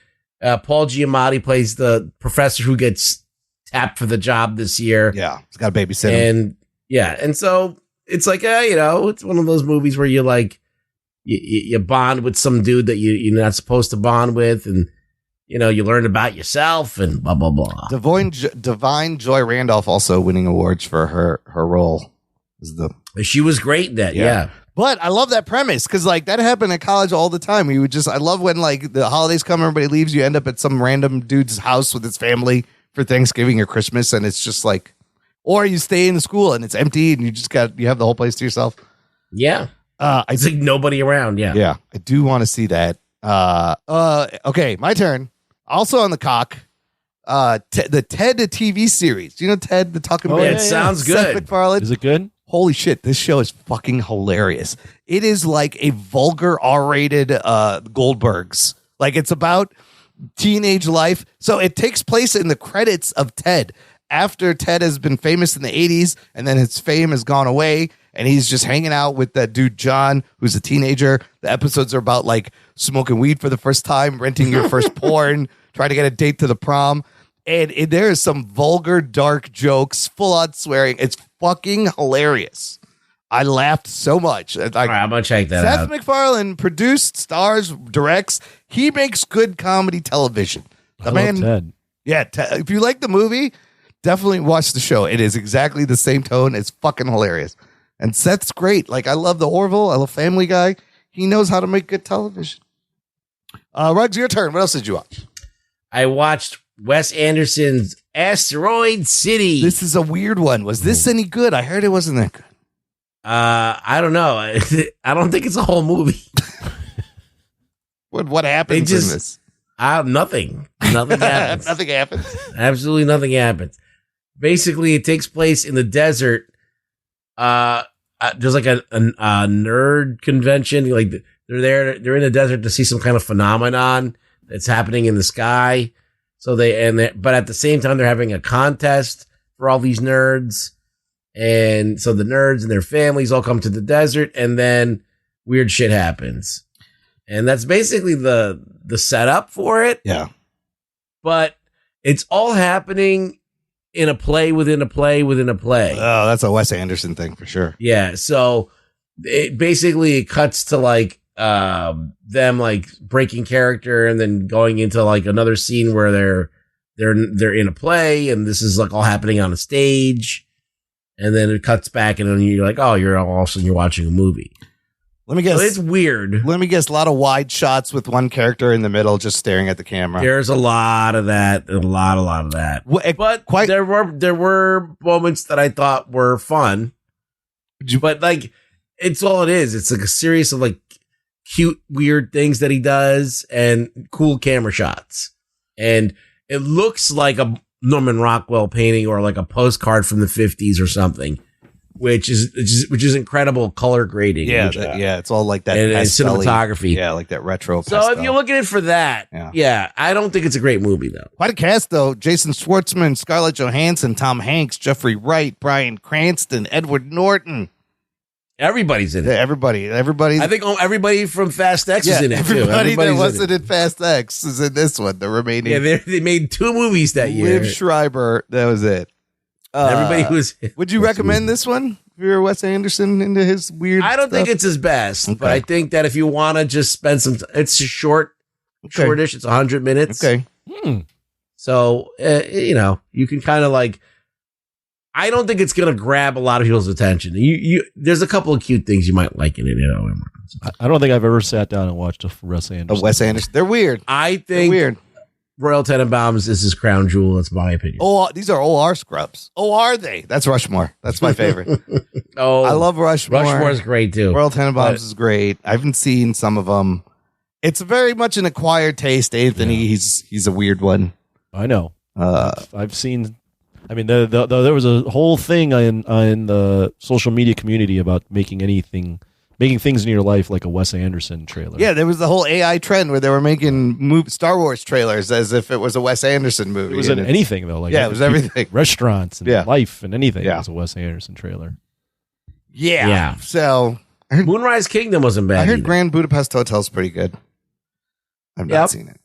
Paul Giamatti plays the professor who gets tapped for the job this year. Yeah, he's got a babysitter. And and so it's like, it's one of those movies where you like, you bond with some dude that you're not supposed to bond with. And, you learn about yourself and blah, blah, blah. Divine Joy Randolph also winning awards for her role. She was great in that, yeah. But I love that premise because like that happened at college all the time. I love when like the holidays come, everybody leaves, you end up at some random dude's house with his family for Thanksgiving or Christmas, and it's just like, or you stay in the school and it's empty and you have the whole place to yourself. Yeah. It's like nobody around. Yeah. Yeah. I do want to see that. Okay, my turn. Also on the Cock, the Ted TV series. Do you know Ted the Talking Man? It sounds good. Seth MacFarlane? Is it good? Holy shit, this show is fucking hilarious. It is like a vulgar R-rated Goldbergs. Like it's about teenage life. So it takes place in the credits of Ted. After Ted has been famous in the 80s and then his fame has gone away and he's just hanging out with that dude John, who's a teenager. The episodes are about like smoking weed for the first time, renting your first porn, trying to get a date to the prom. And there is some vulgar, dark jokes, full on swearing. It's fucking hilarious. I laughed so much. Like, all right, I'm going to check that Seth out. MacFarlane produced, stars, directs. He makes good comedy television. I love Ted. Yeah, if you like the movie, definitely watch the show. It is exactly the same tone. It's fucking hilarious. And Seth's great. Like, I love The Orville. I love Family Guy. He knows how to make good television. Ruggs, your turn. What else did you watch? I watched Wes Anderson's Asteroid City. This is a weird one. Was this any good? I heard it wasn't that good. I don't know. I don't think it's a whole movie. What happens in this? Nothing. Nothing happens. Nothing happens. Absolutely nothing happens. Basically, it takes place in the desert. There's like a nerd convention. Like They're in the desert to see some kind of phenomenon that's happening in the sky. So but at the same time, they're having a contest for all these nerds. And so the nerds and their families all come to the desert, and then weird shit happens. And that's basically the setup for it. Yeah. But it's all happening in a play within a play within a play. Oh, that's a Wes Anderson thing for sure. Yeah. So it cuts to like them like breaking character and then going into like another scene where they're in a play, and this is like all happening on a stage. And then it cuts back, and then you're like, oh, all of a sudden you're watching a movie. Let me guess. So it's weird. Let me guess. A lot of wide shots with one character in the middle, just staring at the camera. There's a lot of that. A lot of that. But there were moments that I thought were fun. But like, it's all it is. It's like a series of like cute, weird things that he does and cool camera shots. And it looks like a Norman Rockwell painting or like a postcard from the 50s or something. Which is incredible color grading. Yeah, it's all like that. And cinematography. Yeah, like that retro. So if you're looking at it for that, yeah, I don't think it's a great movie, though. Quite a cast, though. Jason Schwartzman, Scarlett Johansson, Tom Hanks, Jeffrey Wright, Bryan Cranston, Edward Norton. Everybody's in it. Yeah, everybody. I think everybody from Fast X is in it, too. Everybody that wasn't in Fast X is in this one. The remaining. Yeah, they made 2 movies that year. Liv Schreiber, that was it. Everybody was. Would you recommend this one if you're Wes Anderson into his weird? I don't think it's his best, but I think that if you want to just spend some, it's shortish. It's 100 minutes. Okay. So you can kind of like. I don't think it's gonna grab a lot of people's attention. There's a couple of cute things you might like in it. I don't think I've ever sat down and watched a Wes Anderson. They're weird. I think they're weird. Royal Tenenbaums is his crown jewel. That's my opinion. Oh, these are OR scrubs. Oh, are they? That's Rushmore. That's my favorite. I love Rushmore. Rushmore's great too. Royal Tenenbaums is great. I haven't seen some of them. It's very much an acquired taste, Anthony. Yeah. He's a weird one. I know. I've seen. I mean, there was a whole thing in the social media community about making things in your life like a Wes Anderson trailer. Yeah, there was the whole AI trend where they were making Star Wars trailers as if it was a Wes Anderson movie. It was anything, though. Like, yeah, it was everything. Restaurants and life and anything was a Wes Anderson trailer. Yeah. So Moonrise Kingdom wasn't bad. I heard either. Grand Budapest Hotel's pretty good. I've not seen it.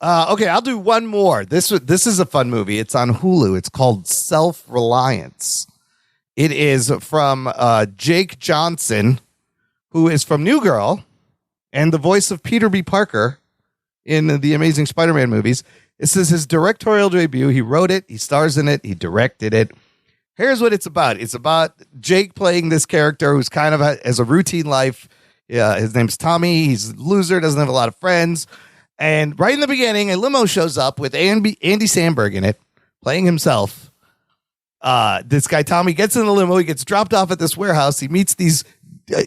Okay, I'll do one more. This is a fun movie. It's on Hulu. It's called Self-Reliance. It is from Jake Johnson, who is from New Girl and the voice of Peter B. Parker in the Amazing Spider-Man movies. This is his directorial debut. He wrote it. He stars in it. He directed it. Here's what it's about. It's about Jake playing this character who's kind of has a routine life. Yeah, his name's Tommy. He's a loser, doesn't have a lot of friends. And right in the beginning, a limo shows up with Andy Samberg in it, playing himself. This guy, Tommy, gets in the limo. He gets dropped off at this warehouse. He meets these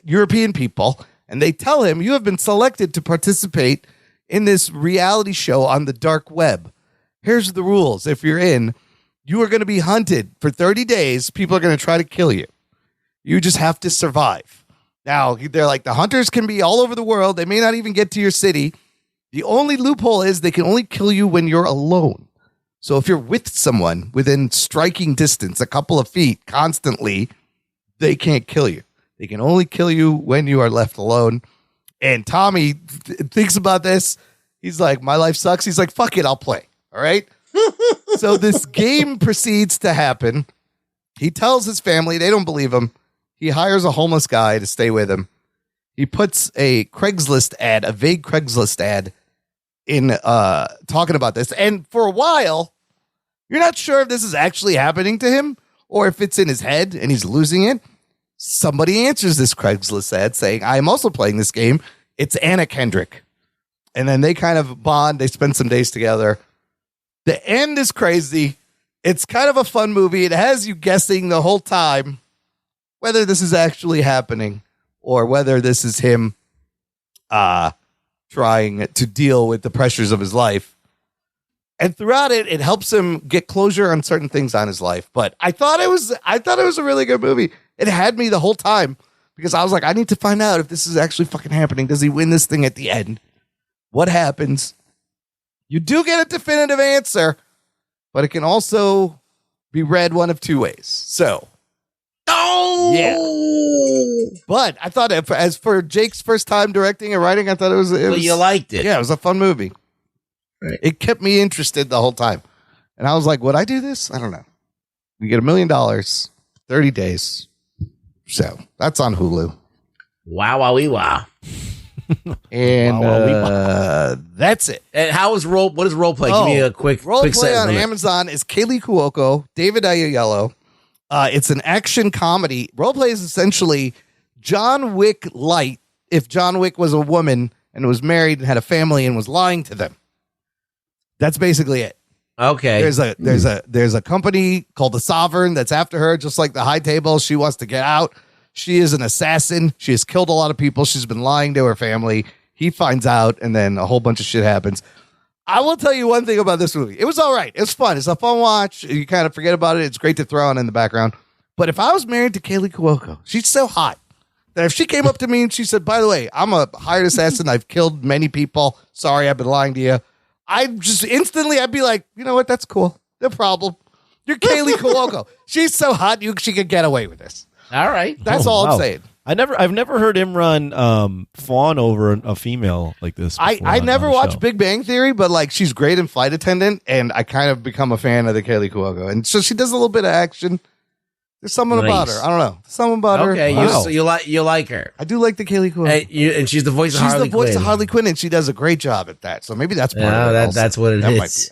European people, and they tell him, you have been selected to participate in this reality show on the dark web. Here's the rules. If you're in, you are going to be hunted for 30 days. People are going to try to kill you. You just have to survive. Now, they're like, the hunters can be all over the world. They may not even get to your city. The only loophole is they can only kill you when you're alone. So if you're with someone within striking distance, a couple of feet constantly, they can't kill you. They can only kill you when you are left alone. And Tommy thinks about this. He's like, my life sucks. He's like, fuck it, I'll play. All right. So this game proceeds to happen. He tells his family, they don't believe him. He hires a homeless guy to stay with him. He puts a Craigslist ad, a vague Craigslist ad in talking about this. And for a while, you're not sure if this is actually happening to him or if it's in his head and he's losing it. Somebody answers this Craigslist ad saying, I am also playing this game. It's Anna Kendrick. And then they kind of bond. They spend some days together. The end is crazy. It's kind of a fun movie. It has you guessing the whole time whether this is actually happening or whether this is him trying to deal with the pressures of his life. And throughout it, it helps him get closure on certain things on his life. But I thought it was a really good movie. It had me the whole time. because I was like, I need to find out if this is actually fucking happening. Does he win this thing at the end? What happens? You do get a definitive answer, but it can also be read one of two ways. So, yeah. But I thought, as for Jake's first time directing and writing, I thought it was. You liked it. Yeah, it was a fun movie. Right. It kept me interested the whole time, and I was like, "Would I do this? I don't know." We get $1 million, 30 days. So that's on Hulu. Wow, wow, wow. And that's it. And what is role play? Give me a quick role play sentence on Amazon is Kaylee Cuoco, David Aiello. It's an action comedy. Role play is essentially John Wick light if John Wick was a woman and was married and had a family and was lying to them. That's basically it. Okay. There's a company called the Sovereign that's after her, just like the High Table. She wants to get out. She is an assassin. She has killed a lot of people. She's been lying to her family. He finds out, and then a whole bunch of shit happens. I will tell you one thing about this movie. It was all right. It's fun. It's a fun watch. You kind of forget about it. It's great to throw on in the background. But if I was married to Kaylee Cuoco, she's so hot that if she came up to me and she said, by the way, I'm a hired assassin. I've killed many people. Sorry, I've been lying to you. I'd be like, you know what? That's cool. No problem. You're Kaylee Cuoco. She's so hot, she could get away with this. All right. That's all I'm saying. I've never heard Imran fawn over a female like this. I never watched Big Bang Theory, but like she's great in Flight Attendant, and I kind of become a fan of the Kaylee Cuoco. And so she does a little bit of action. There's something about her. I don't know. Something about her. Okay, Wow. you like her. I do like the Kaylee Cuoco. And she's the voice of Harley Quinn. She's the voice of Harley Quinn, and she does a great job at that. So maybe that's part of it. That's what it That is. might be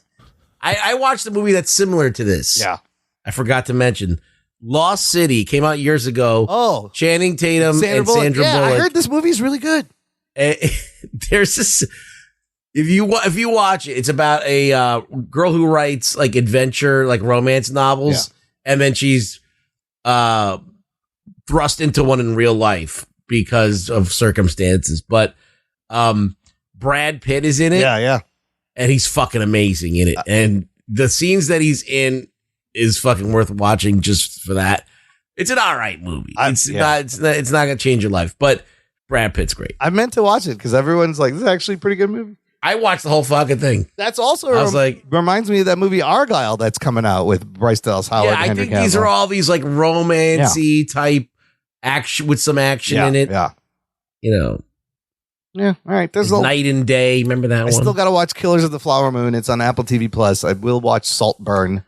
it. I watched a movie that's similar to this. Yeah. I forgot to mention. Lost City came out years ago. Oh. Channing Tatum and Sandra Bullock. I heard this movie's really good. There's this. If you watch it, it's about a girl who writes like adventure, like romance novels, and then she's thrust into one in real life because of circumstances. But Brad Pitt is in it. Yeah. And he's fucking amazing in it. And the scenes that he's in is fucking worth watching just for that. It's an all right movie. It's not gonna change your life, but Brad Pitt's great. I meant to watch it because everyone's like, this is actually a pretty good movie. I watched the whole fucking thing. That's also I was like, reminds me of that movie Argyle that's coming out with Bryce Dallas Howard. yeah, and I Henry think these Cavill. are all these like romancy type action with some action in it. Yeah. You know. Yeah. All right. There's Night and Day. Remember that one? I still got to watch Killers of the Flower Moon. It's on Apple TV Plus. I will watch Saltburn.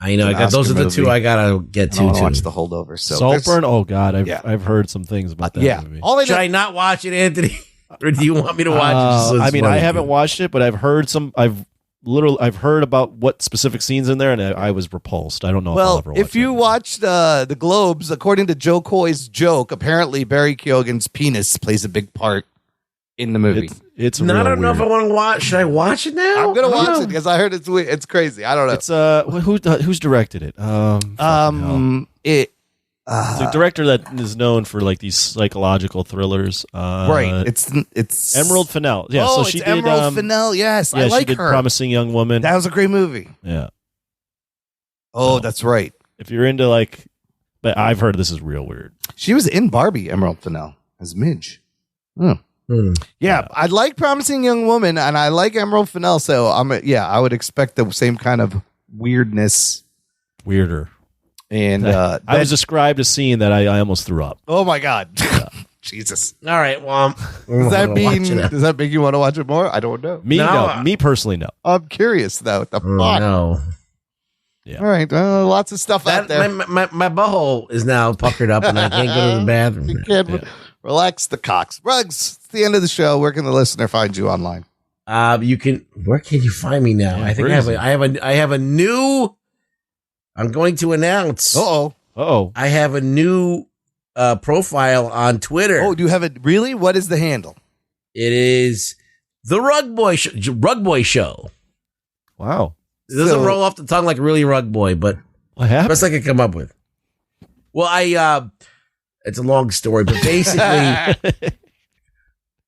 I know. Those are the two I gotta get to. Watch The Holdover. So Saltburn. Oh God, I've heard some things about that movie. Should I not watch it, Anthony? Or do you want me to watch it? I mean, I haven't watched it, but I've heard some. I've heard about what specific scenes in there, and I was repulsed. I don't know. Well, if I'll ever watch you watched the Globes, according to Joe Coy's joke, apparently Barry Keoghan's penis plays a big part in the movie. It's I don't know if I want to watch. Should I watch it now? I'm gonna watch it because I heard it's crazy. I don't know. It's who's directed it? It's a director that is known for like these psychological thrillers. Right. It's Emerald Fennell. Yeah. Oh, so she it's did Emerald Fennell. Yes, I like she did her. Promising Young Woman. That was a great movie. Yeah. Oh, that's right. If you're into but I've heard this is real weird. She was in Barbie, Emerald Fennell as Midge. Yeah, I like Promising Young Woman, and I like Emerald Fennell. So I would expect the same kind of weirdness. Weirder. And I was described a scene that I almost threw up. Oh my God. Jesus. All right. Well, does that make you want to watch it more? I don't know. Me personally, no. I'm curious though. What the fuck? No. Yeah. All right. Lots of stuff out there. My butthole is now puckered up, and I can't go to the bathroom. You can't relax the cocks. Rugs. It's the end of the show. Where can the listener find you online? You can. Where can you find me now? Yeah, I think I have a new. I'm going to announce. I have a new profile on Twitter. Oh, do you have it? Really? What is the handle? It is the Rug Boy Show. Wow. It doesn't roll off the tongue like really Rug Boy, but what happened? Best I could come up with. Well, it's a long story, but basically,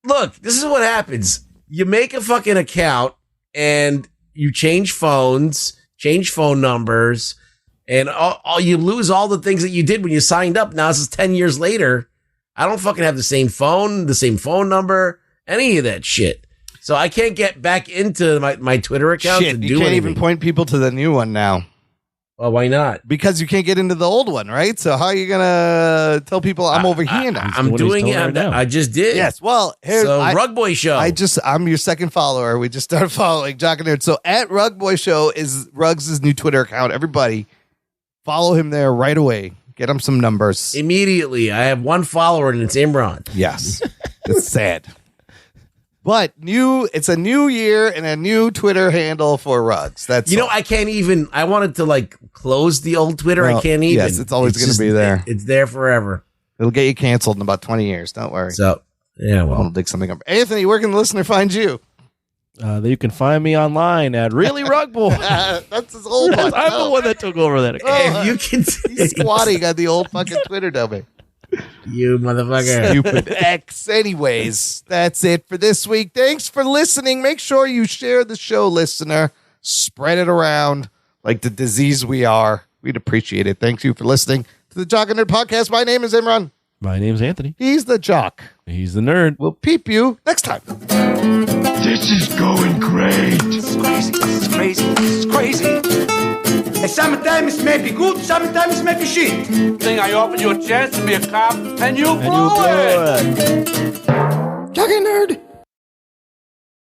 look, this is what happens. You make a fucking account and you change phones, change phone numbers, and all you lose all the things that you did when you signed up. Now this is 10 years later, I don't fucking have the same phone number, any of that shit. So I can't get back into my Twitter account to do you can't anything. even point people to the new one now. Well, why not? Because you can't get into the old one, right? So how are you gonna tell people I'm over here now? I'm doing it right now. I just did. Yes. Well, here's Rug Boy Show. I'm your second follower. We just started following Jock and Nerd. So at Rug Boy Show is Ruggs' new Twitter account. Everybody follow him there right away. Get him some numbers immediately. I have one follower and it's Imran. Yes, it's sad. But it's a new year and a new Twitter handle for Ruggs. That's I can't even. I wanted to close the old Twitter. Well, I can't even. Yes, it's always going to be there. It's there forever. It'll get you canceled in about 20 years. Don't worry. So yeah, well, I'll dig something up. Anthony, where can the listener find you? You can find me online at Really Rug Boy. That's his old one. I'm the one that took over that account. If you can, he's squatting on the old fucking Twitter domain. You motherfucker. Stupid X. Anyways, that's it for this week. Thanks for listening. Make sure you share the show, listener. Spread it around like the disease we are. We'd appreciate it. Thank you for listening to the Jock and Nerd Podcast. My name is Imran. My name's Anthony. He's the Jock. He's the nerd. We'll peep you next time. This is going great. This is crazy. This is crazy. This is crazy. And sometimes it may be good, sometimes it may be shit. Thing I offered you a chance to be a cop, and you blew it. Jock and Nerd